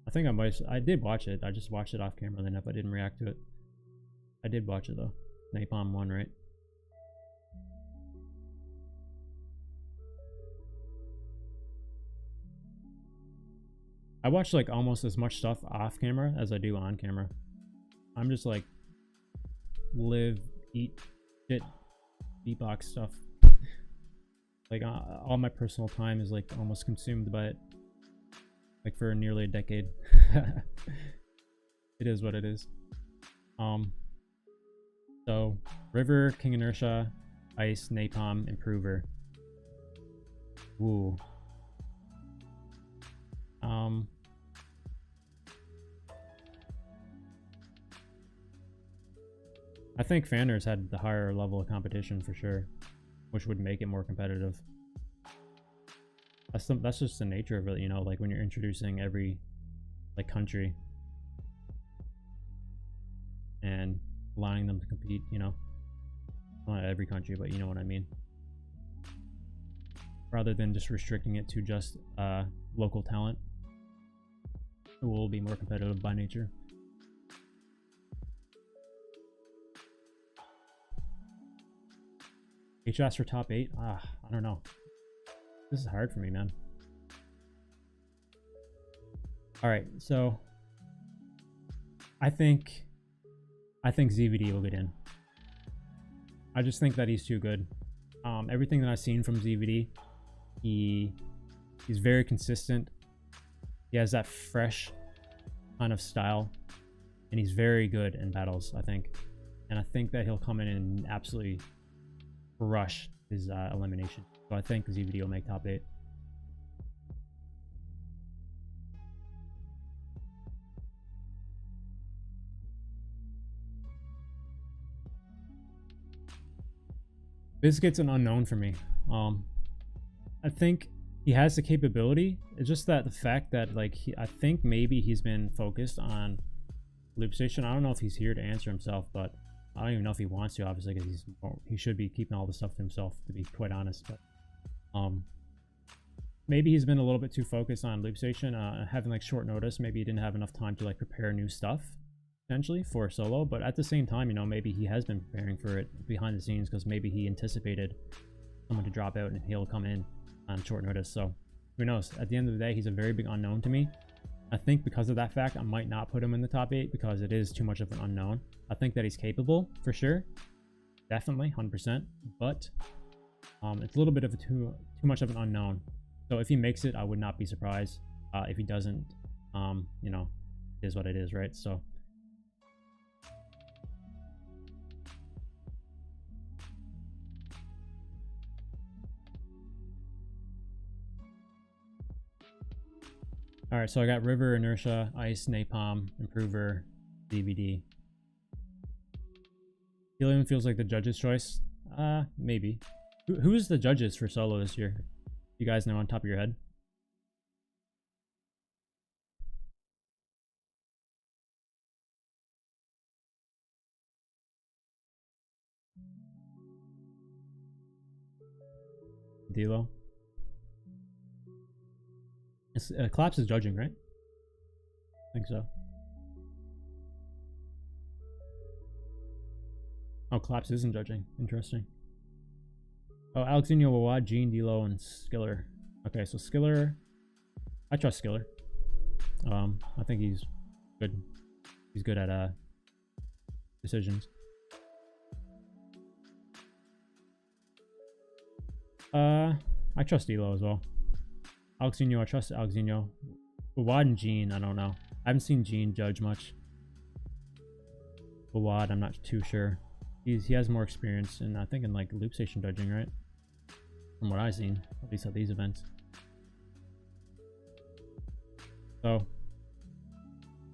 I think I did watch it. I just watched it off camera then if I didn't react to it. I did watch it though. Napalm won, right? I watch like almost as much stuff off camera as I do on camera. I'm just like live, eat, shit, beatbox stuff. Like all my personal time is like almost consumed by it. Like for nearly a decade. It is what it is. So So River, King Inertia, Ice, Napalm, Improver. Ooh. I think Fanders had the higher level of competition for sure, which would make it more competitive. That's just the nature of it, you know, like when you're introducing every like country and allowing them to compete, you know. Not every country, but you know what I mean. Rather than just restricting it to just local talent, it will be more competitive by nature. HS for top 8? I don't know. This is hard for me, man. Alright, so I think ZVD will get in. I just think that he's too good. Everything that I've seen from ZVD, he's very consistent. He has that fresh kind of style, and he's very good in battles, I think. And I think that he'll come in and absolutely crush his elimination. So I think ZVD will make top 8. Biscuit's an unknown for me. I think he has the capability. It's just that the fact that like I think maybe he's been focused on Loop Station. I don't know if he's here to answer himself, but I don't even know if he wants to, obviously, because he should be keeping all the stuff to himself, to be quite honest. But maybe he's been a little bit too focused on Loop Station, having like short notice. Maybe he didn't have enough time to like prepare new stuff potentially for solo, but at the same time, you know, maybe he has been preparing for it behind the scenes because maybe he anticipated someone to drop out and he'll come in on short notice. So who knows? At the end of the day, he's a very big unknown to me. I think because of that fact, I might not put him in the top 8 because it is too much of an unknown. I think that he's capable for sure, definitely 100%, but it's a little bit of a too much of an unknown. So if he makes it, I would not be surprised. If he doesn't, you know, it is what it is, right? So all right, so I got River, Inertia, Ice, Napalm, Improver, DVD. Helium feels like the judge's choice. Maybe. Who's the judges for solo this year? You guys know on top of your head? Dilo. Collapse is judging, right? I think so. Oh, Collapse isn't judging. Interesting. Oh, Alexinho, Wawad, Gene, Dilo, and Skiller. Okay, so Skiller. I trust Skiller. I think he's good. He's good at decisions. I trust Dilo as well. Alexinho, I trust Alexinho. Wawad and Gene, I don't know. I haven't seen Gene judge much. Wawad, I'm not too sure. He has more experience in, I think, in like Loop Station judging, right? From what I've seen, at least at these events. So,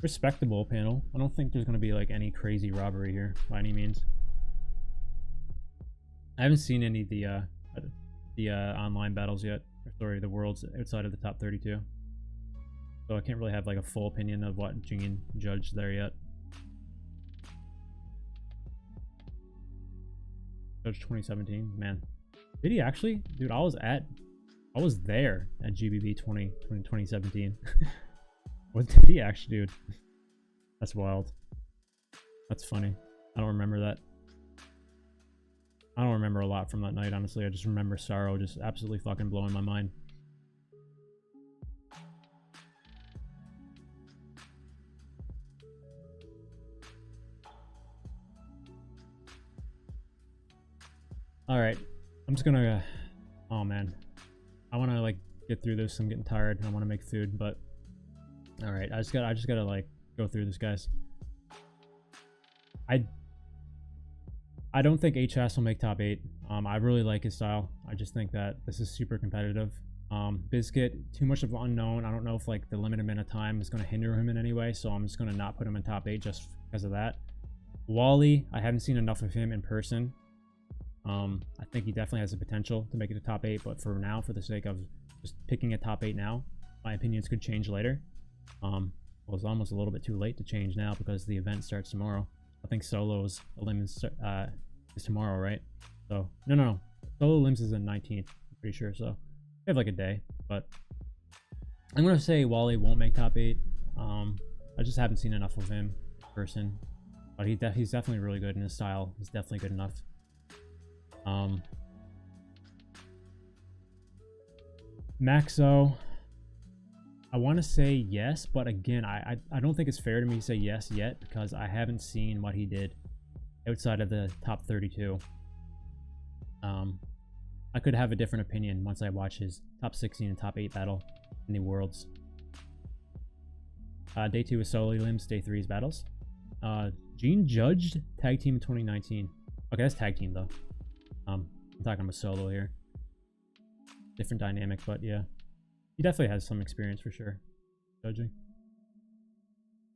respectable panel. I don't think there's going to be like any crazy robbery here by any means. I haven't seen any of the online battles yet. Sorry, the worlds outside of the top 32. So I can't really have like a full opinion of what Gene judged there yet. Judge 2017, man. Did he actually? Dude, I was there at GBB 2017. What did he actually do? That's wild. That's funny. I don't remember that. I don't remember a lot from that night, honestly. I just remember Sorrow just absolutely fucking blowing my mind. Alright. I'm just gonna... oh, man. I want to, like, get through this. I'm getting tired. I want to make food, but... alright. I just gotta, like, go through this, guys. I don't think HS will make top 8. I really like his style. I just think that this is super competitive. Biscuit, too much of an unknown. I don't know if like the limited amount of time is going to hinder him in any way, so I'm just going to not put him in top 8 just because of that. Wally, I haven't seen enough of him in person. I think he definitely has the potential to make it a top 8, but for now, for the sake of just picking a top 8 now, my opinions could change later. Well, it's almost a little bit too late to change now because the event starts tomorrow. I think Solo's limbs is tomorrow, right? So no, Solo limbs is the 19th. I'm pretty sure. So we have like a day, but I'm gonna say Wally won't make top 8. I just haven't seen enough of him in person, but he's definitely really good in his style. He's definitely good enough. Maxo, I want to say yes, but again, I don't think it's fair to me to say yes yet because I haven't seen what he did outside of the top 32. I could have a different opinion once I watch his top 16 and top 8 battle in the Worlds. Day 2 is Solo Limbs, Day 3 is battles. Gene judged tag team in 2019. Okay, that's tag team though. I'm talking about Solo here. Different dynamic, but yeah. He definitely has some experience for sure, judging.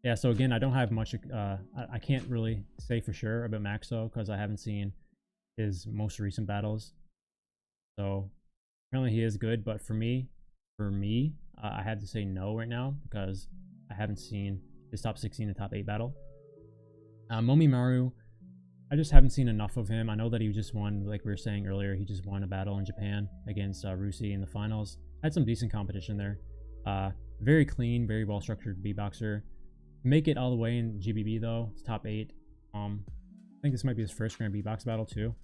Yeah, so again, I don't have much, I can't really say for sure about Maxo because I haven't seen his most recent battles. So apparently he is good, but for me, I have to say no right now because I haven't seen his top 16 and top 8 battle. Momimaru, I just haven't seen enough of him. I know that he just won, like we were saying earlier, he just won a battle in Japan against Rusi in the finals. Had some decent competition there. Very clean, very well structured beatboxer. Make it all the way in GBB though. It's top 8. I think this might be his first Grand Beatbox battle too.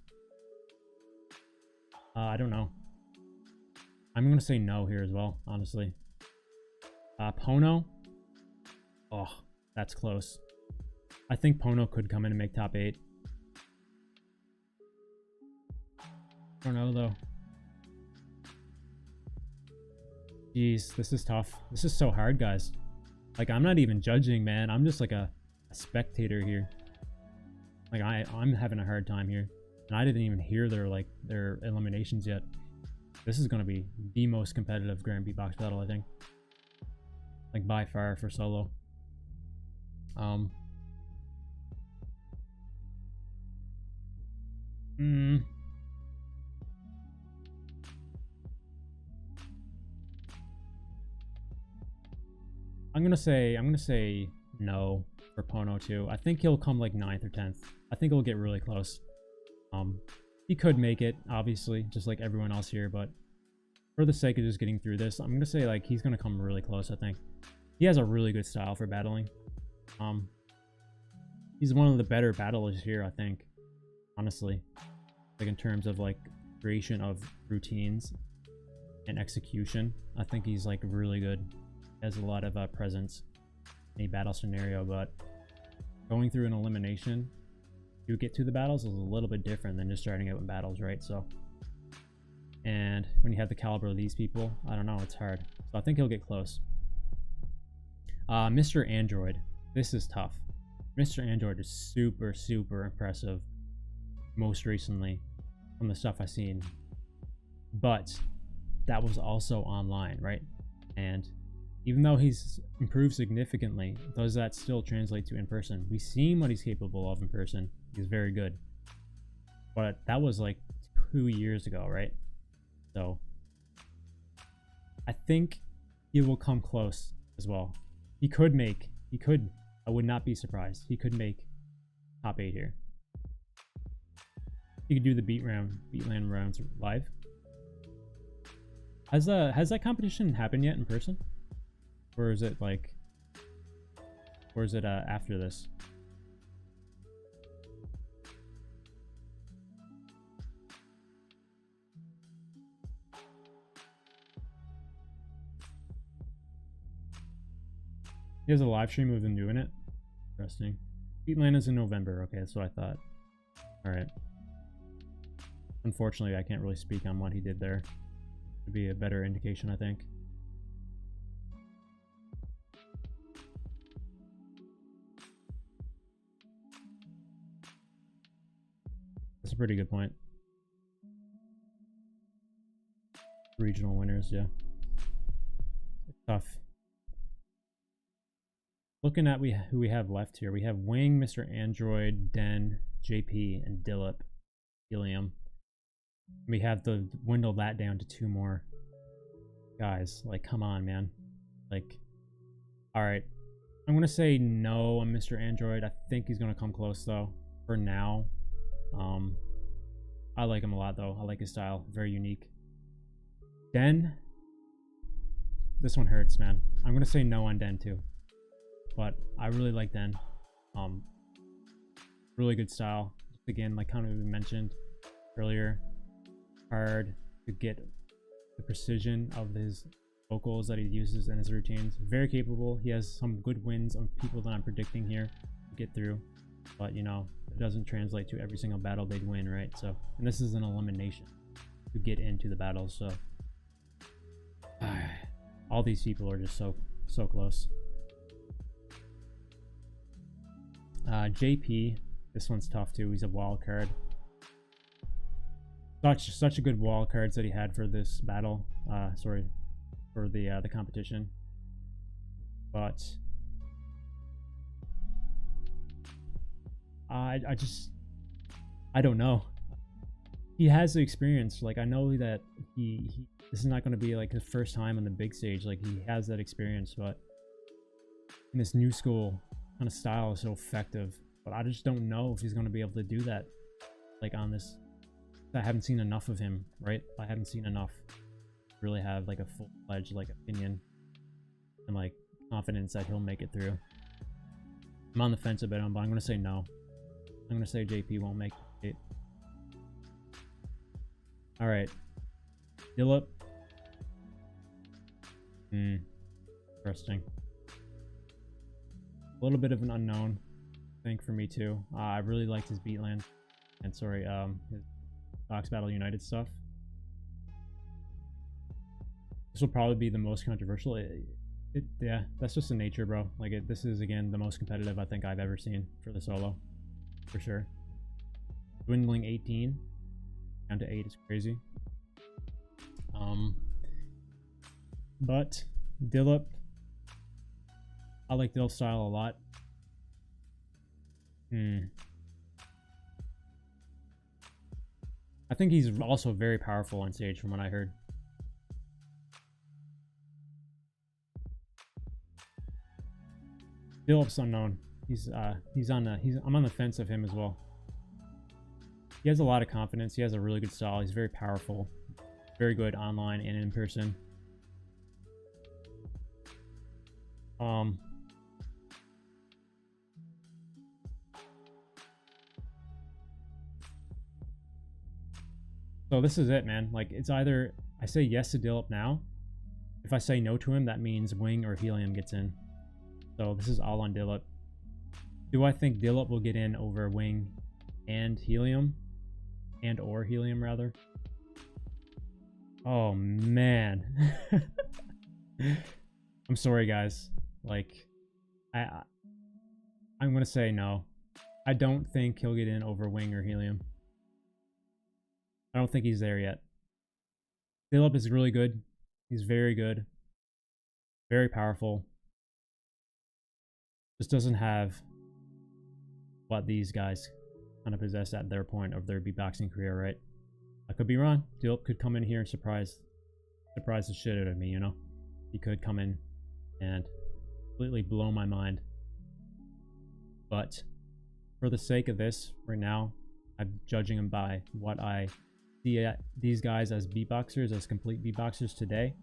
I don't know. I'm gonna say no here as well, honestly. Pono. Oh, that's close. I think Pono could come in and make top 8. I don't know though. Jeez, this is tough. This is so hard, guys. Like, I'm not even judging, man. I'm just like a spectator here. Like, I'm having a hard time here. And I didn't even hear their eliminations yet. This is going to be the most competitive Grand Beatbox battle, I think. Like, by far for Solo. I'm gonna say no for Pono too. I think he'll come like 9th or 10th. I think he'll get really close. He could make it, obviously, just like everyone else here, but for the sake of just getting through this, I'm gonna say like he's gonna come really close, I think. He has a really good style for battling. He's one of the better battlers here, I think. Honestly. Like in terms of like creation of routines and execution. I think he's like really good. Has a lot of presence in a battle scenario, but going through an elimination to get to the battles is a little bit different than just starting out in battles, right? So, and when you have the caliber of these people, I don't know, it's hard. So I think he'll get close. Mr. Android, this is tough. Mr. Android is super, super impressive most recently from the stuff I've seen, but that was also online, right? And even though he's improved significantly, does that still translate to in person? We've seen what he's capable of in person. He's very good. But that was like 2 years ago, right? So I think he will come close as well. I would not be surprised. He could make top 8 here. He could do the Beatland rounds live. Has that competition happened yet in person? Or is it like, or is it after this? He has a live stream of him doing it. Interesting. Beatland is in November. Okay, that's what I thought. All right. Unfortunately, I can't really speak on what he did there. Would be a better indication, I think. That's a pretty good point. Regional winners, yeah. It's tough. Looking at who we have left here, we have Wing, Mr. Android, Den, JP, and Dillip, Helium. We have to dwindle that down to 2 more guys. Like, come on, man. Like, all right. I'm gonna say no on Mr. Android. I think he's gonna come close though. For now, I like him a lot though. I like his style, very unique. Den, this one hurts, man. I'm gonna say no on Den too, but I really like Den. Really good style. Just again, like kind of we mentioned earlier, hard to get the precision of his vocals that he uses in his routines. Very capable. He has some good wins on people that I'm predicting here to get through, but you know, it doesn't translate to every single battle they'd win, right? So, and this is an elimination to get into the battles, so all these people are just so close. JP, this one's tough too. He's a wild card. Such a good wild cards that he had for this battle. Sorry, for the competition. But I don't know. He has the experience. Like, I know that this is not going to be like his first time on the big stage. Like, he has that experience, but in this new school kind of style is so effective. But I just don't know if he's going to be able to do that. Like, on this, I haven't seen enough of him, right? I haven't seen enough to really have like a full-fledged like opinion and like confidence that he'll make it through. I'm on the fence a bit on, but I'm going to say no. I'm going to say JP won't make it. All right. Dillip. Interesting. A little bit of an unknown, I think, for me too. I really liked his Beatland and sorry, his Box Battle United stuff. This will probably be the most controversial. Yeah, that's just the nature, bro. Like, this is again the most competitive I think I've ever seen for the solo, for sure. Dwindling 18 down to 8 is crazy. But Dillip, I like Dillip's style a lot. I think he's also very powerful on stage from what I heard. Dillip's unknown. I'm on the fence of him as well. He has a lot of confidence. He has a really good style. He's very powerful. Very good online and in person. So this is it, man. Like, it's either I say yes to Dillip now. If I say no to him, that means Wing or Helium gets in. So this is all on Dillip. Do I think Dillip will get in over Wing and Helium? Or Helium, rather? Oh, man. I'm sorry, guys. Like, I'm going to say no. I don't think he'll get in over Wing or Helium. I don't think he's there yet. Dillip is really good. He's very good. Very powerful. Just doesn't have what these guys kind of possess at their point of their beatboxing career, right? I could be wrong. Dillip could come in here and surprise the shit out of me, you know? He could come in and completely blow my mind. But for the sake of this, right now, I'm judging him by what I see these guys as beatboxers, as complete beatboxers today.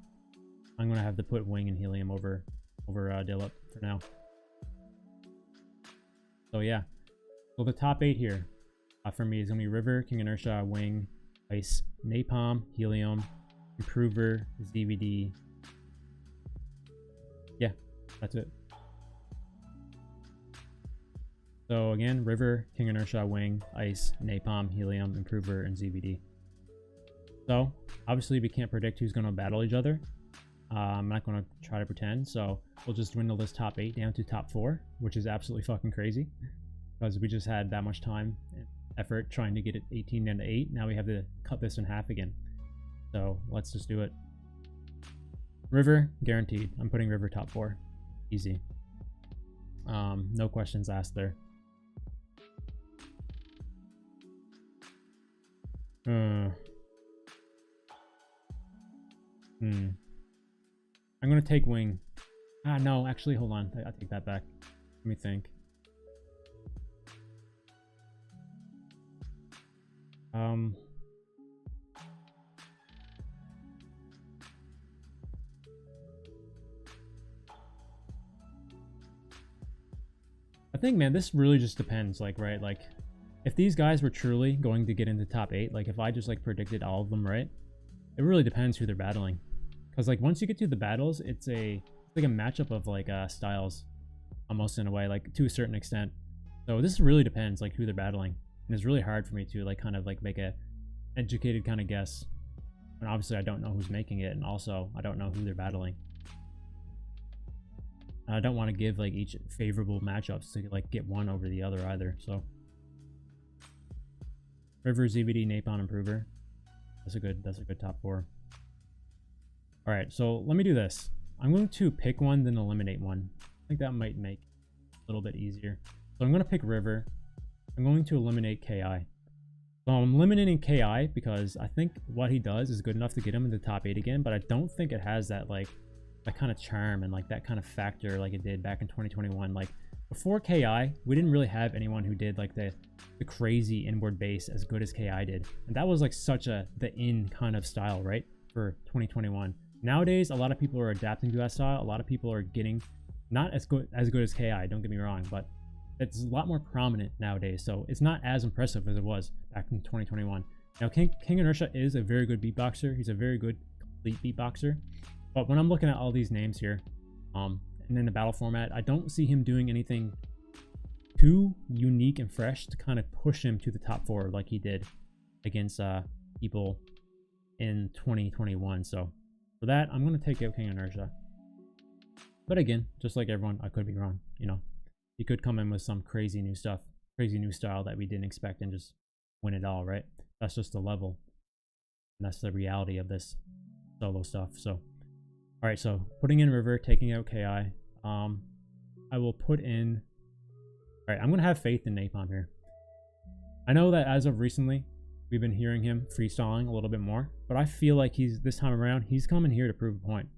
I'm gonna have to put Wing and Helium over Dillip for now. So yeah, so the top 8 here for me is gonna be River, King Inertia, Wing, Ice, Napalm, Helium, Improver, ZVD. Yeah, that's it. So again, River, King Inertia, Wing, Ice, Napalm, Helium, Improver, and ZVD. So obviously we can't predict who's going to battle each other. I'm not going to try to pretend. So we'll just dwindle this top 8 down to top 4, which is absolutely fucking crazy because we just had that much time effort trying to get it 18 down to 8. Now we have to cut this in half again. So let's just do it. River, guaranteed. I'm putting River top 4. Easy. No questions asked there. I'm gonna take wing. No, actually, hold on. I take that back. Let me think. I think, man, this really just depends, like, right? Like, if these guys were truly going to get into top 8, like, if I just, like, predicted all of them, right? It really depends who they're battling. Because, like, once you get to the battles, it's like a matchup of, like, styles, almost in a way, like, to a certain extent. So this really depends, like, who they're battling. And it's really hard for me to, like, kind of, like, make a educated kind of guess. And obviously, I don't know who's making it, and also, I don't know who they're battling. I don't want to give, like, each favorable matchups to, like, get one over the other either, so. River, ZBD, Napalm, Improver. That's a good top 4. Alright, so let me do this. I'm going to pick one, then eliminate one. I think that might make it a little bit easier. So I'm going to pick River. I'm going to eliminate KI. So I'm eliminating KI because I think what he does is good enough to get him in the top 8 again, but I don't think it has that, like, that kind of charm and, like, that kind of factor like it did back in 2021. Like, before KI, we didn't really have anyone who did, like, the crazy inward base as good as KI did. And that was, like, such the in kind of style, right, for 2021. Nowadays, a lot of people are adapting to that style. A lot of people are getting not as good as KI, don't get me wrong, but it's a lot more prominent nowadays. So it's not as impressive as it was back in 2021. Now, King Inertia is a very good beatboxer. He's a very good complete beatboxer. But when I'm looking at all these names here, and in the battle format, I don't see him doing anything too unique and fresh to kind of push him to the top 4 like he did against people in 2021. So for that, I'm going to take out King Inertia. But again, just like everyone, I could be wrong. You know, he could come in with some crazy new stuff, crazy new style that we didn't expect and just win it all, right? That's just the level. And that's the reality of this solo stuff. So, all right, so putting in River, taking out KI. I will put in... All right, I'm going to have faith in Napalm here. I know that as of recently, we've been hearing him freestyling a little bit more, but I feel like this time around, he's coming here to prove a point.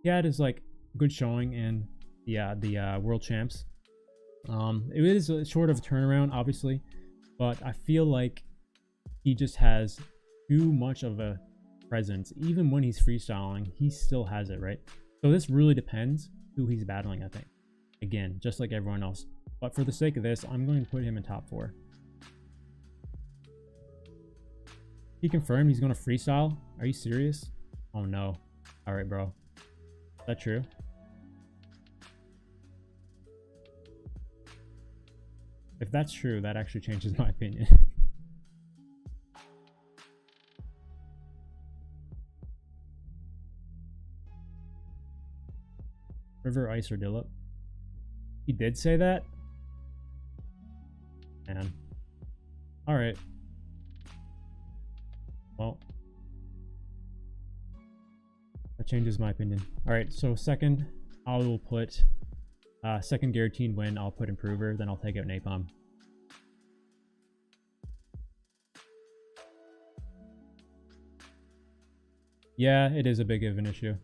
He had his, like, good showing in the World Champs. It is a short of a turnaround, obviously, but I feel like he just has too much of a presence. Even when he's freestyling, he still has it, right? So this really depends who he's battling, I think. Again, just like everyone else. But for the sake of this, I'm going to put him in top 4. He confirmed he's going to freestyle? Are you serious? Oh no. Alright, bro. Is that true? If that's true, that actually changes my opinion. River, Ice, or Dillip? He did say that? Man. Alright. Well. That changes my opinion. Alright, so second, I will put... second guaranteed win, I'll put Improver, then I'll take out Napalm. Yeah, it is a big of an issue.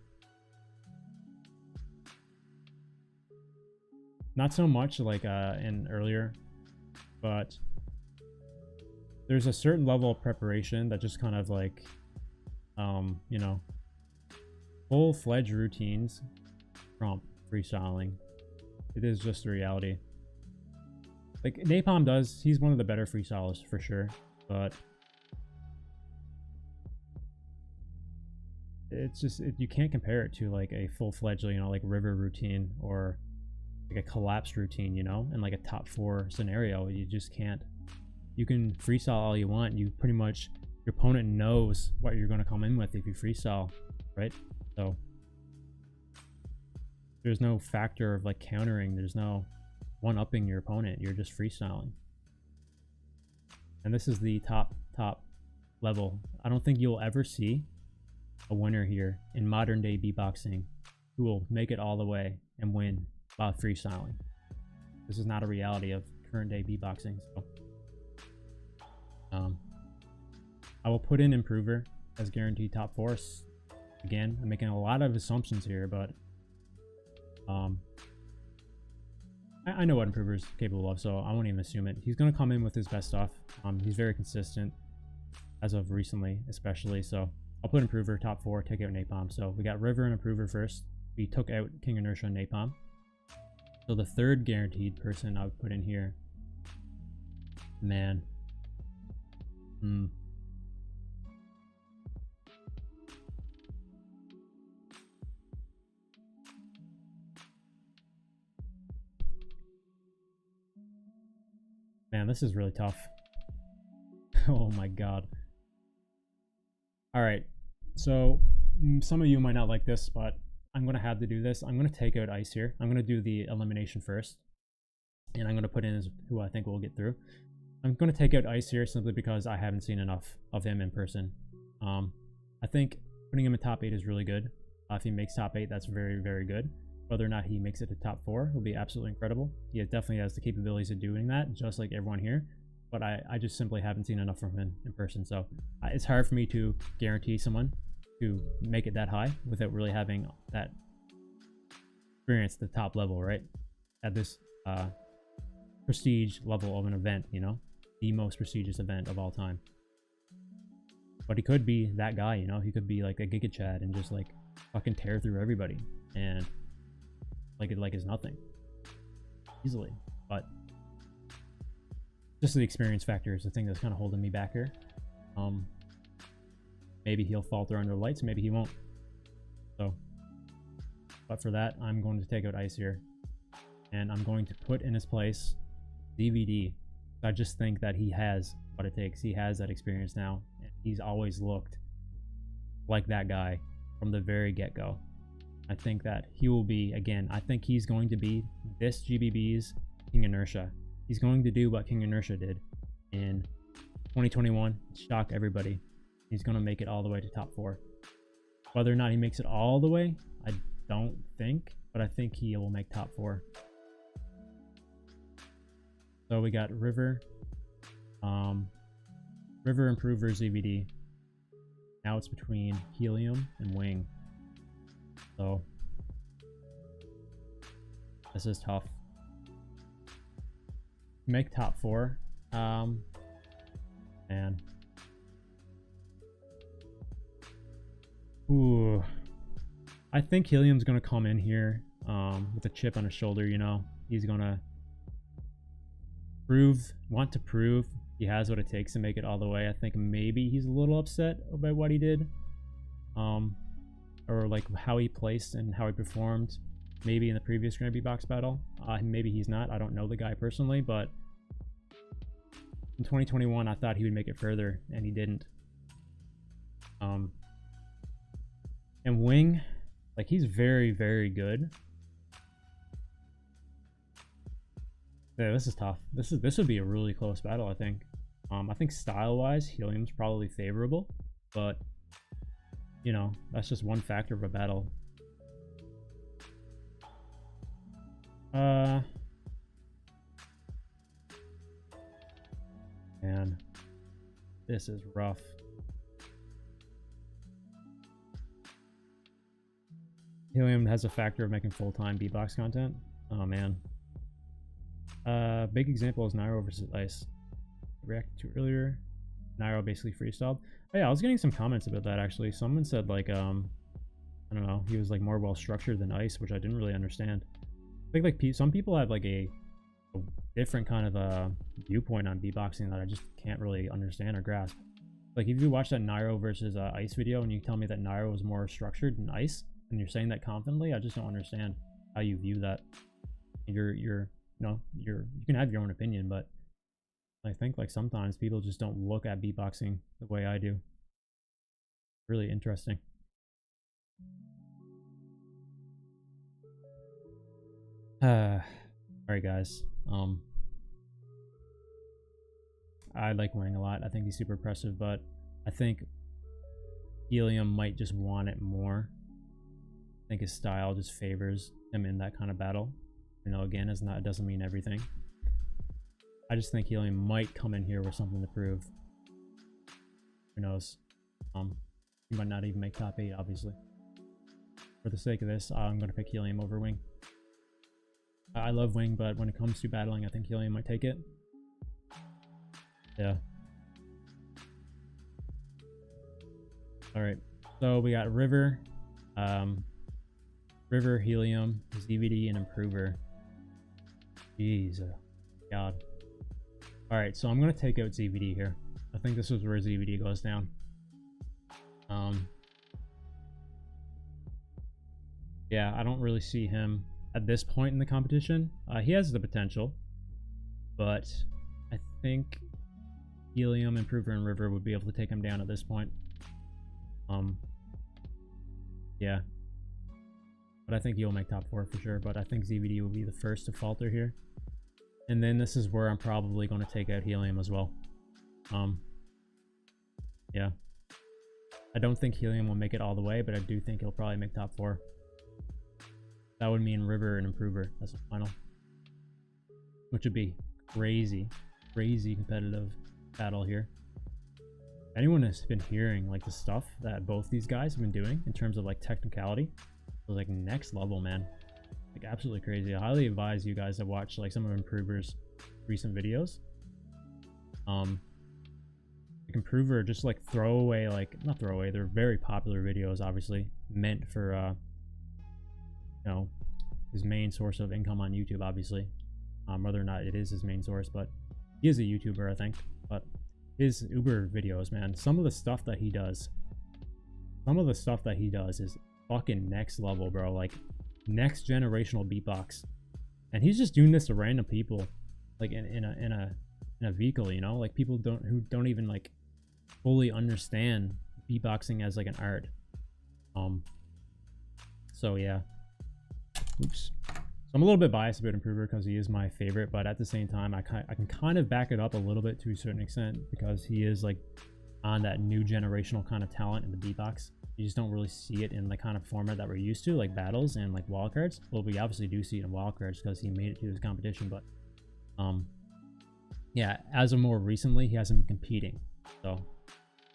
Not so much like in earlier, but there's a certain level of preparation that just kind of like, you know, full-fledged routines trump freestyling. It is just a reality. Like Napalm does, he's one of the better freestylers for sure, but it's just you can't compare it to like a full-fledged, you know, like River routine or like a collapsed routine, you know, and like a top 4 scenario. You just can't. You can freestyle all you want. You pretty much, your opponent knows what you're going to come in with if you freestyle, right? So there's no factor of like countering. There's no one-upping your opponent. You're just freestyling. And this is the top level. I don't think you'll ever see a winner here in modern day beatboxing who will make it all the way and win while freestyling. This is not a reality of current day beatboxing. So I will put in Improver as guaranteed top 4. Again, I'm making a lot of assumptions here, but I know what Improver is capable of, so I won't even assume it. He's going to come in with his best stuff. He's very consistent as of recently, especially. So I'll put Improver top 4, take out Napalm. So we got River and Improver first. We took out King Inertia and Napalm. So the third guaranteed person I would put in here, man. Man, this is really tough. Oh my god. Alright, so some of you might not like this, but I'm going to have to do this. I'm going to take out Ice here. I'm going to do the elimination first. And I'm going to put in who I think will get through. I'm going to take out Ice here simply because I haven't seen enough of him in person. I think putting him in top 8 is really good. If he makes top 8, that's very, very good. Whether or not he makes it to top 4 will be absolutely incredible. He definitely has the capabilities of doing that, just like everyone here. But I just simply haven't seen enough from him in person. So it's hard for me to guarantee someone to make it that high without really having that experience at the top level, right? At this prestige level of an event, you know? The most prestigious event of all time. But he could be that guy, you know? He could be like a Giga Chad and just like fucking tear through everybody. And like it is nothing. Easily. But just the experience factor is the thing that's kind of holding me back here. Maybe he'll falter under the lights, maybe he won't. So, but for that, I'm going to take out Ice here. And I'm going to put in his place DVD. I just think that he has what it takes. He has that experience now. And he's always looked like that guy from the very get-go. I think that he will be, again, I think he's going to be this GBB's King Inertia. He's going to do what King Inertia did in 2021, shock everybody. He's going to make it all the way to top 4. Whether or not he makes it all the way, I don't think, but I think he will make top 4. So we got River, River Improver ZVD. Now it's between Helium and Wing. So this is tough. Make top 4. Man. Ooh. I think Helium's gonna come in here with a chip on his shoulder, you know. He's gonna want to prove he has what it takes to make it all the way. I think maybe he's a little upset about what he did. Or like how he placed and how he performed maybe in the previous Grand Beatbox battle. Maybe he's not. I don't know the guy personally, but in 2021 I thought he would make it further and he didn't. And Wing, like, he's very, very good. Yeah, this is tough. This would be a really close battle, I think. I think style-wise, Helium's probably favorable, but you know, that's just one factor of a battle. Man, this is rough. Helium has a factor of making full-time beatbox content. Oh man. Big example is Nairo versus Ice. Reacted to earlier. Nairo basically freestyled. Oh, yeah, I was getting some comments about that actually. Someone said like, I don't know, he was like more well structured than Ice, which I didn't really understand. I think like some people have like a different kind of a viewpoint on beatboxing that I just can't really understand or grasp. Like if you watch that Nairo versus Ice video and you tell me that Nairo was more structured than Ice, and you're saying that confidently, I just don't understand how you view that. You can have your own opinion, but I think like sometimes people just don't look at beatboxing the way I do. Really interesting. Alright guys. I like Wing a lot. I think he's super impressive, but I think Helium might just want it more. I think his style just favors him in that kind of battle. You know, again, it doesn't mean everything. I just think Helium might come in here with something to prove. Who knows? He might not even make top 8, obviously. For the sake of this, I'm going to pick Helium over Wing. I love Wing, but when it comes to battling, I think Helium might take it. Yeah. Alright, so we got River, Helium, ZVD, and Improver. Jeez, God. Alright, so I'm going to take out ZVD here. I think this is where ZVD goes down. Yeah, I don't really see him at this point in the competition. He has the potential, but I think Helium, Improver, and River would be able to take him down at this point. Yeah. But I think he'll make top 4 for sure, but I think ZVD will be the first to falter here. And then this is where I'm probably going to take out Helium as well. Yeah. I don't think Helium will make it all the way, but I do think he'll probably make top 4. That would mean River and Improver as a final. Which would be crazy, crazy competitive battle here. Anyone has been hearing like the stuff that both these guys have been doing in terms of like technicality, was like next level, man. Like absolutely crazy. I highly advise you guys to watch like some of Improver's recent videos. Like Improver just like throwaway, like not throwaway, they're very popular videos, obviously meant for you know, his main source of income on YouTube, obviously. Whether or not it is his main source, but he is a YouTuber, I think. But his Uber videos, man, some of the stuff that he does is fucking next level, bro. Like next generational beatbox, and he's just doing this to random people, like in a vehicle, you know, like people who don't even like fully understand beatboxing as like an art. So yeah. Oops. So I'm a little bit biased about Improver because he is my favorite, but at the same time, I can kind of back it up a little bit to a certain extent because he is like on that new generational kind of talent in the beatbox. You just don't really see it in the kind of format that we're used to, like battles and like wildcards. Well, we obviously do see it in wildcards because he made it to his competition, but yeah, as of more recently, he hasn't been competing. So,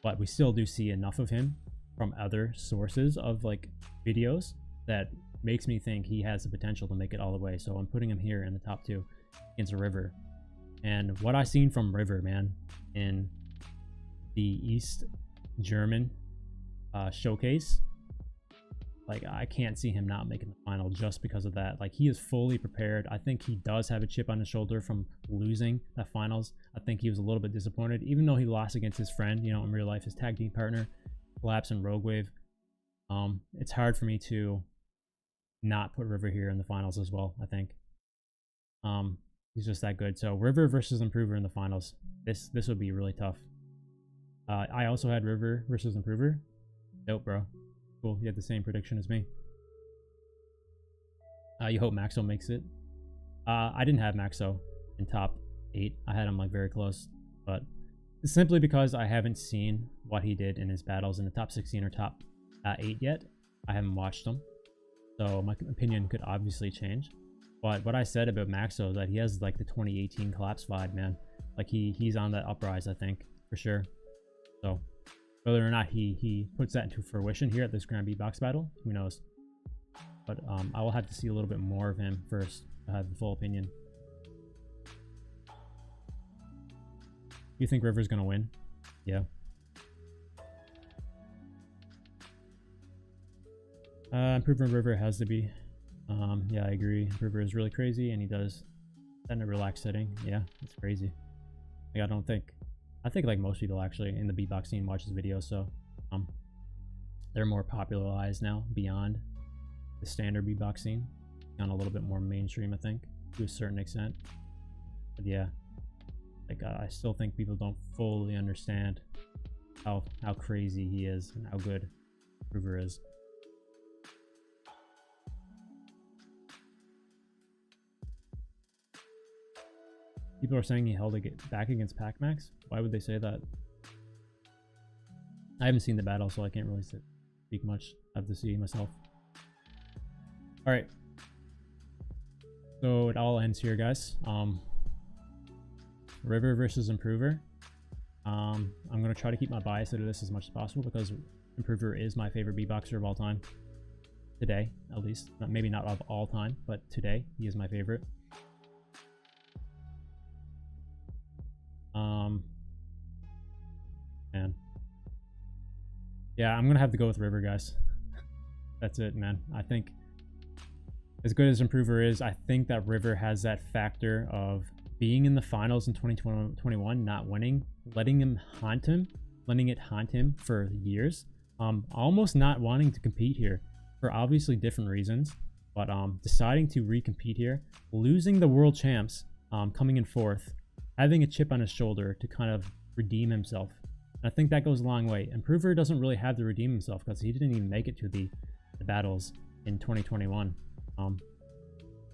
but we still do see enough of him from other sources of like videos that makes me think he has the potential to make it all the way. So I'm putting him here in the top 2 against River. And what I've seen from River, man, in the East German showcase, like I can't see him not making the final just because of that. Like he is fully prepared. I think he does have a chip on his shoulder from losing that finals. I think he was a little bit disappointed, even though he lost against his friend, you know, in real life, his tag team partner, Collapse and Rogue Wave. It's hard for me to not put River here in the finals as well. I think he's just that good. So River versus Improver in the finals. This would be really tough. I also had River versus Improver. Dope, bro. Cool. You had the same prediction as me. You hope Maxo makes it. I didn't have Maxo in top 8. I had him like very close, but it's simply because I haven't seen what he did in his battles in the top 16 or top 8 yet. I haven't watched them. So my opinion could obviously change, but what I said about Maxo is that he has like the 2018 Collapse vibe, man. Like he's on that uprise, I think, for sure. So whether or not he puts that into fruition here at this Grand Beatbox battle, who knows? But I will have to see a little bit more of him first to have the full opinion. You think River's gonna win? Yeah. Improver River has to be. Yeah, I agree. Improver is really crazy, and he does that in a relaxed setting. Yeah, it's crazy. Like I think like most people actually in the beatbox scene watch his videos, so they're more popularized now beyond the standard beatbox scene, gone a little bit more mainstream, I think, to a certain extent. But yeah, like I still think people don't fully understand how crazy he is and how good Improver is. People are saying he held it back against Pac-Max. Why would they say that? I haven't seen the battle, so I can't really speak much. I have to see myself. Alright. So it all ends here, guys. River versus Improver. I'm going to try to keep my bias out of this as much as possible because Improver is my favorite beatboxer of all time. Today, at least. Maybe not of all time, but today he is my favorite. Man. Yeah, I'm going to have to go with River, guys. That's it, man. I think as good as Improver is, I think that River has that factor of being in the finals in 2021, not winning, letting it haunt him for years. Almost not wanting to compete here for obviously different reasons, but deciding to recompete here, losing the world champs, coming in fourth, having a chip on his shoulder to kind of redeem himself. And I think that goes a long way. Improver doesn't really have to redeem himself because he didn't even make it to the battles in 2021.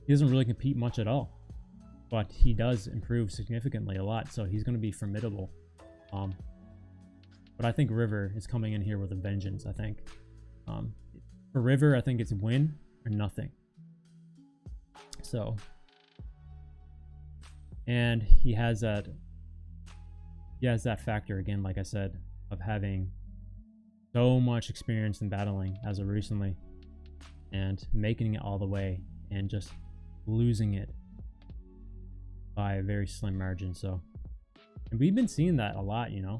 He doesn't really compete much at all, but he does improve significantly a lot, so he's going to be formidable. But I think River is coming in here with a vengeance, I think. For River, I think it's win or nothing. So, and he has that factor again, like I said, of having so much experience in battling as of recently and making it all the way and just losing it by a very slim margin. So, and we've been seeing that a lot, you know,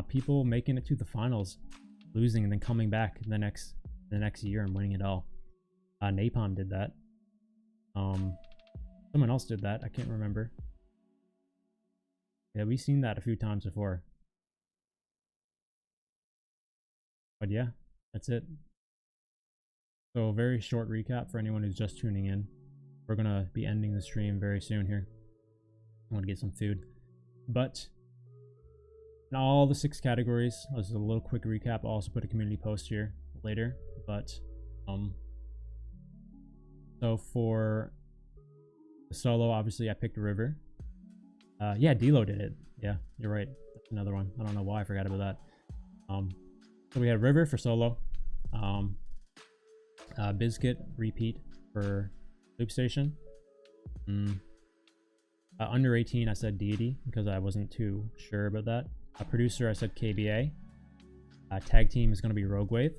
people making it to the finals, losing, and then coming back the next year and winning it all. Napalm did that. Someone else did that. I can't remember. Yeah, we've seen that a few times before. But yeah, that's it. So a very short recap for anyone who's just tuning in. We're gonna be ending the stream very soon here. I want to get some food. But in all the 6 categories, this is a little quick recap. I'll also put a community post here later. But so for the solo, obviously I picked River. Yeah, D-Lo did it. Yeah, you're right. That's another one. I don't know why I forgot about that. So we had River for solo. Bizkit repeat for Loop Station. Under 18, I said Deity because I wasn't too sure about that. Producer, I said KBA. Tag team is going to be Rogue Wave.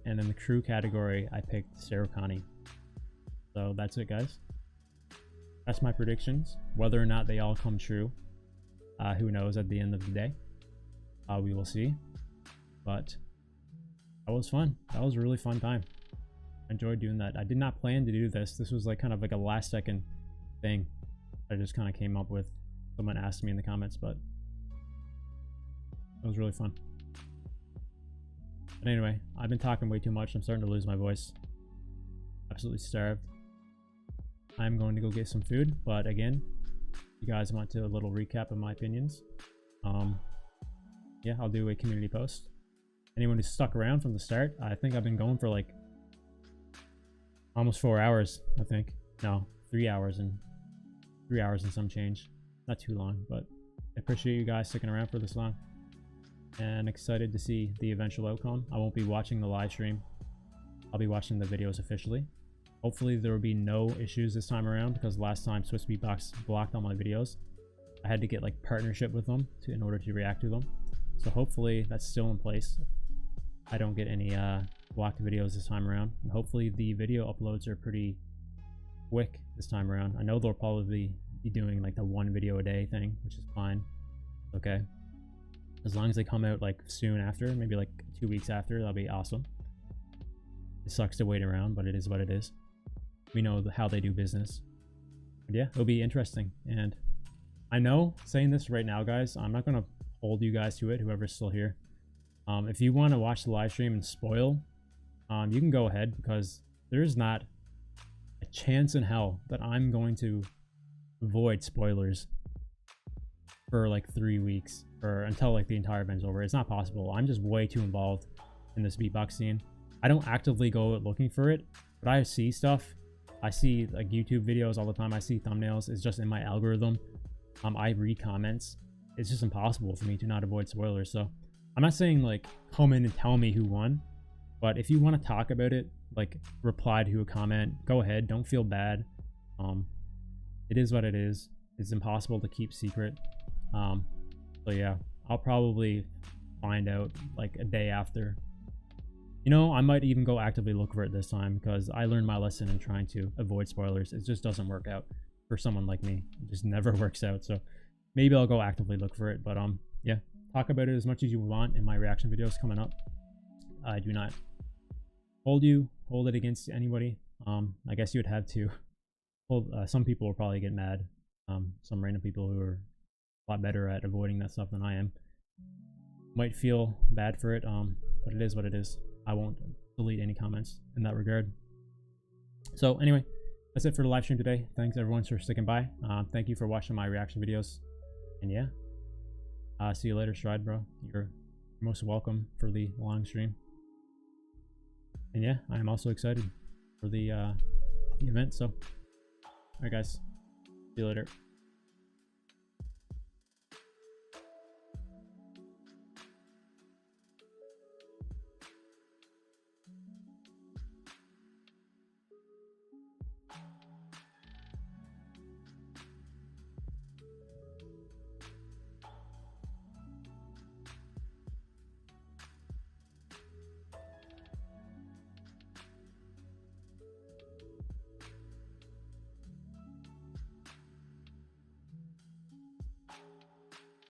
And then the crew category, I picked Serokani. So that's it, guys. That's my predictions. Whether or not they all come true, who knows at the end of the day. We will see. But that was fun. That was a really fun time. I enjoyed doing that. I did not plan to do this. This was like kind of like a last second thing I just kind of came up with. Someone asked me in the comments, but it was really fun. But anyway, I've been talking way too much. I'm starting to lose my voice. Absolutely starved. I'm going to go get some food, but again, you guys want a little recap of my opinions, yeah, I'll do a community post. Anyone who's stuck around from the start, I think I've been going for like almost 4 hours. I think no, 3 hours and some change. Not too long, but I appreciate you guys sticking around for this long and excited to see the eventual outcome. I won't be watching the live stream. I'll be watching the videos officially. Hopefully there will be no issues this time around, because last time Swiss Beatbox blocked all my videos. I had to get like partnership with them in order to react to them. So hopefully that's still in place. I don't get any blocked videos this time around. And hopefully the video uploads are pretty quick this time around. I know they'll probably be doing like the 1 video a day thing, which is fine. Okay. As long as they come out like soon after, maybe like 2 weeks after, that'll be awesome. It sucks to wait around, but it is what it is. We know how they do business. But yeah, it'll be interesting. And I know, saying this right now, guys, I'm not going to hold you guys to it, whoever's still here. If you want to watch the live stream and spoil, you can go ahead, because there's not a chance in hell that I'm going to avoid spoilers for like 3 weeks or until like the entire event's over. It's not possible. I'm just way too involved in this beatbox scene. I don't actively go looking for it, but I see stuff. I see like YouTube videos all the time. I see thumbnails. It's just in my algorithm. I read comments. It's just impossible for me to not avoid spoilers. So I'm not saying like come in and tell me who won, but if you want to talk about it, like reply to a comment, go ahead. Don't feel bad. It is what it is. It's impossible to keep secret. So yeah, I'll probably find out like a day after. You know, I might even go actively look for it this time because I learned my lesson in trying to avoid spoilers. It just doesn't work out for someone like me. It just never works out. So maybe I'll go actively look for it. But yeah, talk about it as much as you want in my reaction videos coming up. I do not hold it against anybody. I guess you would have to hold. Some people will probably get mad. Some random people who are a lot better at avoiding that stuff than I am might feel bad for it. But it is what it is. I won't delete any comments in that regard. So anyway, that's it for the live stream today. Thanks everyone for sticking by. Thank you for watching my reaction videos. And yeah, see you later, Stride, bro. You're most welcome for the long stream. And yeah, I am also excited for the event. So, all right, guys, see you later.